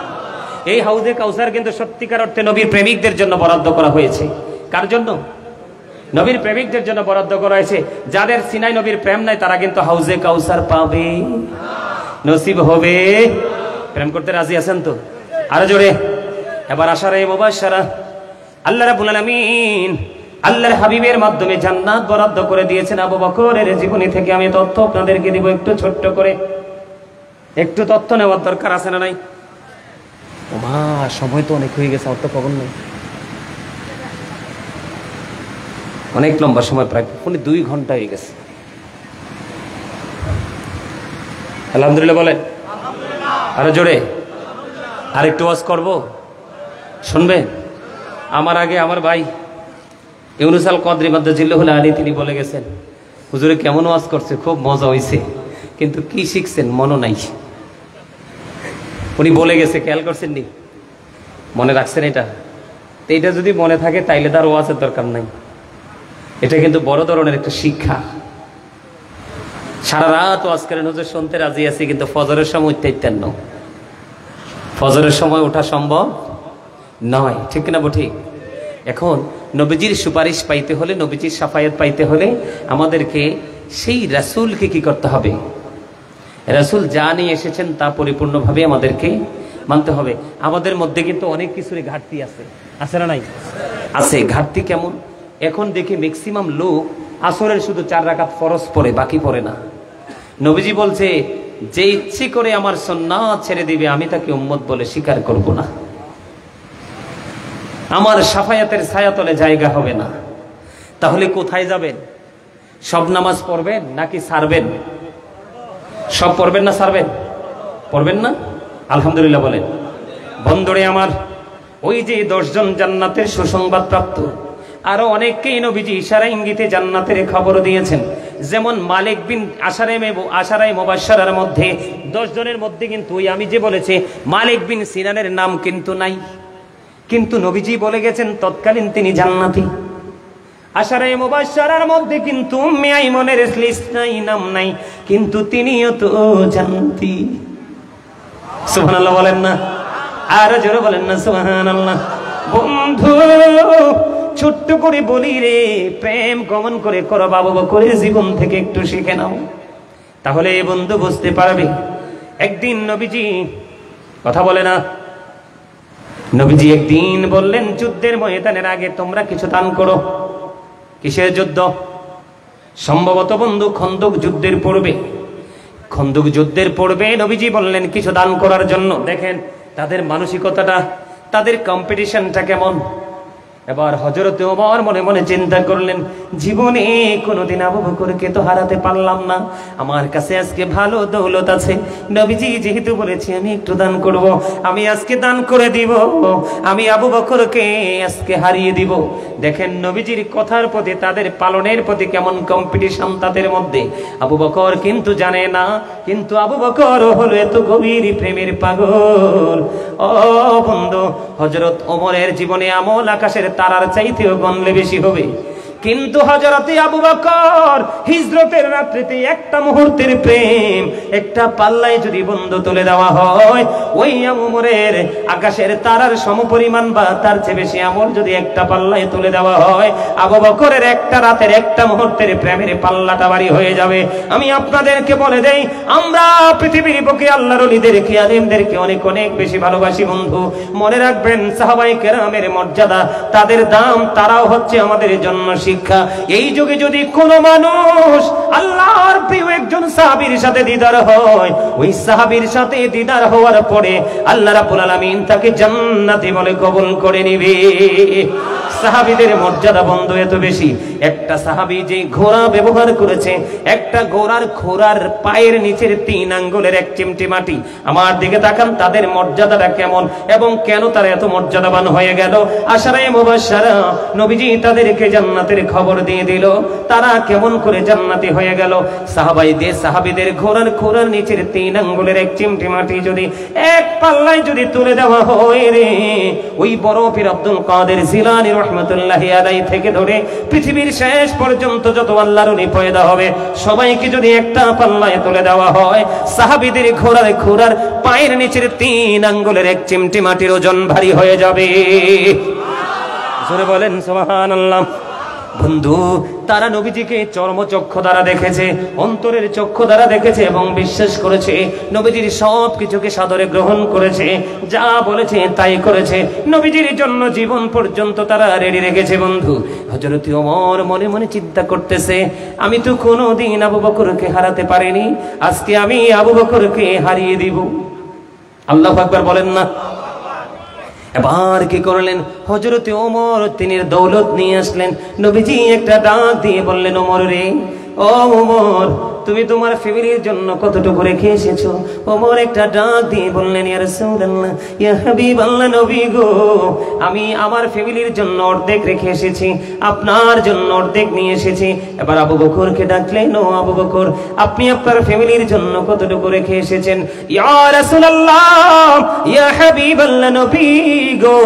এই হাউজে কাউসার কিন্তু সত্যিকার অর্থে নবীর প্রেমিকদের জন্য বরাদ্দ করা হয়েছে। কার জন্য? নবীর প্রেমিকদের জন্য বরাদ্দ করা হয়েছে। যাদের সিনাই নবীর প্রেম নাই তারা কিন্তু হাউজে কাউসার পাবে, নসিব হবে। প্রেম করতে রাজি আছেন তো? আরো জোরে। এবার আশারে মুবাশশারা, আল্লাহ রাব্বুল আলামিন আল্লাহর হাবিবের মাধ্যমে জান্নাত বরাদ্দ করে দিয়েছেন। আবু বকরের জীবনী থেকে আমি তথ্য আপনাদেরকে দিব একটু ছোট্ট করে। একটু তথ্য নেওয়ার দরকার আছে না নাই? ওমা সময় তো অনেক হয়ে গেছে, অত খবর নেই। অনেক লম্বা সময়, প্রায় 2 ঘন্টা হয়ে গেছে। আলহামদুলিল্লাহ বলেন। আরো জোরে, আর একটু ওয়াজ করবো, শুনবেন? আমার আগে আমার ভাই ইউনুস আল কদরি মাদ্দাজিল্লাহুল আলী তিনি বলে গেছেন, হুজুরে কেমন ওয়াজ করছে, খুব মজা হয়েছে, কিন্তু কি শিখছেন মনে নাই। উনি বলে গেছে, খেয়াল করছেন নি? মনে রাখছেন এটা? তো এটা যদি মনে থাকে তাইলে তার ওয়াজের দরকার নাই। এটা কিন্তু বড় ধরনের একটা শিক্ষা। সারা রাত ওয়াজ করেন হুজুর, শুনতে রাজি আছি, কিন্তু ফজরের সময় উঠতে ইত্যান্ন, ফজরের সময় ওঠা সম্ভব নয়, ঠিক কিনা ঠিক? এখন নবীজির সুপারিশ পাইতে হলে, নবীজির সাফায়াত পাইতে হলে আমাদেরকে সেই রাসূলকে কি করতে হবে? রাসূল যা নিয়ে এসেছেন তা পরিপূর্ণভাবে আমাদেরকে মানতে হবে। আমাদের মধ্যে কিন্তু অনেক কিছুরই ঘাটতি আছে, আছে না নাই? আছে। ঘাটতি কেমন? এখন দেখি ম্যাক্সিমাম লোক আসরের শুধু 4 রাকাত ফরজ পড়ে, বাকি পড়ে না। নবীজি বলছে, যে ইচ্ছে করে আমার সুন্নাত ছেড়ে দিবে আমি তাকে উম্মত বলে স্বীকার করব না, আমার সাফায়াতের ছায়াতলে জায়গা হবে না। তাহলে কোথায় যাবেন? সব নামাজ পড়বেন নাকি ছাড়বেন? সব পড়বেন না ছাড়বেন? পড়বেন না? আলহামদুলিল্লাহ বলেন। বন্ধুরে আমার, ওই যে 10 জন জান্নাতের সুসংবাদ প্রাপ্ত, আরো অনেককেই নবীজি ইশারা ইঙ্গিতে জান্নাতের খবর দিয়েছেন। যেমন মালিক বিন আশারায়ে মুবাশশারার মধ্যে 10 জনের মধ্যে কিন্তু ওই আমি যে বলেছি মালিক বিন সিনানের নাম কিন্তু নাই, কিন্তু নবীজি বলে গেছেন তৎকালীন তিনি জান্নাতি। আশারায়ে মুবাশশারার মধ্যে কিন্তু মেয়াইমনের লিস্ট নাই, নাম নাই, কিন্তু তিনিও তো জান্নাতি। সুবহানাল্লাহ বলেন না? আর জোরে বলেন না সুবহানাল্লাহ। বন্ধু ছোট্ট করে বলি রে, প্রেম গমন করে করো বাবু বকরের জীবন থেকে একটু শিখে নাও, তাহলে বন্ধু বুঝতে পারবে। একদিন নবীজি কথা বলে না, নবীজি একদিন বললেন যুদ্ধের ময়দানের আগে তোমরা কিছু দান করো। কিসের যুদ্ধ? সম্ভবত বন্ধু খন্দক যুদ্ধের পূর্বে, খন্দক যুদ্ধের পূর্বে নবীজি বললেন কিছু দান করার জন্য। দেখেন তাদের মানসিকতাটা, তাদের কম্পিটিশনটা কেমন। এবার হযরত ওমর মনে মনে চিন্তা করলেন, জীবনে কোনোদিন আবু বকরকে তো হারাতে পারলাম না, আমার কাছে আজকে ভালো দৌলত আছে, নবীজি যেহেতু বলেছি আমি একটু দান করব, আমি আজকে দান করে দিব, আমি আবু বকরকে আজকে হারিয়ে দিব। দেখেন নবীজির কথার প্রতি, তাদের পালনের প্রতি কেমন কম্পিটিশন তাদের মধ্যে। আবু বকর কিন্তু জানে না, কিন্তু আবু বকর হলো এত গভীর প্রেমের পাগল। ও বন্ধু, হযরত ওমরের জীবনে আমল আকাশের তারার চাইতেও গণলে বেশি হবে, কিন্তু হযরতে আবু বকর হিজরতের রাত্রিতে একটা মুহূর্তের প্রেম একটা পাল্লায় যদি বন্ধু তুলে দেওয়া হয়, ওই ওমরের আকাশের তারার সমপরিমাণ বা তার চেয়ে বেশি আমল যদি একটা পাল্লায় তুলে দেওয়া হয়, আবু বকরের একটা রাতের একটা মুহূর্তের প্রেমের পাল্লাটা ভারী হয়ে যাবে। আমি আপনাদেরকে বলে দেই, আমরা পৃথিবীর বুকে আল্লাহর ওলিদেরকে, আলেমদেরকে অনেক অনেক বেশি ভালোবাসি বন্ধু। মনে রাখবেন সাহাবায়ে কেরামের মর্যাদা, তাদের দাম, তারাও হচ্ছে আমাদের জন্য শিক্ষা। এই যুগে যদি কোন মানুষ আল্লাহর প্রিয় একজন সাহাবীর সাথে দিদার হয়, ওই সাহাবীর সাথে দিদার হওয়ার পরে আল্লাহ রাব্বুল আলামিন তাকে জান্নাতি বলে কবুল করে নেবে। সাহাবীদের মর্যাদা বন্ধু এত বেশি। একটা সাহাবী যে ঘোড়া ব্যবহার করেছে, একটা ঘোড়ার খোরার পায়ের নিচের 3 আঙ্গুলের 1 চিমটি মাটি। আমার দিকে তাকান, তাদের মর্যাদাটা কেমন এবং কেন তারা এত মর্যাদাবান হয়ে গেল। আশারায়ে মুবাশশারা, নবীজি তাদেরকে জান্নাতের খবর দিয়ে দিল, তারা কেমন করে জান্নাতি হয়ে গেল। সাহাবীদের ঘোড়ার খোরার নিচের 3 আঙ্গুলের 1 চিমটি মাটি যদি এক পাল্লায় যদি তুলে দেওয়া হয় রে, ওই বড় পীর আব্দুল কাদের জিলানী রাহমাতুল্লাহি আলাইহি থেকে ধরে পৃথিবীর শেষ পর্যন্ত যত আল্লাহর ওলি পয়দা হবে, সবাইকে যদি একটা পাল্লায় তুলে দেওয়া হয়, সাহাবীদের ঘোড়ার খোরার পায়ের নিচের 3 আঙ্গুলের 1 চিমটি মাটির ওজন ভারী হয়ে যাবে। জোরে বলেন সুবহানাল্লাহ। বন্ধু, তারা নবীজিকে চর্মচক্ষু দ্বারা দেখেছে, অন্তরের চক্ষু দ্বারা দেখেছে এবং বিশ্বাস করেছে, নবীজির সব কিছুকে সাদরে গ্রহণ করেছে, যা বলেছে তাই করেছে, নবীজির জন্য জীবন পর্যন্ত তারা রেডি রেখেছে। বন্ধু, হযরত ওমর মনে মনে চিন্তা করতেছে, আমি তো কোনোদিন আবু বকরকে হারাতে পারিনি, আজকে আমি আবু বকরকে হারিয়ে দিব। আল্লাহু আকবার বলেন না। এবার কি করলেন হযরতে ওমর? তিনি দৌলত নিয়ে আসলেন। নবীজি একটা ডাক দিয়ে বললেন, ওমর রে, ও ওমর, তুমি তোমার ফ্যামিলির জন্য কতটুকু রেখে এসেছো? ওমর একটা ডাক দিয়ে বললেন, ইয়া রাসূলুল্লাহ, ইয়া হাবিবাল্লাহ, নবী গো, আমি আমার ফ্যামিলির জন্য অর্ধেক রেখে এসেছি, আপনার জন্য অর্ধেক নিয়ে এসেছি। এবার আবু বকরকে ডাকলেন, ও আবু বকর, আপনি আপনার ফ্যামিলির জন্য কতটুকু রেখে এসেছেন? ইয়া রাসূলুল্লাহ, ইয়া হাবিবাল্লাহ, নবী গো,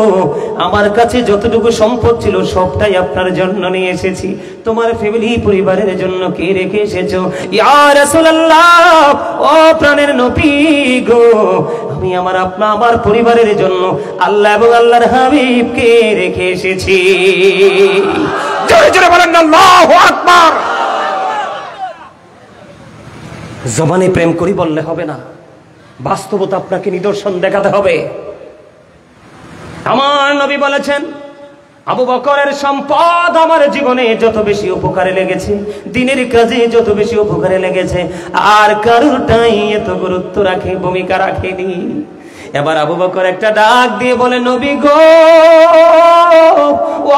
আমার কাছে যতটুকু সম্পদ ছিল সবটাই আপনার জন্য নিয়ে এসেছি। তোমার ফ্যামিলি পরিবারের জন্য কি রেখে এসেছো? ইয়া রাসূলুল্লাহ, ও প্রাণের নবী গো, আমি আমার পরিবারের জন্য আল্লাহ এবং আল্লাহর হাবিবকে রেখে এসেছি। জোরে জোরে বলেন আল্লাহু আকবার। জবানে প্রেম করি বললে হবে না, বাস্তবতা আপনাকে নিদর্শন দেখাতে হবে। আমার নবী বলেছেন, আবু বকরের সম্পদ আমার জীবনে যত বেশি উপকারে লেগেছে, দিনের কাজে যত বেশি উপকারে লেগেছে, আর কারোরটাই এত গুরুত্ব রাখে, ভূমিকা রাখেনি। এবার আবু বকর একটা ডাক দিয়ে বলে, নবী গো,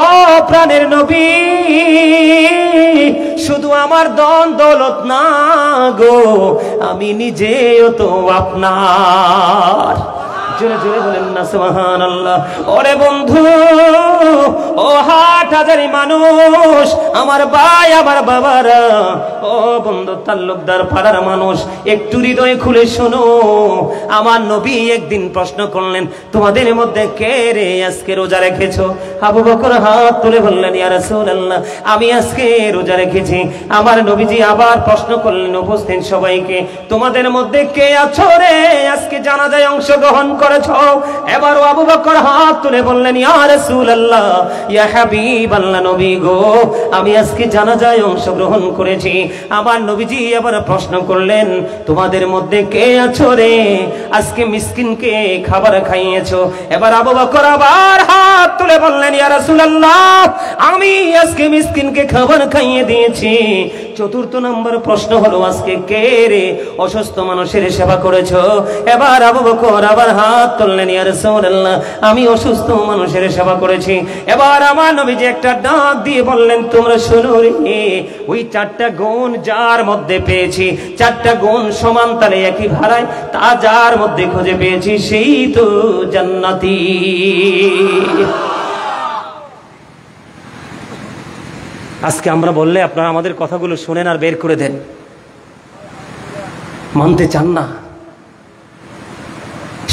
ও প্রাণের নবী, শুধু আমার ধন দৌলত না গো, আমি নিজেও তো আপনার। জোরে জোরে বলেন না সুবহানাল্লাহ। ওরে বন্ধু, ও হাট হাজারি মানুষ, আমার ভাই, আমার বাবারা, ও বন্ধু তাল্লুকদার পাড়ার মানুষ, একটু হৃদয় খুলে শোনো। আমার নবী একদিন প্রশ্ন করলেন, তোমাদের মধ্যে কে রে আজকে রোজা রেখেছো? আবু বকর হাত তুলে বললেন, ইয়া রাসূলুল্লাহ, আমি আজকে রোজা রেখেছি। আমার নবীজি আবার প্রশ্ন করলেন উপস্থিত সবাইকে, তোমাদের মধ্যে কে আছো রে আজকে জানাজায় অংশগ্রহণ করেছো? এবার আবু বকর হাত তুলে বললেন, ইয়া রাসূলুল্লাহ, ইয়া হাবিবাল্লাহ, নবী গো, আমি আজকে জানাজায় অংশগ্রহণ করেছি। আমার নবীজি আবার প্রশ্ন করলেন, তোমাদের মধ্যে কে আছো রে আজকে মিসকিনকে খাবার খাইয়েছো? এবার আবু বকর আবার হাত তুলে বললেন, ইয়া রাসূলুল্লাহ, আমি আজকে মিসকিনকে খাবার খাইয়ে দিয়েছি। চতুর্থ নম্বর প্রশ্ন হলো, আজকে কে রে অসুস্থ মানুষের সেবা করেছো? এবার আবু বকর আবার হাত তুললেন, ইয়া রাসূলুল্লাহ, আমি অসুস্থ মানুষের সেবা করেছি। এবার আমার নবীজি একটা ডাক দিয়ে বললেন, তোমরা শোনো রে, ওই চারটা গুণ যার মধ্যে পেয়েছি, চারটা গুণ সমান তালে একই ভাড়ায়, তা যার মধ্যে খুঁজে পেয়েছি সেই তো জান্নাতি। আজকে আমরা বললে আপনারা আমাদের কথাগুলো শুনেন আর বের করে দেন, মানতে চান না।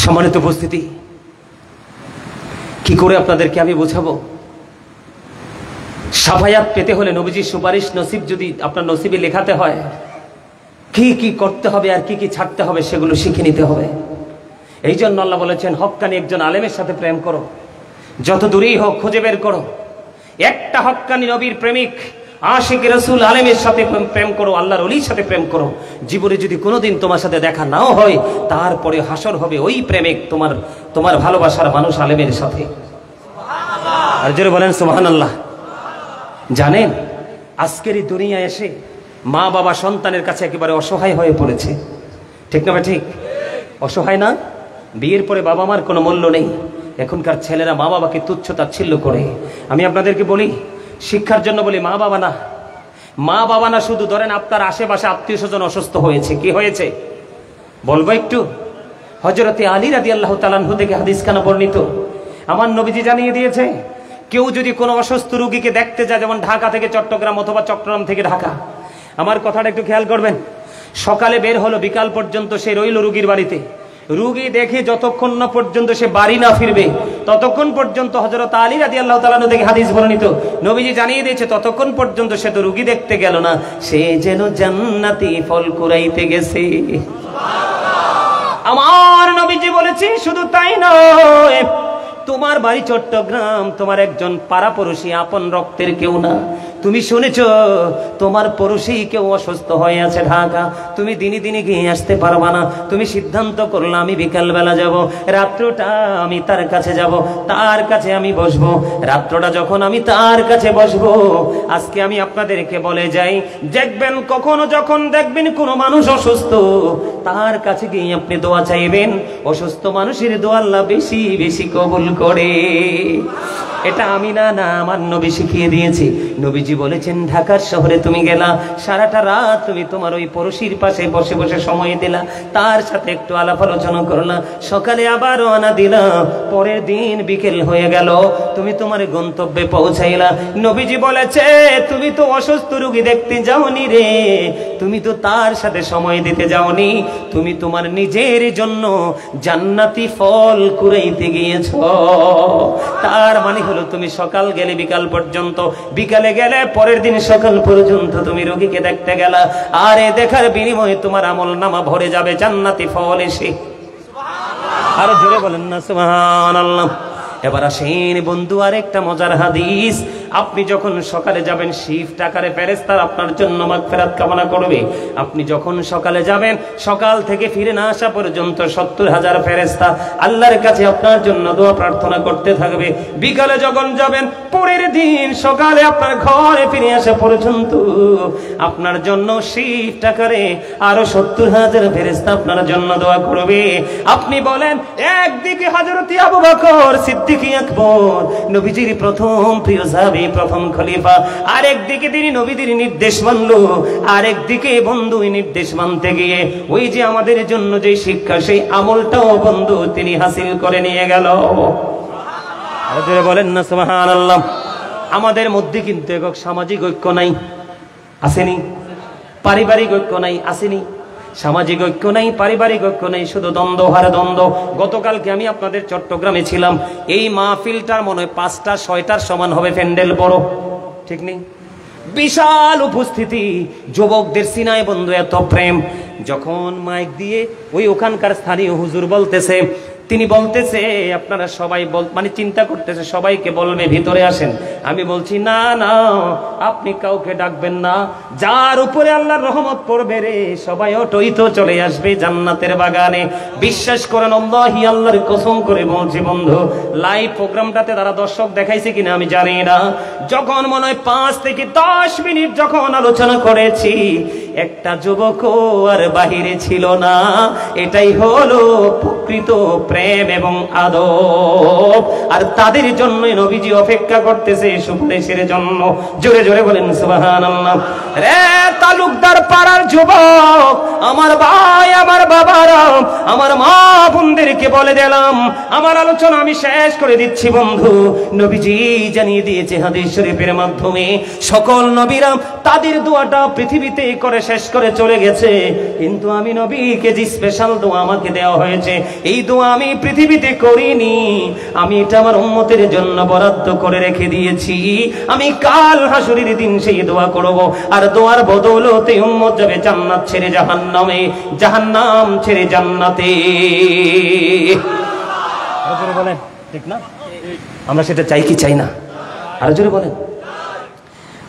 সম্মানিত উপস্থিতি, কি করে আপনাদেরকে আমি বোঝাবো? শাফায়াত পেতে হলে, নবীজির সুপারিশ নসিব যদি আপনার নসিবে লেখাতে হয়, কি কি করতে হবে আর কি কি ছাড়তে হবে সেগুলো শিখে নিতে হবে। এই জন্য আল্লাহ বলেছেন, হক্কানি একজন আলেমের সাথে প্রেম করো, যত দূরেই হোক খুঁজে বের করো। একটা হক্কানি নবীর প্রেমিক আশিক রাসূল আলেমের সাথে প্রেম করো, আল্লাহর ওলির সাথে প্রেম করো। জীবনে যদি কোনোদিন তোমার সাথে দেখা নাও হয়, তারপরে হাসর হবে ওই প্রেমিক তোমার ভালোবাসার মানুষ আলেমের সাথে। আর জোরে বলেন সুবহানাল্লাহ। জানেন, আজকের এই দুনিয়ায় এসে মা বাবা সন্তানের কাছে একেবারে অসহায় হয়ে পড়েছে, ঠিক না? ঠিক অসহায় না? বিয়ের পরে বাবা মার কোনো মূল্য নেই। এখনকার ছেলেরা মা বাবাকে তুচ্ছ তাচ্ছিল্য করে। আমি আপনাদেরকে বলি, শিক্ষার জন্য বলি, মা বাবা না, শুধু ধরেন আপনার আশেপাশে আত্মীয় স্বজন অসুস্থ হয়েছে, কি হয়েছে বলবো একটু? হযরতে আলী রাদিয়াল্লাহু তাআলা আনহু থেকে হাদিস খানা বর্ণিত, আমার নবীজি জানিয়ে দিয়েছে, কেউ যদি কোনো অসুস্থ রোগীকে দেখতে যায়, যেমন ঢাকা থেকে চট্টগ্রাম অথবা চট্টগ্রাম থেকে ঢাকা, আমার কথাটা একটু খেয়াল করবেন, সকালে বের হলো, বিকাল পর্যন্ত সে রইল রোগীর বাড়িতে। রোগী দেখে যতক্ষণ না পর্যন্ত সে বাড়ি না ফিরবে, ততক্ষণ পর্যন্ত হযরত আলী রাদিয়াল্লাহু তাআলা থেকে হাদিস বর্ণিত, নবীজি জানিয়ে দিয়েছে, ততক্ষণ পর্যন্ত সে তো রোগী দেখতে গেল না, সে যেন জান্নাতি ফল কুড়াইতে গেছে। আমার নবীজি বলেছে, শুধু তাই নয়, তোমার বাড়ি চট্টগ্রাম, তোমার একজন পাড়াপড়শি আপন রক্তের কেউ না, তুমি শুনেছো তোমার পড়োশি কেউ অসুস্থ হয়ে আছে ঢাকা, তুমি দিনে দিনে গিয়ে আসতে পারবা না, তুমি সিদ্ধান্ত করলে আমি বিকালবেলা যাব, রাত্রটা আমি তার কাছে যাব, তার কাছে আমি বসবো। রাত্রটা যখন আমি তার কাছে বসবো, আজকে আমি আপনাদেরকে বলে যাই, দেখবেন কখনো যখন দেখবেন কোনো মানুষ অসুস্থ, তার কাছে গিয়ে আপনি দোয়া চাইবেন, অসুস্থ মানুষের দোয়া আল্লাহ বেশি বেশি কবুল করে। এটা আমি না, আমার নবী শিখিয়ে দিয়েছি। নবীজি বলেছেন, ঢাকার শহরে তুমি গেলা, সারাটা রাত তুমি তোমার ওই পড়শির পাশে বসে বসে সময় দিলা, তার সাথে একটু আলাপ আলোচনা করলা, সকালে আবার রওনা দিলা, পরের দিন বিকেল হয়ে গেল, তুমি তোমার গন্তব্যে পৌঁছাইলা। নবীজি বলেছে, তুমি তো অসুস্থ রোগী দেখতে যাওনি রে, তুমি তো তার সাথে সময় দিতে যাওনি, তুমি তোমার নিজের জন্য জান্নাতি ফল কুড়াইতে গিয়েছ। তার মানে হলো তুমি সকাল গেলে বিকাল পর্যন্ত, বিকালে গেলে পরের দিন সকাল পর্যন্ত তুমি রোগীকে দেখতে গেলা, আর এ দেখার বিনিময়ে তোমার আমল নামা ভরে যাবে জান্নাতি ফল এসে। আরো জোরে বলেন না সুবহানাল্লাহ। এবার আসেন বন্ধু, আরেকটা মজার হাদিস। আপনি যখন সকালে যাবেন, শিফট আকারে ফেরেশতারা আপনার জন্য মাগফিরাত কামনা করবে। আপনি যখন সকালে যাবেন, সকাল থেকে ফিরে না আসা পর্যন্ত 70,000 ফেরেশতা আল্লাহর কাছে আপনার জন্য দোয়া প্রার্থনা করতে থাকবে। বিকালে যখন যাবেন, পরের দিন সকালে আপনার ঘরে ফিরে আসা পর্যন্ত আপনার জন্য শিফট আকারে আরো 70,000 ফেরেশতা আপনার জন্য দোয়া করবে। আপনি বলেন, একদিকে হযরত আবু বকর সিদ্দিক আকবর, নবীজির প্রথম প্রিয় সাহাবী, প্রথম খলিফা, আরেকদিকে তিনি নবীদের নির্দেশ মানলো, আরেকদিকে বন্ধু নির্দেশ মানতে গিয়ে ওই যে আমাদের জন্য যে শিক্ষা, সেই আমলটাও বন্ধু তিনি হাসিল করে নিয়ে গেল। বলেন না সুবহানাল্লাহ। আমাদের মধ্যে কিন্তু একক সামাজিক ঐক্য নাই, আসেনি? পারিবারিক ঐক্য নাই, আসেনি? সামাজিক ঐক্য নাই, পারিবারিক ঐক্য নাই, শুধু দ্বন্দ্ব হার দ্বন্দ্ব। গতকালকে আমি আপনাদের চট্টগ্রামে ছিলাম, এই মাহফিলটার মনে হয় 5টা-6টার সমান হবে প্যান্ডেল, বড়, ঠিক নেই? বিশাল উপস্থিতি, যুবকদের সিনায় বন্ধু এত প্রেম। যখন মাইক দিয়ে ওই ওখানকার স্থানীয় হুজুর বলতেছে, তিনি বলতেছে আপনারা সবাই মানে চিন্তা করতেছে সবাইকে বলবে ভিতরে আসেন। আমি বলছি না না, আপনি কাউকে ডাকবেন না, যার উপরে আল্লাহর রহমত পড়বে রে সবাই অটোই তো চলে আসবে জান্নাতের বাগানে। বিশ্বাস করেন, আল্লাহি আল্লাহর কসম করে বলছি বন্ধু, লাইভ প্রোগ্রামটাতে তারা দর্শক দেখাইছে কিনা আমি জানি না, যখন মনে হয় 5 থেকে 10 মিনিট যখন আলোচনা করেছি, একটা যুবকও আর বাহিরে ছিল না। এটাই হলো প্রকৃত প্রেম এবং আদব, আর তাদের জন্যই নবীজি অপেক্ষা করতেছে সুপারিশের জন্য। জোরে জোরে বলেন সুবহানাল্লাহ। রে তালুকদার পাড়ার যুবক, আমার ভাই, আমার বাবারা, আমার মা বোনদেরকে বলে দিলাম, আমার আলোচনা আমি শেষ করে দিচ্ছি বন্ধু। নবীজি জানিয়ে দিয়েছে হাদিস শরীফের মাধ্যমে, সকল নবীরা তাদের দোয়াটা পৃথিবীতে করে শেষ করে চলে গেছে, কিন্তু আমি নবীকে যে স্পেশাল দোয়া আমাকে দেওয়া হয়েছে, এই দোয়া আমি পৃথিবীতে করিনি, আমি এটা আমার উম্মতের জন্য বরাদ্দ করে রেখে দিয়েছি। আমি কাল হাসরের দিন সেই দোয়া করব, আর দোয়ার বদৌলতে উম্মত যাবে জান্নাত ছেড়ে জাহান্নামে, জাহান্নাম ছেড়ে জান্নাতে। বলেন ঠিক না? আমরা সেটা চাই কি চাই না? আরো জোরে বলেন।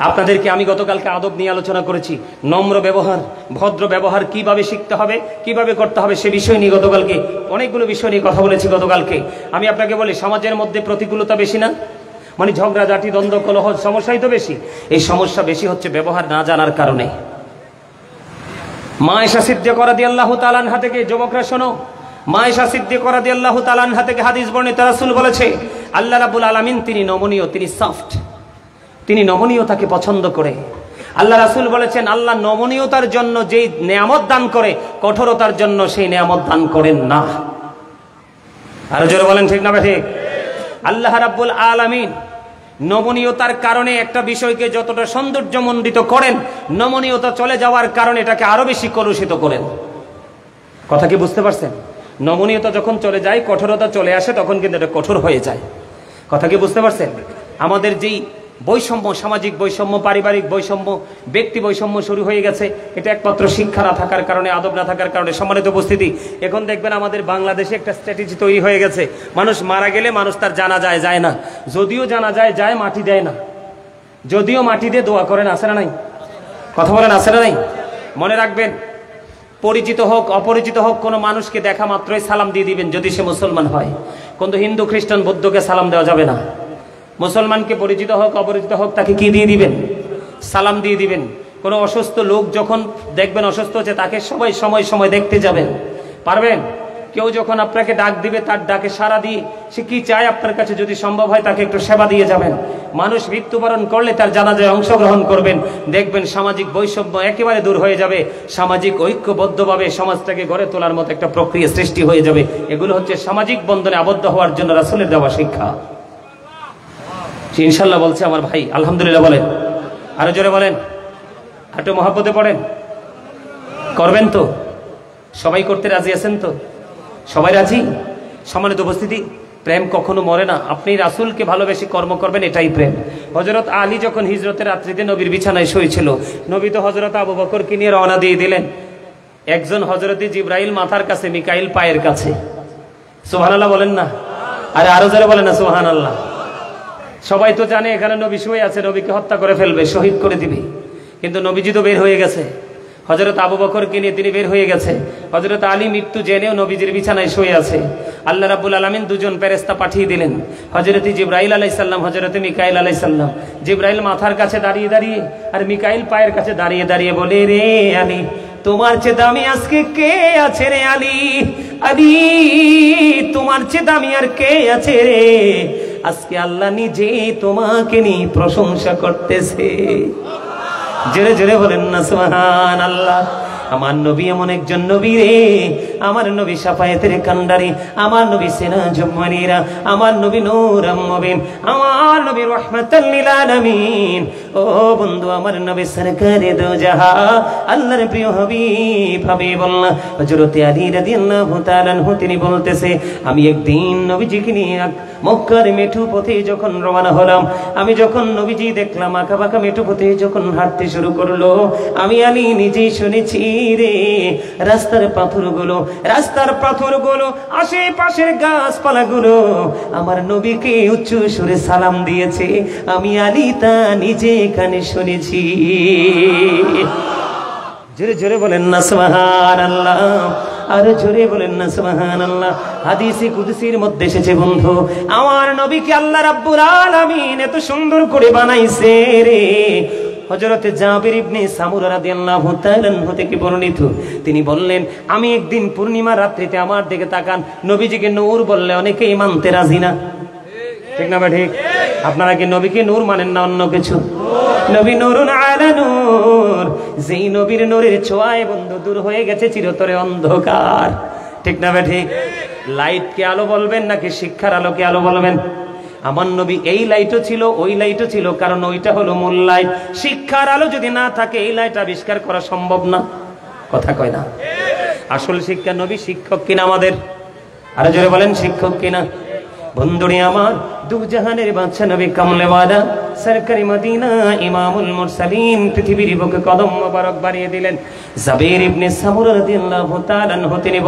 আপনাদেরকে আমি গতকালকে আদব নিয়ে আলোচনা করেছি, নম্র ব্যবহার, ভদ্র ব্যবহার কিভাবে শিখতে হবে, কিভাবে করতে হবে, সে বিষয় নিয়ে গতকালকে অনেকগুলো বিষয় নিয়ে কথা বলেছি। গতকালকে আমি আপনাকে বলি, সমাজের মধ্যে প্রতিকূলতা বেশি না, মানে ঝগড়াঝাটি, দ্বন্দ্ব, কলহ, সমস্যাই তো বেশি। এই সমস্যা বেশি হচ্ছে ব্যবহার না জানার কারণে। মা আয়েশা সিদ্দিকা রাদিয়াল্লাহু তাআলা আনহা থেকে, যুবকরা শোনো, মা আয়েশা সিদ্দিকা রাদিয়াল্লাহু তাআলা আনহা থেকে হাদিস বর্ণিত, রাসূল বলেছে, আল্লাহ রাব্বুল আলামিন তিনি নমনীয়, তিনি সফট, তিনি নমনীয়তাকে পছন্দ করে। আল্লাহ রাসূল বলেছেন, আল্লাহ নমনীয়তার জন্য যেই নেয়ামত দান করে, কঠোরতার জন্য সেই নেয়ামত দান করেন না। আরো জোরে বলেন ঠিক না ঠিক? আল্লাহ রাব্বুল আলামিন নমনীয়তার কারণে একটা বিষয়কে যতটা সৌন্দর্যমণ্ডিত করেন, নমনীয়তা চলে যাওয়ার কারণে এটাকে আরো বেশি কলুষিত করেন। কথা কি বুঝতে পারছেন? নমনীয়তা যখন চলে যায়, কঠোরতা চলে আসে, তখন কিন্তু এটা কঠোর হয়ে যায়। কথা কি বুঝতে পারছেন? আমাদের যেই বৈষম্য, সামাজিক বৈষম্য, পারিবারিক বৈষম্য, ব্যক্তি বৈষম্য শুরু হয়ে গেছে, এটা একমাত্র শিক্ষা না থাকার কারণে, আদব না থাকার কারণে। সম্মানিত উপস্থিতি, এখন দেখবেন আমাদের বাংলাদেশে একটা স্ট্র্যাটেজি তৈরি হয়ে গেছে, মানুষ মারা গেলে মানুষ তার জানাজায় যায় না, যদিও জানাজায় যায় মাটি দেয় না, যদিও মাটি দিয়ে দোয়া করেন, আছে না নাই? কথা বলেন, আছে না নাই? মনে রাখবেন, পরিচিত হোক অপরিচিত হোক, কোনো মানুষকে দেখা মাত্রই সালাম দিয়ে দিবেন যদি সে মুসলমান হয়, কিন্তু হিন্দু, খ্রিস্টান, বৌদ্ধকে সালাম দেওয়া যাবে না। মুসলমানকে পরিচিত হোক অপরিচিত হোক, তাকে কি দিয়ে দিবেন? সালাম দিয়ে দিবেন। কোনো অসুস্থ লোক যখন দেখবেন অসুস্থ হচ্ছে, তাকে সবাই সময় সময় দেখতে যাবেন, পারবেন? কেউ যখন আপনাকে ডাক দিবে তার ডাকে সাড়া দিয়ে সে কি চায় আপনার কাছে, যদি সম্ভব হয় তাকে একটু সেবা দিয়ে যাবেন। মানুষ মৃত্যুবরণ করলে তার জানাজায় অংশগ্রহণ করবেন, দেখবেন সামাজিক বৈষম্য একেবারে দূর হয়ে যাবে, সামাজিক ঐক্যবদ্ধভাবে সমাজটাকে গড়ে তোলার মতো একটা প্রক্রিয়া সৃষ্টি হয়ে যাবে। এগুলো হচ্ছে সামাজিক বন্ধনে আবদ্ধ হওয়ার জন্য রাসূলের দেওয়া শিক্ষা। ইনশাল্লাহ বলছে আমার ভাই, আলহামদুলিল্লাহ বলেন, আরো জোরে বলেন, একটু মহব্বতে পড়েন, করবেন তো? সবাই করতে রাজি আছেন তো? সবাই রাজি? সম্মানিত উপস্থিতি, প্রেম কখনো মরে না। আপনি রাসূলকে ভালোবেসে কর্ম করবেন, এটাই প্রেম। হযরত আলী যখন হিজরতের রাত্রিতে নবীর বিছানায় শুয়েছিল, নবী তো হযরত আবু বকরকে নিয়ে রওনা দিয়ে দিলেন। একজন হযরত জিবরাইল মাথার কাছে, মিকাইল পায়ের কাছে। সুবহানাল্লাহ বলেন না, আরে আরো জোরে বলেন না সুবহানাল্লাহ। সবাই তো জানে এখানে নবী শুয়ে আছে, নবীকে হত্যা করে ফেলবে, শহীদ করে দিবে, কিন্তু নবীজি তো বের হয়ে গেছে। হযরত আবু বকরকে নিয়ে তিনি বের হয়ে গেছে। হযরত আলী মৃত্যু জেনেও নবীজির বিছানায় শুয়ে আছে। আল্লাহ রাব্বুল আলামিন দুজন ফেরেশতা পাঠিয়ে দিলেন, হযরত জিবরাইল আলাইহিস সালাম, হযরত মিকাইল আলাইহিস সালাম। জিবরাইল মাথার কাছে দাঁড়িয়ে দাঁড়িয়ে আর মিকাইল পায়ের কাছে দাঁড়িয়ে দাঁড়িয়ে বলে, রে আলী, তোমার চেয়ে দামি আজকে কে আছে রে আলী? আলী, তোমার চেয়ে দামি আর কে আছে রে? আজকে আল্লাহ নিজে তোমাকে নিয়ে প্রশংসা করতেছে। জোরে জোরে বলেন না সুবহানাল্লাহ। আমার নবী এমন একজন নবী রে, আমার নবী শাফায়েতের কান্ডারি, আমার নবী সিরাজুম মুনীরা, আমার নবী নূরুম মুবিন, আমার নবী রাহমাতাল লিল আলামিন। ও বন্ধু, আমার নবী সরকারে দো জাহা, আল্লাহর প্রিয় হাবিব হাবিবুল্লাহ হযরত আলী রাদিয়াল্লাহু তাআলা আনহু তিনি বলতেছে, আমি একদিন নবীজিকে নিয়ে মক্কার মেঠু পথে যখন রওনা হলাম, আমি যখন নবীজি দেখলাম আঁকা বাঁকা মেঠু পথে যখন হাঁটতে শুরু করলো, আমি আলী নিজেই শুনেছি রে, রাস্তার পাথরগুলো আশেপাশের গাছপালাগুলো আমার নবীকে উচ্চ সুরে সালাম দিয়েছে। আমি আলী তা নিজে এখানে শুনেছি। জোরে জোরে বলেন না সুবহানাল্লাহ, আর জোরে বলেন না সুবহানাল্লাহ। হাদিসে কুদসির মধ্যে এসেছে বন্ধু, আমার নবীকে আল্লাহ রাব্বুল আলামিন এত সুন্দর করে বানাইছে রে। হযরত জাবির ইবনে সামুরা রাদিয়াল্লাহু তাআলা আনহু থেকে বর্ণিত, তিনি বললেন, আমি একদিন পূর্ণিমা রাত্রিতে আমার দিকে তাকান, নবীজিকে নূর বললে অনেকেই মানতে রাজি না, ঠিক না ঠিক? আপনারা কি নবীকে নূর মানেন না অন্য কিছু? নবী নূরুন আলা নূর, যেই নবীর নূরের ছোঁয়ায় বন্ধু দূর হয়ে গেছে চিরতরে অন্ধকার, ঠিক না ঠিক? লাইটকে আলো বলবেন নাকি শিক্ষার আলোকে আলো বলবেন? আমার নবী এই লাইটও ছিল, ওই লাইটও ছিল, কারণ ওইটা হলো মূল লাইট। শিক্ষার আলো যদি না থাকে এই লাইট আবিষ্কার করা সম্ভব না, কথা কয় না? আসল শিক্ষা, নবী শিক্ষক কিনা আমাদের? আরে জোরে বলেন, শিক্ষক কিনা? বন্ধুরে আমার, দু জাহানের বাদশা নবী কামলেওয়ালা সরকারি মদিনা ইমামুল মুরসালিন, পৃথিবীর বুকে কদম মোবারক বাড়িয়ে দিলেন। জাবির ইবনে সামুরা রাদিয়াল্লাহু তাআলা আনহু তিনি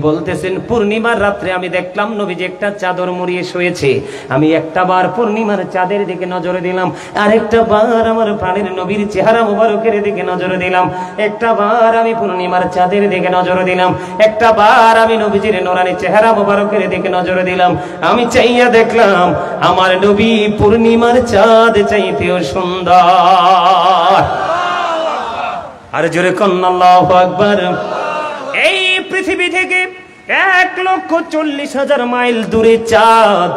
বলতেছেন পূর্ণিমার রাত্রে আমি দেখলাম নবীজি একটা চাদর মুড়িয়ে শুয়েছে। আমি একটা বার পূর্ণিমার চাঁদের দিকে নজর দিলাম, আর একটা বার আমার প্রাণের নবীর চেহারা মুবারকের দিকে নজর দিলাম, একটা বার আমি পূর্ণিমার চাঁদের দিকে নজর দিলাম, একটা বার আমি নবীজির নূরানী চেহারা মুবারকের দিকে নজর দিলাম। আমি চাইয়া দেখলাম আমার নবী পূর্ণিমার চাঁদ চাইতেও সুন্দর। আর জোরে কন্না আল্লাহু আকবার। এই পৃথিবী থেকে 1,40,000 মাইল দূরে চাঁদ।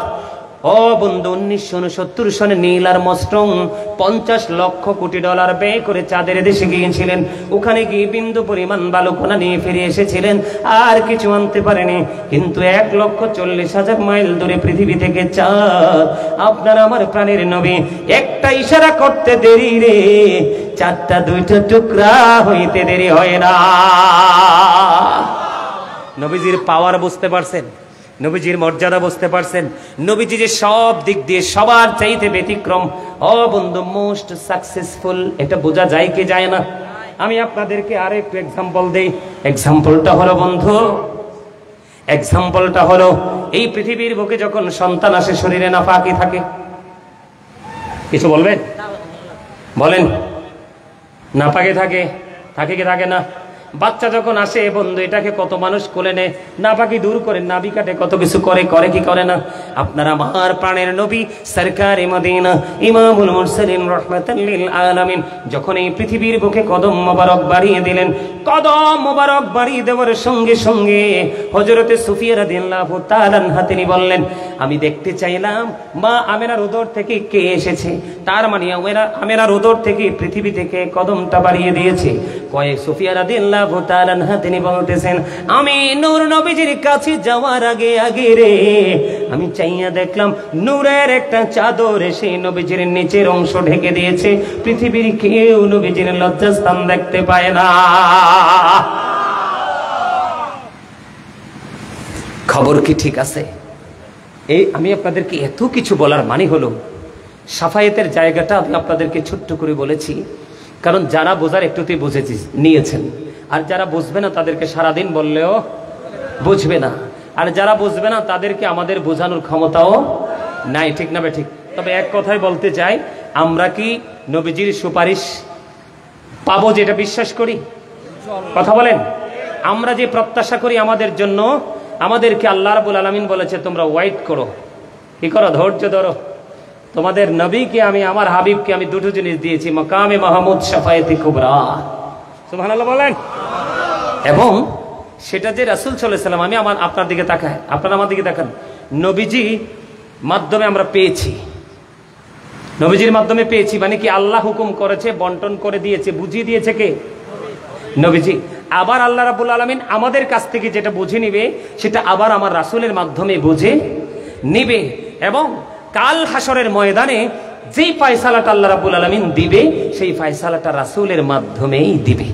ও বন্ধু, 1969 সনে Neil Armstrong 50 lakh crore dollar ব্যয় করে চাঁদের দেশে গিয়েছিলেন। ওখানে গিয়ে বিন্দু পরিমাণ বালুকণা নিয়ে ফিরে এসেছিলেন, আর কিছু আনতে পারেনি। কিন্তু 1,40,000 মাইল দূরে পৃথিবী থেকে চাঁদ। আপনার আমার প্রাণের নবী একটা ইশারা করতে দেরি রে, চাঁদটা 2টা টুকরা হইতে দেরি হয় না। নবীজির পাওয়ার বুঝতে পারছেন? নবীজির মর্যাদা বুঝতে পারছেন? নবীজি যে সব দিক দিয়ে সবার চাইতে ব্যতিক্রম, ও বন্ধু মোস্ট সাকসেসফুল, এটা বোঝা যায় কি যায় না? আমি আপনাদেরকে আর একটু এক্সাম্পল দেই। এক্সাম্পলটা হলো এই পৃথিবীর বুকে যখন সন্তান আসে শরীরে নাফাকি থাকে। কিছু বলবেন? বলেন। নাপাকে থাকে কি থাকে না? বাচ্চা যখন আসে বন্ধু, এটাকে কত মানুষ কোলে নেয়, নাপাকি দূর করে, নাভি কাটে, কত কিছু করে, করে কি করে না? আপনার আমার প্রাণের নবী সরকারে মদিনা ইমামুল মুরসালিন রাহমাতাল লিল আলামিন যখন এই পৃথিবীর বুকে কদম মোবারক বাড়িয়ে দিলেন, কদম মোবারক বাড়িয়ে দেওয়ার সঙ্গে সঙ্গে হযরতে সুফিয়া রাদিয়াল্লাহু তাআলা তিনি বললেন, আমি দেখতে চাইলাম মা আমেনার উদর থেকে কে এসেছে। তার মানে আমেনার উদর থেকে পৃথিবী থেকে কদমটা বাড়িয়ে দিয়েছে। কয়েক সুফিয়া রাদিয়াল্লাহু তাআলা তিনি বলতেছেন, আমি নূর নবীজির কাছে যাওয়ার আগে আগে রে আমি চাইয়া দেখলাম নূরের একটা চাদর এসে নবীজির নিচের অংশ ঢেকে দিয়েছে। পৃথিবীর কেউ নবীজির লজ্জাস্থান দেখতে পায় না। খবর কি ঠিক আছে? এই আমি আপনাদেরকে এত কিছু বলার মানে হলো, সাফায়েতের জায়গাটা আমি আপনাদেরকে ছোট্ট করে বলেছি, কারণ যারা বোঝার একটুতেই বুঝেছি নিয়েছেন, আর যারা বুঝবে না তাদেরকে সারাদিন বললেও বুঝবে না, আর যারা বুঝবে না তাদেরকে আমাদের বোঝানোর ক্ষমতাও নাই, ঠিক না ঠিক? তবে এক কথাই বলতে চাই, আমরা কি নবীজির সুপারিশ পাবো যেটা বিশ্বাস করি? কথা বলেন। আমরা যে প্রত্যাশা করি আমাদের জন্য, আমাদেরকে আল্লাহ রাব্বুল আলামিন বলেছে তোমরা ওয়েট করো, কি করো? ধৈর্য ধরো। তোমাদের নবীকে আমি, আমার হাবিবকে আমি দুটো জিনিস দিয়েছি, মাকামে মাহমুদ শাফায়েতে কুবরা। সুবহানাল্লাহ বলেন। এবং সেটা যে রাসূল সাল্লাল্লাহু আলাইহি ওয়াসাল্লাম, আমি আপনার দিকে তাকাই, আপনারা আমার দিকে তাকান, নবীজি মাধ্যমে আমরা পেয়েছি, নবীজির মাধ্যমে পেয়েছি, মানে কি আল্লাহ হুকুম করেছে, বন্টন করে দিয়েছে, বুঝিয়ে দিয়েছে কে? নবীজি। আবার আল্লাহ রাব্বুল আলামিন আমাদের কাছ থেকে যেটা বুঝে নিবে সেটা আবার আমার রাসূলের মাধ্যমে বুঝে নিবে। এবং কাল হাসরের ময়দানে যেই ফয়সালাটা আল্লাহ রাব্বুল আলামিন দিবে সেই ফয়সালাটা রাসূলের মাধ্যমেই দিবে।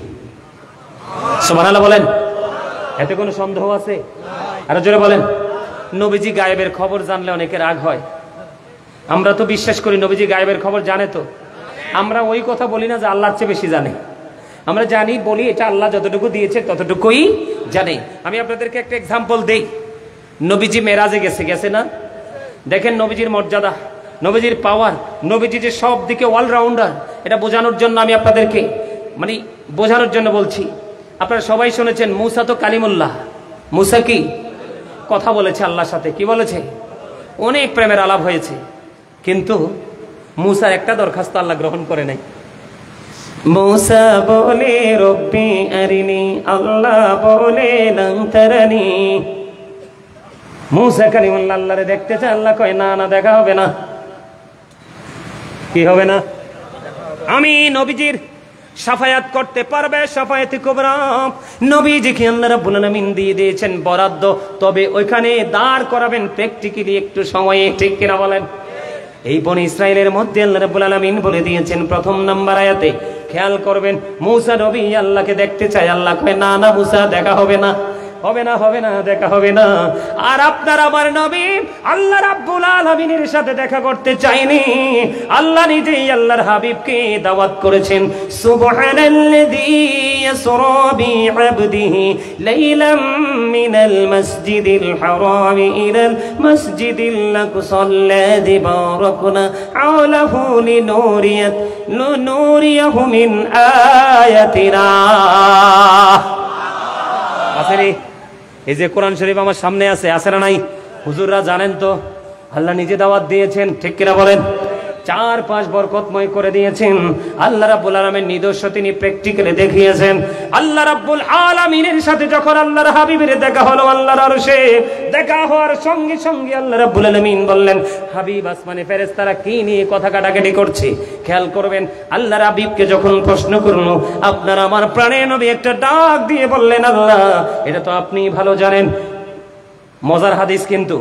সুবহানাল্লাহ বলেন। এতে কোনো সন্দেহ আছে? আরো জোরে বলেন। নবীজি গায়েবের খবর জানলে অনেকে রাগ হয়। আমরা তো বিশ্বাস করি নবীজি গায়েবের খবর জানে। তো আমরা ওই কথা বলি না যে আল্লাহর চেয়ে বেশি জানে, আমরা জানি, বলি এটা আল্লাহ যতটুকু দিয়েছে ততটুকুই জানে। আমি আপনাদেরকে একটা এক্সাম্পল দেই। নবীজি মেরাজে গেছে না? দেখেন নবীজির মর্যাদা, নবীজির পাওয়ার, নবীজি যে সব দিকে অলরাউন্ডার, এটা বোঝানোর জন্য আমি আপনাদেরকে মানে বোঝানোর জন্য বলছি। আপনারা সবাই শুনেছেন মুসা তো কালিমুল্লাহ। মুসা কি কথা বলেছে আল্লাহর সাথে? কি বলেছে? অনেক প্রেমের আলাপ হয়েছে, কিন্তু মুসার একটা দরখাস্ত আল্লাহ গ্রহণ করে নাই। মুসা বলে রব্বি আরিনি, আল্লাহ বলে লান তারানি। মুসা কালিমুল্লাহ আল্লাহরে দেখতে চায়, আল্লাহ কয় না না, দেখা হবে না। কি হবে না? আমি নবীজির শাফায়াত করতে পারবে, শাফায়াতে কুবরা নবীজিকে আল্লাহ রাব্বুল আলামিন দিয়ে দিয়েছেন বরাদ্দ, তবে ওইখানে দাঁড় করাবেন প্র্যাকটিক্যালি একটু সময়ে, ঠিক কিনা বলেন? এই বনি ইসরাইলের মধ্যে আল্লাহ রাব্বুল আলামিন বলে দিয়েছেন প্রথম নাম্বার আয়াতে, খেয়াল করবেন, মুসা নবী আল্লাহকে দেখতে চায়, আল্লাহ কয় না না মুসা, দেখা হবে না, হবে না, হবে না, দেখা হবে না। আর আপনার আমার নবী আল্লাহ রাব্বুল আলামিনের সাথে দেখা করতে চাইনি, আল্লাহ নিজেই আল্লাহর হাবিবকে দাওয়াত করেছেন। সুবহানাল্লাযী ইয়াসরা বিআবদিহি লাইলাম মিনাল মাসজিদিল হারাম ইলাল মাসজিদিল আকসাল্লাযী বারাকনা আলাহু লিনুরিয়াহু মিন আয়াতিনা। আসেনি? এই যে কোরআন শরীফ আমার সামনে আছে, আছে না নাই? হুজুররা জানেন তো, আল্লাহ নিজে দাওয়াত দিয়েছেন, ঠিক কিনা বলেন? 4-5 বরকতময় করে দিয়েছেন। আল্লাহ রাব্বুল আলামিন নিদর্শ তিনি প্র্যাকটিক্যালি দেখিয়েছেন। আল্লাহ রাব্বুল আলামিনের সাথে যখন আল্লাহর হাবিবের দেখা হলো আল্লাহর আরশে, দেখা হওয়ার সঙ্গে সঙ্গে আল্লাহ রাব্বুল আলামিন বললেন, হাবিব আসমানে ফেরেশতারা কি নিয়ে কথা কাটাকাটি করছে? খেয়াল করবেন, আল্লাহর হাবিবকে যখন প্রশ্ন করলো, আপনার আমার প্রাণের নবী একটা ডাক দিয়ে বললেন, আল্লাহ এটা তো আপনি ভালো জানেন। মজার হাদিস কিন্তু,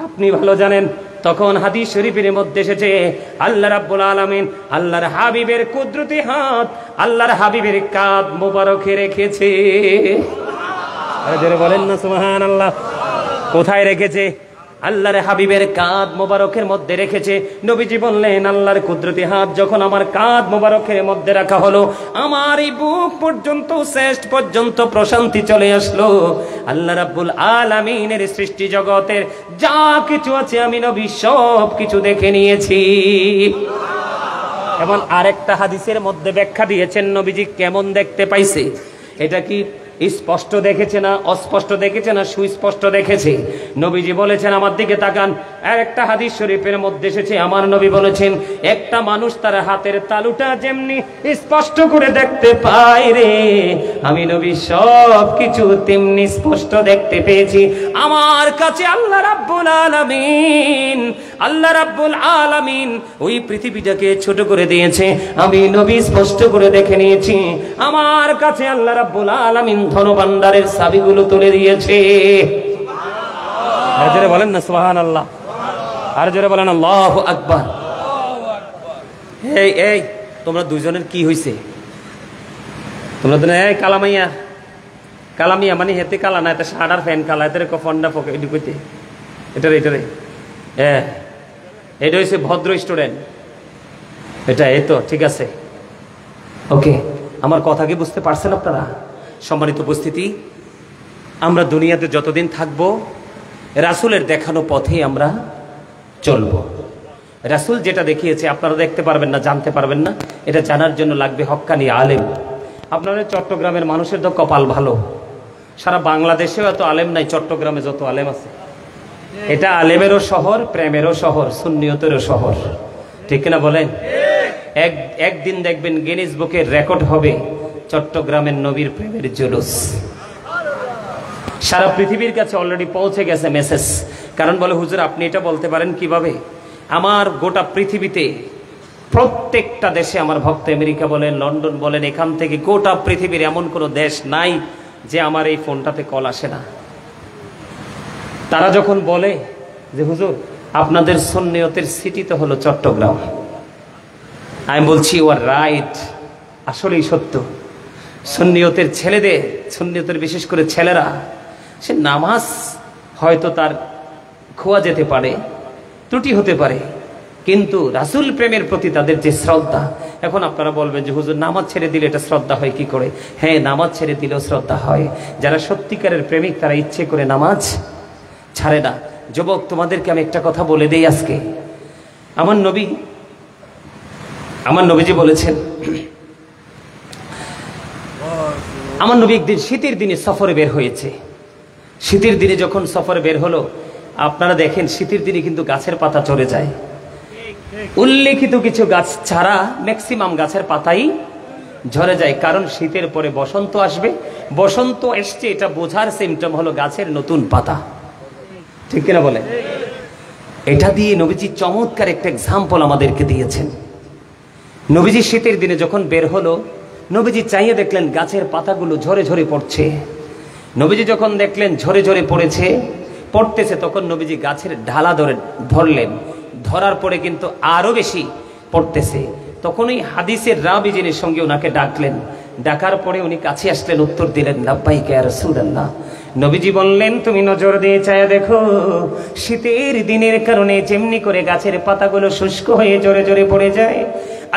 আপনি ভালো জানেন। তখন হাদিস শরীফের মধ্যে এসেছে আল্লাহ রাব্বুল আলামিন আল্লাহর হাবিবের কুদরতি হাত আল্লাহর হাবিবের কাঁধ মোবারকে রেখেছে। আরে জোরে বলেন না সুবহানাল্লাহ। কোথায় রেখেছে? আল্লাহর হাবিবের কাঁধ মোবারকের মধ্যে রেখেছে। নবীজি বললেন, আল্লাহর কুদরতি হাত যখন আমার কাঁধ মোবারকের মধ্যে রাখা হলো, আমার এই বুক পর্যন্ত, চেস্ট পর্যন্ত প্রশান্তি চলে আসলো। আল্লাহ রাব্বুল আলামিনের সৃষ্টি জগতের যা কিছু আছে আমি নবী সব কিছু দেখে নিয়েছি। এবং আরেকটা হাদিসের মধ্যে ব্যাখ্যা দিয়েছেন নবীজি কেমন দেখতে পাইছে। এটা কি স্পষ্ট দেখেছে না অস্পষ্ট দেখেছে না সুস্পষ্ট দেখেছে? নবীজি বলেছেন, আমার দিকে তাকান। আর একটা হাদিস শরীফের মধ্যে এসেছে, আমার নবী বলেছেন, একটা মানুষ তার হাতের তালুটা যেমনি স্পষ্ট করে দেখতে পায় রে, আমি নবী সব কিছু তেমনি স্পষ্ট দেখতে পেয়েছি। আমার কাছে আল্লাহ রাব্বুল আলামিন ওই পৃথিবীটাকে ছোট করে দিয়েছে, আমি নবী স্পষ্ট করে দেখে নিয়েছি। আমার কাছে আল্লাহ রাব্বুল আলামিন ধনভাণ্ডারের চাবিগুলো তুলে দিয়েছে। আর জোরে বলেন না সুবহানাল্লাহ, আর জোরে বলেন আল্লাহু আকবার। এই তোমরা দুইজনের কি হইছে? তোমরা তো এই কালামিয়া মানে হেতে কালা না, এটা সাড়ার ফ্যান কালা, এটারে ফন্ডা ফোকে এটি কইতে এটারে এটা হচ্ছে ভদ্র স্টুডেন্ট, এটা এই তো ঠিক আছে, ওকে। আমার কথা কি বুঝতে পারছেন আপনারা? সম্মানিত উপস্থিতি, আমরা দুনিয়াতে যতদিন থাকব রাসূলের দেখানো পথে আমরা চলব। রাসূল যেটা দেখিয়েছে আপনারা দেখতে পারবেন না, জানতে পারবেন না, এটা জানার জন্য লাগবে হক্কানি আলেম। আপনাদের চট্টগ্রামের মানুষের তো কপাল ভালো, সারা বাংলাদেশেও এত আলেম নাই, চট্টগ্রামে যত আলেম আছে। এটা আলেমেরও শহর, প্রেমেরও শহর, সুন্নিয়তেরও শহর, ঠিক কিনা বলেন? একদিন দেখবেন গিনেস বুকের রেকর্ড হবে চট্টগ্রামের নবীর প্রেমের জুলুস। সারা পৃথিবীর কাছে অলরেডি পৌঁছে গেছে মেসেজ। কারণ বলে, হুজুর আপনি এটা বলতে পারেন কিভাবে? আমার গোটা পৃথিবীতে প্রত্যেকটা দেশে আমার ভক্ত, আমেরিকা বলেন, লন্ডন বলেন, এখান থেকে গোটা পৃথিবীর এমন কোনো দেশ নাই যে আমার এই ফোনটাতে কল আসে না। তারা যখন বলে যে হুজুর আপনাদের সুন্নিয়তের সিটি তো হলো চট্টগ্রাম, আমি বলছি ইউ আর রাইট, আসলেই সত্য। সুন্নিয়তের ছেলেদের, সুন্নিয়তের বিশেষ করে ছেলেরা, সে নামাজ হয়তো তার খোয়া যেতে পারে, ত্রুটি হতে পারে, কিন্তু রাসূল প্রেমের প্রতি তাদের যে শ্রদ্ধা। এখন আপনারা বলবেন যে হুজুর নামাজ ছেড়ে দিলে এটা শ্রদ্ধা হয় কি করে? হ্যাঁ, নামাজ ছেড়ে দিলেও শ্রদ্ধা হয়। যারা সত্যিকারের প্রেমিক তারা ইচ্ছে করে নামাজ ছাড়ে না। যুবক, তোমাদেরকে আমি একটা কথা বলে দেই আজকে। আমার নবীজি বলেছেন, আমার নবী একদিন শীতের দিনে সফরে বের হয়েছে। শীতের দিনে যখন সফরে বের হলো, আপনারা দেখেন শীতের দিনে কিন্তু গাছের পাতা চড়ে যায়। উল্লেখিত কিছু গাছ ছাড়া ম্যাক্সিমাম গাছের পাতাই ঝরে যায়, কারণ শীতের পরে বসন্ত আসবে। বসন্ত এসছে এটা বোঝার সিমটম হলো গাছের নতুন পাতা, ঠিক কিনা বলে? এটা দিয়ে নবীজি চমৎকার একটা এক্সাম্পল আমাদেরকে দিয়েছেন। নবীজি শীতের দিনে যখন বের হলো, নবীজি চাইয়ে দেখলেন গাছের পাতাগুলো ঝরে ঝরে পড়ছে। নবীজি যখন দেখলেন ঝরে ঝরে পড়তেছে, তখন নবীজি গাছের ঢালা ধরলেন। ধরার পরে কিন্তু আরো বেশি পড়তেছে। তখন ওই হাদিসের রাবি যিনি সঙ্গে ওনাকে ডাকলেন। ডাকার পরে উনি কাছে আসলেন, উত্তর দিলেন লাব্বাইকা ইয়া রাসূলুল্লাহ। নবীজি বললেন, তুমি নজর দিয়ে চায়া দেখো, শীতের দিনের কারণে যেমনি করে গাছের পাতাগুলো শুষ্ক হয়ে জোরে জোরে পড়ে যায়,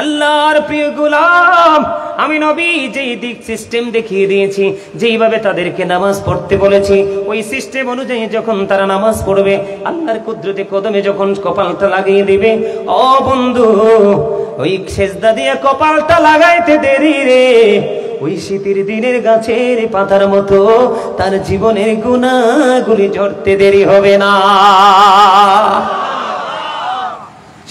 আল্লাহর প্রিয় গোলাম আমি নবী যেই দিক সিস্টেম দেখিয়ে দিয়েছি, যেইভাবে তাদেরকে নামাজ পড়তে বলেছি, ওই সিস্টেম অনুযায়ী যখন তারা নামাজ পড়বে, আল্লাহর কুদরতে কদমে যখন কপালটা লাগিয়ে দিবে, ও বন্ধু ওই সেজদা দিয়ে কপালটা লাগাইতে দেরি রে, ওই শীতের দিনের গাছের পাতার মতো তার জীবনের গুনাহগুলি ঝরতে দেরি হবে না।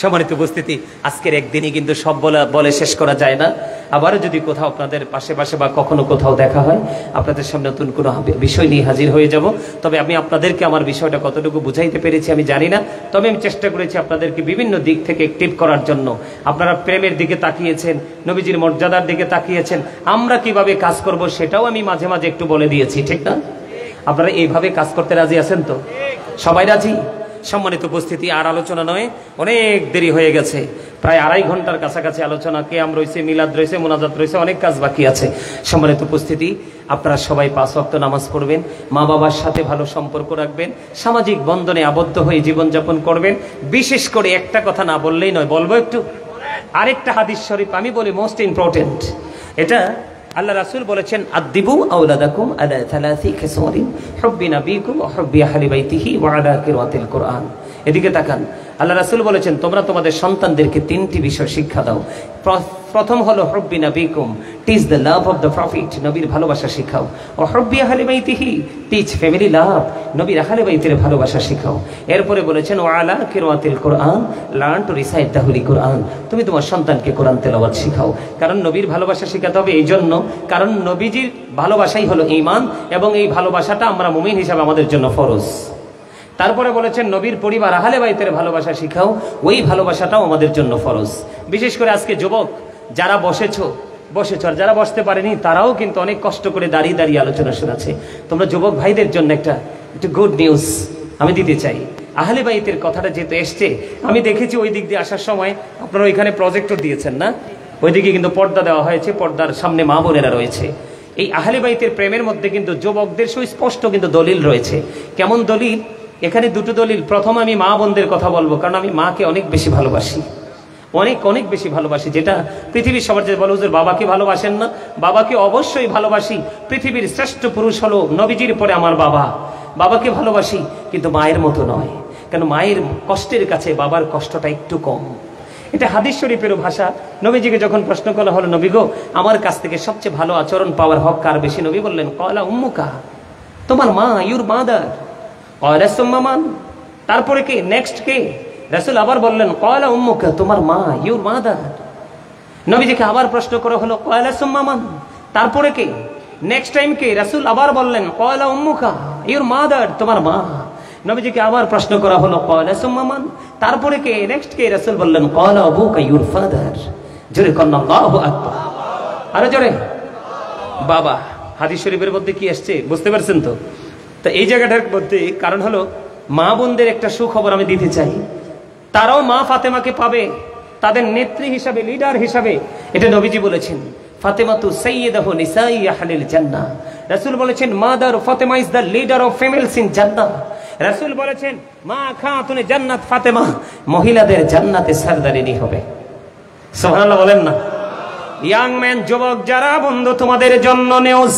সম্মানিত উপস্থিতি, আজকের একদিনই কিন্তু সব বলে শেষ করা যায় না। আবারও যদি কোথাও আপনাদের পাশে বা কখনো কোথাও দেখা হয়, আপনাদের সামনে নতুন কোনো বিষয় নিয়ে হাজির হয়ে যাব। তবে আমি আপনাদেরকে আমার বিষয়টা কতটুকু বুঝাইতে পেরেছি আমি জানি না, তবে আমি চেষ্টা করেছি আপনাদেরকে বিভিন্ন দিক থেকে অ্যাক্টিভ করার জন্য। আপনারা প্রেমের দিকে তাকিয়েছেন, নবীজির মর্যাদার দিকে তাকিয়েছেন, আমরা কিভাবে কাজ করব সেটাও আমি মাঝে মাঝে একটু বলে দিয়েছি, ঠিক না? আপনারা এইভাবে কাজ করতে রাজি আছেন তো? সবাই রাজি? সম্মানিত উপস্থিতি, আর আলোচনা নয়, অনেক দেরি হয়ে গেছে, প্রায় 2.5 ঘন্টার কাছাকাছি আলোচনা, কিয়াম রয়েছে, মিলাদ রয়েছে, মোনাজাত রয়েছে, অনেক কাজ বাকি আছে। সম্মানিত উপস্থিতি, আপনারা সবাই 5 ওয়াক্ত নামাজ পড়বেন, মা বাবার সাথে ভালো সম্পর্ক রাখবেন, সামাজিক বন্ধনে আবদ্ধ হয়ে জীবনযাপন করবেন। বিশেষ করে একটা কথা না বললেই নয়, বলবো একটু। আরেকটা হাদিস শরীফ আমি বলি, মোস্ট ইম্পর্টেন্ট। এটা আল্লাহ রাসূল বলেছেন, আদিবু আওলাদাকুম আলা 3 খিসারিন হুব্বি নবীকুম ওয়া হুব্বি আহলি বাইতিহি ওয়া আলা কিরাতিল কুরআন। এদিকে তাকান, আল্লাহ রাসূল বলেছেন তোমরা তোমাদের সন্তানদেরকে 3টি বিষয় শিক্ষা দাও। প্রথম হলো হুব্বি নবিকুম, teach the love of the prophet, নবীর ভালোবাসা শিখাও। ও হুব্বি আহলি বাইতিহি, টিচ ফ্যামিলি লাভ, নবীর আহলে বাইতের ভালোবাসা শিখাও। এরপরে বলেছেন ও আলা কিরাতিল কোরআন, learn to recite the holy Quran, তুমি তোমার সন্তানকে কোরআন তেলাওয়াত শিখাও। কারণ নবীর ভালোবাসা শিখাতে হবে এই জন্য, কারণ নবীজির ভালোবাসাই হলো ঈমান, এবং এই ভালোবাসাটা আমরা মুমিন হিসাবে আমাদের জন্য ফরজ। তারপরে বলেছেন নবীর পরিবার আহলে বাইতের ভালোবাসা শিখাও, ওই ভালোবাসাটাও আমাদের জন্য ফরজ। বিশেষ করে আজকে যুবক যারা বসেছো আর যারা বসতে পারেনি তারাও কিন্তু অনেক কষ্ট করে দাঁড়িয়ে দাঁড়িয়ে আলোচনা শোনাচ্ছে। তোমরা যুবক ভাইদের জন্য একটা গুড নিউজ আমি দিতে চাই। আহলে বাইতের কথাটা যেহেতু এসছে, আমি দেখেছি ওই দিক দিয়ে আসার সময় আপনারা ওইখানে প্রজেক্টর দিয়েছেন না, ওইদিকে কিন্তু পর্দা দেওয়া হয়েছে, পর্দার সামনে মা বোনেরা রয়েছে। এই আহলে বাইতের প্রেমের মধ্যে কিন্তু যুবকদের সুস্পষ্ট কিন্তু দলিল রয়েছে। কেমন দলিল? এখানে দুটো দলিল। প্রথম আমি মা বোনদের কথা বলবো, কারণ আমি মাকে অনেক বেশি ভালোবাসি, অনেক বেশি ভালোবাসি। যেটা পৃথিবীর সবার যে বলে হুজুর বাবাকে ভালোবাসেন না, বাবাকে অবশ্যই ভালোবাসি। পৃথিবীর শ্রেষ্ঠ পুরুষ হলো নবীজির পরে আমার বাবা, বাবাকে ভালোবাসি, কিন্তু মায়ের মতো নয়। কেন? মায়ের কষ্টের কাছে বাবার কষ্টটা একটু কম। এটা হাদিস শরীফেরও ভাষা। নবীজিকে যখন প্রশ্ন করা হলো নবী গো, আমার কাছ থেকে সবচেয়ে ভালো আচরণ পাওয়ার হক কার বেশি? নবী বললেন কলা উম্মুকা, তোমার মা, ইউর মাদার। মান, তারপরে কে? নেক্সট কে? রাসূল আবার বললেন কয়লা উম্মুকা, তোমার মা, ইউর মাদার। নবীজিকে আবার প্রশ্ন করা হলো কয়লা সুম্মামান, তারপরে কে? নেক্সট টাইম কে? রাসূল আবার বললেন কয়লা উম্মুকা, ইউর মাদার, তোমার মা। নবীজিকে আবার প্রশ্ন করা হলো কয়লা সুম্মামান, তারপরে কে? নেক্সট কে? রাসূল বললেন কয়লা আবুকা, ইউর ফাদার। জোরে কন্না আল্লাহু আকবার, আরো জোরে বাবা। হাদিস শরীফের মধ্যে কি আসছে বুঝতে পারছেন তো? তো এই জায়গাটার মধ্যে কারণ হলো মা বোনদের একটা সুখবর আমি দিতে চাই। তারাও মা ফাতেমাকে পাবে তাদের নেত্রী হিসাবে, লিডার হিসাবে। এটা নবীজি বলেছেন ফাতেমাতু সাইয়্যিদাতু নিসাই আহলিল জান্নাহ। রাসূল বলেছেন mother Fatema is the leader of females in জান্নাহ। রাসূল বলেছেন মা খাতুনে জান্নাত ফাতেমা, মহিলাদের জান্নাতে সরদারিনী হবে। সুবহানাল্লাহ বলেন না? ইয়াং ম্যান, যুবক যারা, বন্ধু তোমাদের জন্য নিউজ।